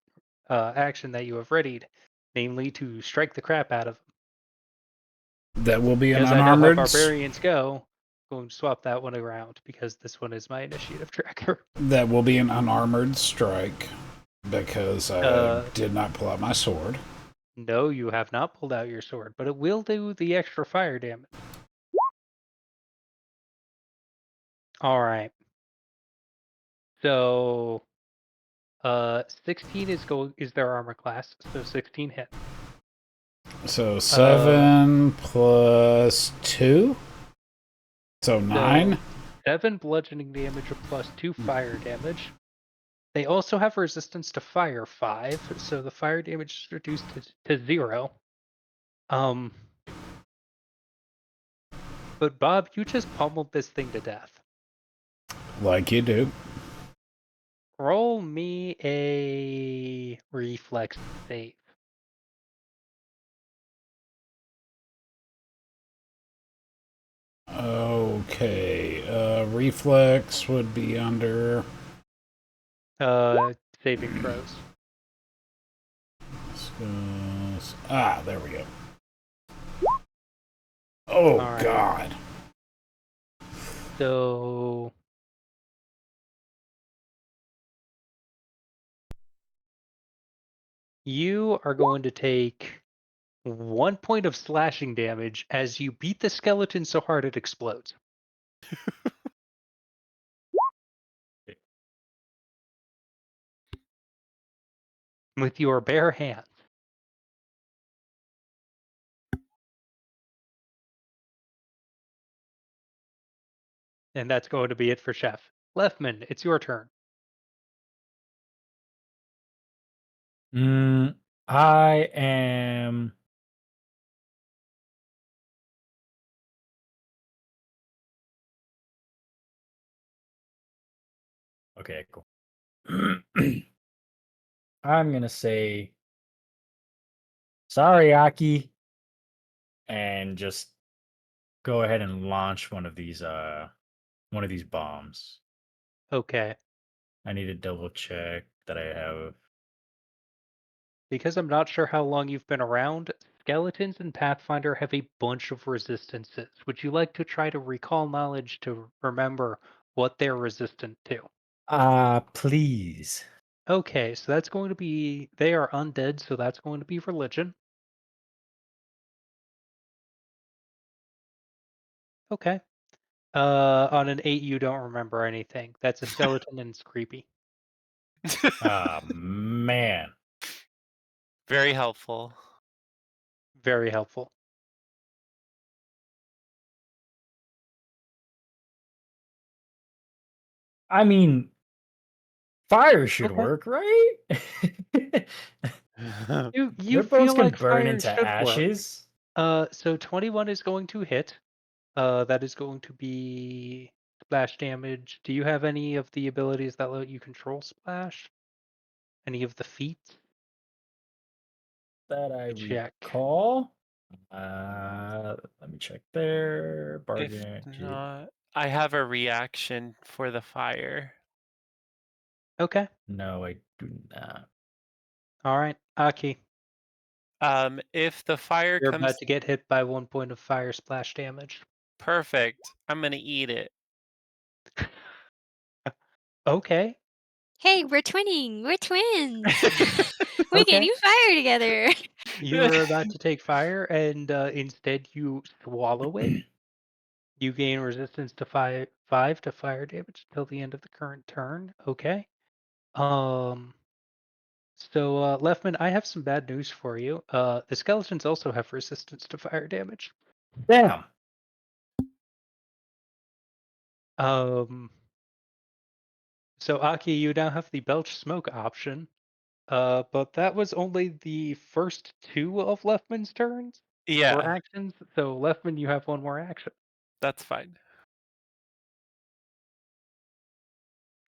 action that you have readied, namely to strike the crap out of him. That will be an Because I know how unarmored. barbarians go, I'm going to swap that one around because this one is my initiative tracker. That will be an unarmored strike because I did not pull out my sword. No, you have not pulled out your sword, but it will do the extra fire damage. All right. So 16 is their armor class, so 16 hit. So 7 plus 2? So 9? 7 bludgeoning damage plus 2 fire damage. They also have resistance to fire 5, so the fire damage is reduced to 0. But Bob, you just pummeled this thing to death. Like you do. Roll me a reflex save. Okay. Reflex would be under. Saving throws. There we go. Oh, All right. God. So you are going to take 1 point of slashing damage as you beat the skeleton so hard it explodes. With your bare hands. And that's going to be it for Chef. Leftman, it's your turn. I am. Okay, cool. I'm gonna say sorry, Aki, and just go ahead and launch one of these bombs. Okay. I need to double check that I have. Because I'm not sure how long you've been around, skeletons in Pathfinder have a bunch of resistances. Would you like to try to recall knowledge to remember what they're resistant to? Please. Okay, so that's going to be, they are undead, so that's going to be religion. Okay. On an 8, you don't remember anything. That's a skeleton and it's creepy. Man. Very helpful. Very helpful. I mean, fire should Okay. work, right? You Their bones feel can like burn fire into should work. ashes. So 21 is going to hit. That is going to be splash damage. Do you have any of the abilities that let you control splash? Any of the feats? That I Check. recall. Let me check there. If Bargain. not, I have a reaction for the fire. Okay. No, I do not. All right. Aki, If the fire you're about comes to get hit by 1 point of fire splash damage. perfect, I'm gonna eat it. Okay. Hey, we're twinning. We're twins. We can Okay. do fire together. You are about to take fire, and instead you swallow it. You gain resistance to 5 to fire damage until the end of the current turn. Okay. Um. So, Leftman, I have some bad news for you. The skeletons also have resistance to fire damage. Damn. Um. So Aki, you now have the belch smoke option. But that was only the first two of Leftman's turns or Yeah, actions. So Leftman, you have one more action. that's fine.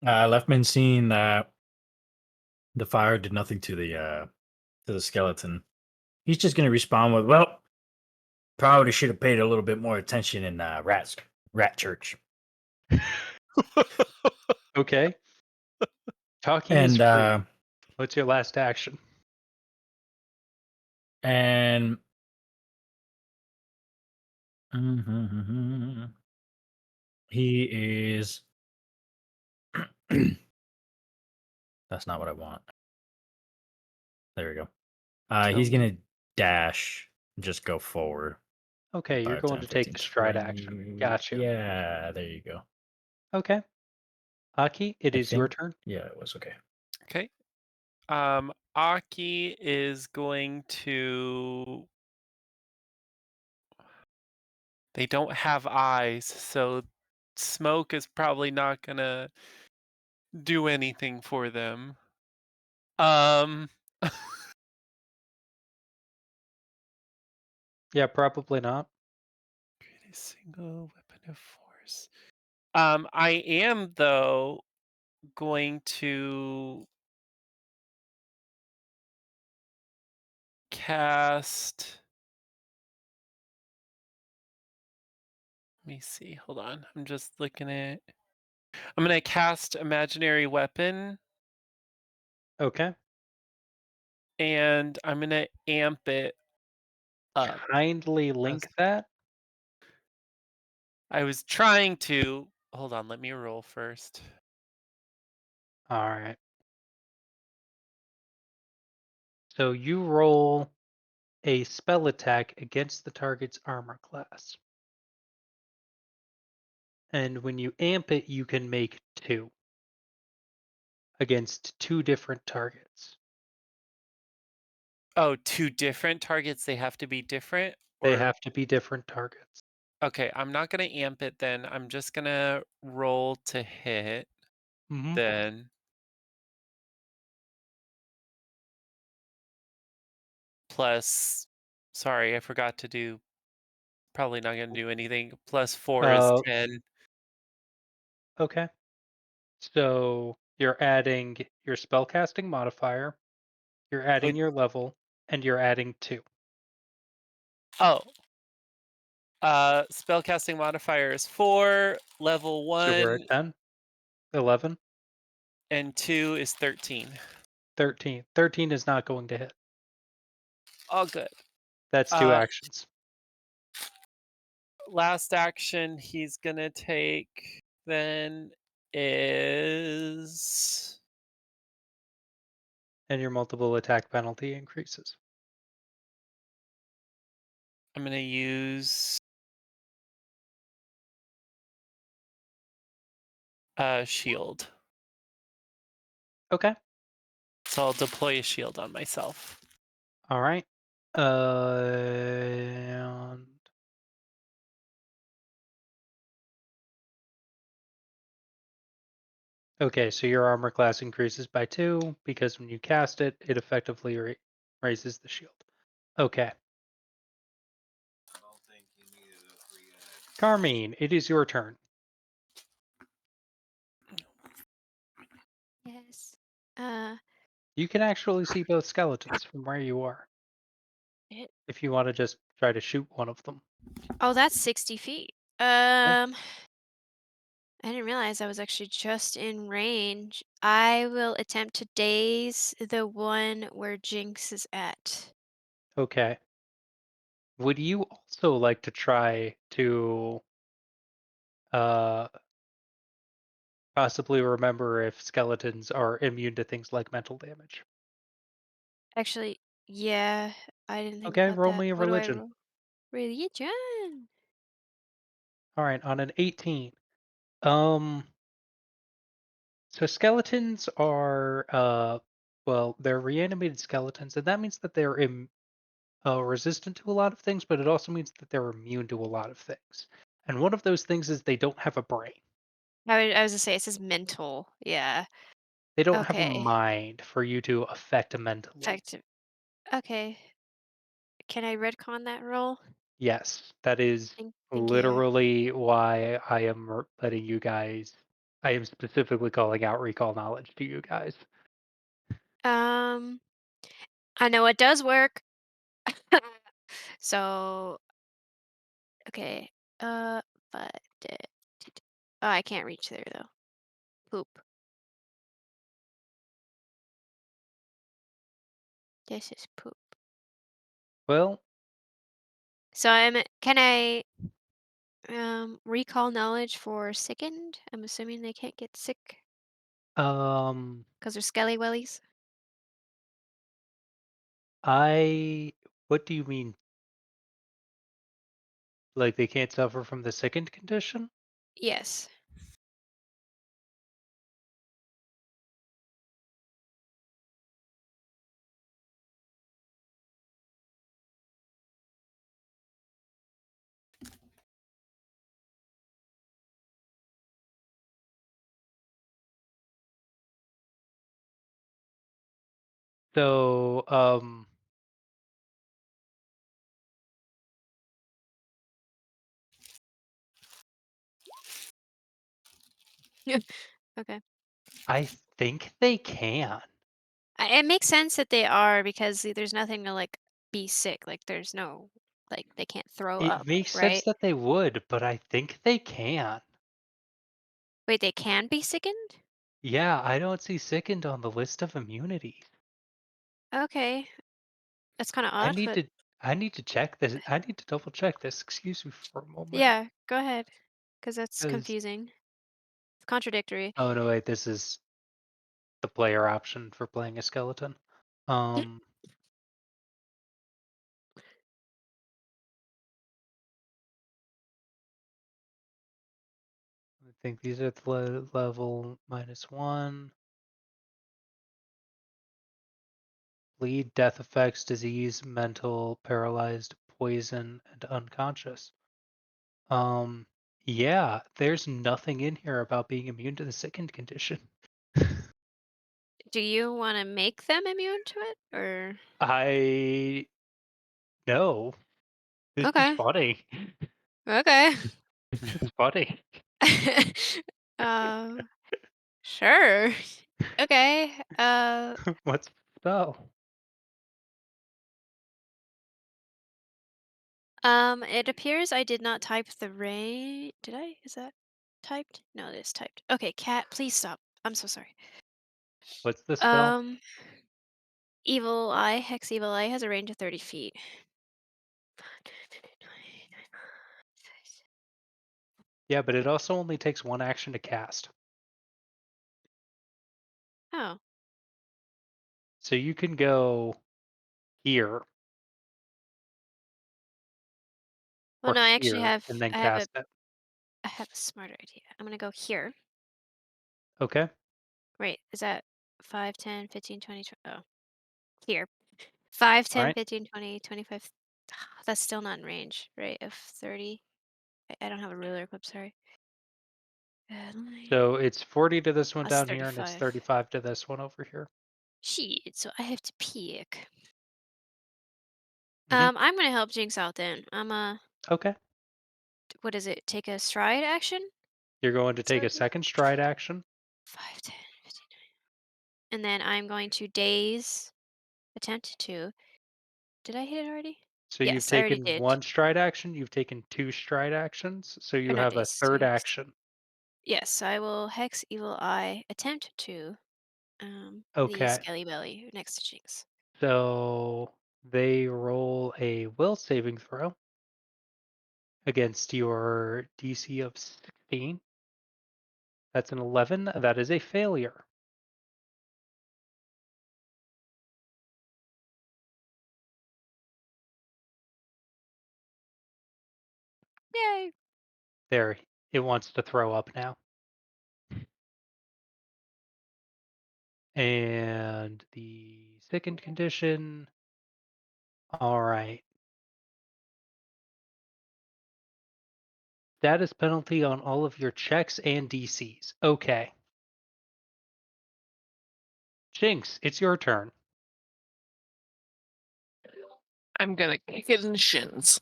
Leftman seeing that the fire did nothing to the skeleton. He's just gonna respond with, "Well, probably should have paid a little bit more attention in rat church." Okay. Talking is And free. What's your last action? and he is. That's not what I want. There we go. Tell He's me. gonna dash, just go forward. Okay, you're 5, going 10, to take 15, the stride action. 20. Gotcha. Yeah, there you go. Okay. Aki, it I is your think. turn. Yeah, it was okay. Okay. Aki is going to. They don't have eyes, so smoke is probably not gonna do anything for them. Um, Yeah, probably not. create a single weapon of force. I am though going to cast. Let me see. Hold on. I'm just looking at. I'm gonna cast imaginary weapon, Okay. and I'm gonna amp it up. Kindly link that. I was trying to. Hold on. Let me roll first. All right. So you roll a spell attack against the target's armor class. And when you amp it, you can make two against two different targets. Oh, two different targets. They have to be different, They or have to be different targets. okay. I'm not gonna amp it then. I'm just gonna roll to hit. Hmm. Then plus. Sorry, I forgot to do. Probably not gonna do anything. Plus 4 is Uh, 10. okay. So you're adding your spellcasting modifier, you're adding Which, your level, and you're adding two. oh, spellcasting modifier is 4. Level So we're at 1 10, 11, and 2 is 13. 13. 13 is not going to hit. All good. That's two Uh, actions. last action he's gonna take then is And your multiple attack penalty increases. I'm gonna use shield. Okay. So I'll deploy a shield on myself. All right. And okay, so your armor class increases by two because when you cast it, it effectively raises the shield. Okay. Carmine, it is your turn. Yes. Uh, You can actually see both skeletons from where you are it, if you want to just try to shoot one of them. oh, that's 60 feet. Yeah. I didn't realize I was actually just in range. I will attempt to daze the one where Jinx is at. Okay. Would you also like to try to uh, possibly remember if skeletons are immune to things like mental damage? Actually, yeah, I didn't think Okay, about roll that. me a What do I religion. roll? Religion. All right, on an 18. Um, so skeletons are well, they're reanimated skeletons, and that means that they're resistant to a lot of things, but it also means that they're immune to a lot of things. And one of those things is they don't have a brain. I was gonna say it says mental. Yeah. They don't have a Okay. mind for you to affect mentally. Effective. Okay. Can I redcon that roll? Yes, that is Thank you. literally why I am letting you guys. I am specifically calling out recall knowledge to you guys. Um, I know it does work. So, okay. Uh, but oh, I can't reach there though. Poop. This is poop. Well, So can I recall knowledge for sickened? I'm assuming they can't get sick um, because they're skelly wellies. I. What do you mean? Like they can't suffer from the sickened condition? Yes. So, Okay. I think they can. It makes sense that they are because there's nothing to like be sick. Like there's no like they can't throw It up, makes sense right? that they would, but I think they can. Wait, they can be sickened? Yeah, I don't see sickened on the list of immunities. Okay. That's kind of I odd, need but to I need to check this. I need to double check this. Excuse me for a moment. yeah, go ahead. Because that's 'Cause confusing. It's contradictory. oh no, wait, this is the player option for playing a skeleton. Um, I think these are the level -1. Bleed, death effects, disease, mental, paralyzed, poison, and unconscious. Um, yeah, there's nothing in here about being immune to the sickened condition. Do you want to make them immune to it or I know. This is okay. funny. Okay. This is funny. um sure. Okay. What's the spell? It appears I did not type the range. Did I? Is that typed? No, it is typed. Okay, cat, please stop. I'm so sorry. What's the spell? Um, Evil Eye, Hex Evil Eye has a range of 30 feet. Yeah, but it also only takes one action to cast. Oh, So you can go here well, or no, I actually here and then I have cast it. I have a smarter idea. I'm gonna go here. Okay. Wait, is that 5, 10, 15, 20, oh, here. 5, All 10, right. 15, 20, 25. That's still not in range, right? Of 30. I don't have a ruler equipped, sorry. So it's 40 to this one That's down here and it's 35. 35 to this one over here. Shit, so I have to pick. Hmm. I'm gonna help Jinx out then. Okay. What is it? Take a stride action? You're going to That's take what a it is? second stride action. 5, 10, 15, 20. And then I'm going to daze, attempt to. Did I hit it already? So you've Yes, I already taken did. one stride action, you've taken two stride actions, so Or you no, have a daze, third daze. action. Yes, I will hex evil eye, attempt to, the Okay. skelly belly next to Jinx. So they roll a will saving throw against your DC of 16. That's an 11. That is a failure. Yay! There, it wants to throw up now. And the second condition. All right. Status penalty on all of your checks and DCs. Okay. Jinx, it's your turn. I'm gonna kick it in the shins.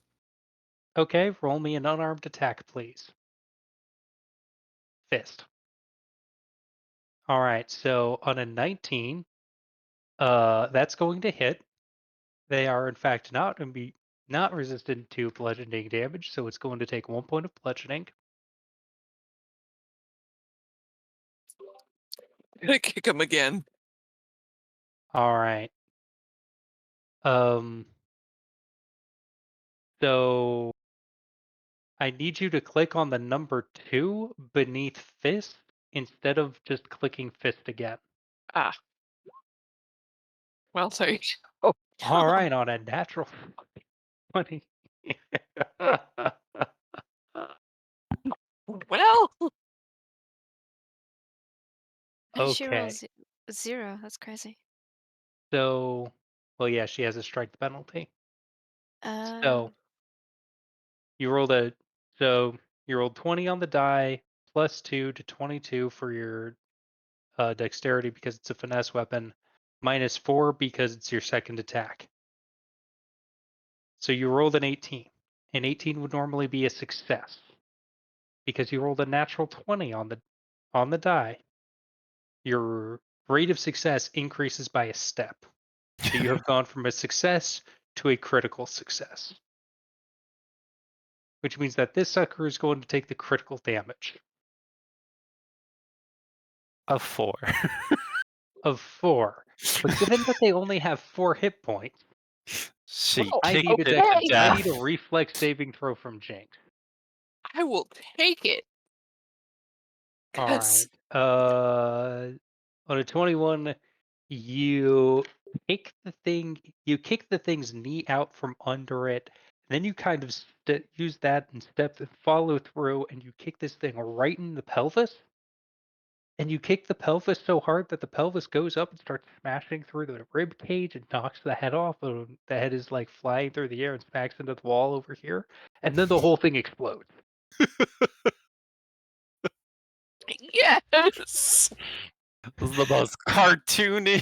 Okay, roll me an unarmed attack, please. Fist. All right, so on a 19, that's going to hit. They are in fact not resistant to bludgeoning damage, so it's going to take 1 point of bludgeoning. I'm gonna kick him again. All right. Um. So I need you to click on the number 2 beneath fist instead of just clicking fist again. Ah. Well, there you go. All right, on a natural 20. Well, How did she roll Okay. 0? That's crazy. So, well, yeah, she has a strike penalty. Oh. So you rolled a so you rolled 20 on the die plus 2 to 22 for your dexterity because it's a finesse weapon, minus 4 because it's your second attack. So you rolled an 18. An 18 would normally be a success because you rolled a natural 20 on the die. Your rate of success increases by a step. So you have gone from a success to a critical success, which means that this sucker is going to take the critical damage A 4. of 4. But given that they only have 4 hit points, She well, I kicked need a it to okay. I need a death. reflex saving throw from Jinx. I will take it. All 'Cause right. On a 21, you you kick the thing's knee out from under it, and then you kind of use that and step and follow through, and you kick this thing right in the pelvis. And you kick the pelvis so hard that the pelvis goes up and starts smashing through the rib cage and knocks the head off. And the head is like flying through the air and smacks into the wall over here. And then the whole thing explodes. yes. This is the most cartoony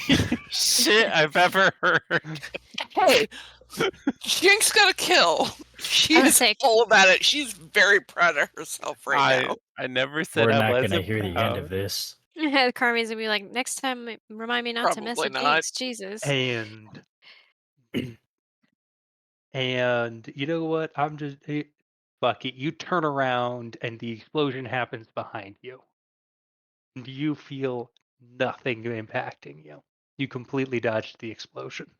shit I've ever heard. Hey, Jinx got a kill. She I would is say all about it. She's very proud of herself right now. I never said We're I not gonna wasn't hear the end of proud. this. Carmi's gonna be like, next time, remind me not to mess Probably with not. Jinx. Jesus. And and you know what? Fuck it. You turn around and the explosion happens behind you. And you feel nothing impacting you. You completely dodged the explosion.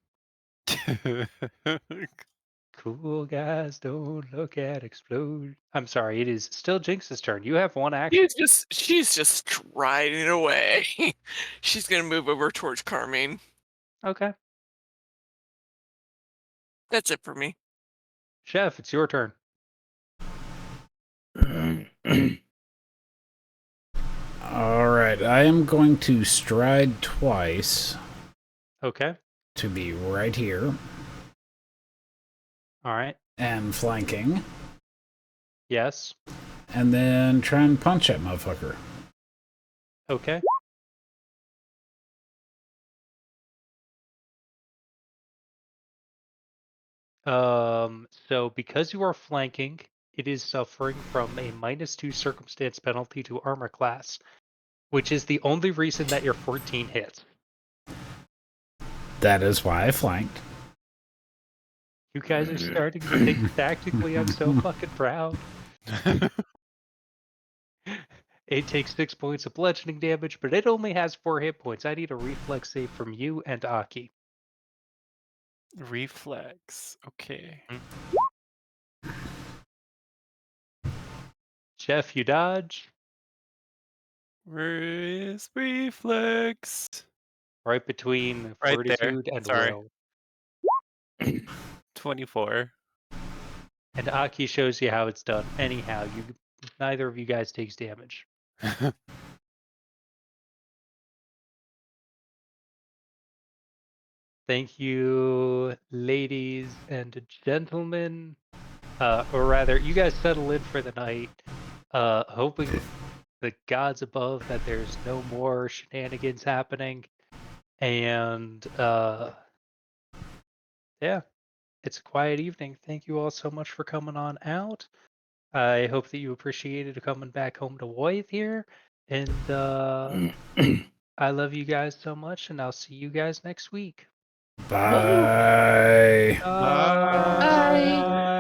Cool guys don't look at explosion. I'm sorry, it is still Jinx's turn. You have one action. She's just striding away. She's gonna move over towards Carmine. Okay. That's it for me. Chef, it's your turn. All right, I am going to stride twice Okay. to be right here All right. and flanking, Yes. and then try and punch that motherfucker. Okay. So because you are flanking, it is suffering from a -2 circumstance penalty to armor class, which is the only reason that your 14 hits. That is why I flanked. You guys are starting to think tactically. I'm so fucking proud. It takes 6 points of bludgeoning damage, but it only has 4 hit points. I need a reflex save from you and Aki. Reflex. Okay. Jeff, you dodge. Where is reflex? Right between Right there. fortitude and Sorry. will. 24. And Aki shows you how it's done. Anyhow, neither of you guys takes damage. Thank you, ladies and gentlemen. or rather, you guys settle in for the night, hoping the gods above that there's no more shenanigans happening, and yeah, it's a quiet evening. Thank you all so much for coming on out. I hope that you appreciated coming back home to Whithe here, and I love you guys so much, and I'll see you guys next week. Bye. Bye.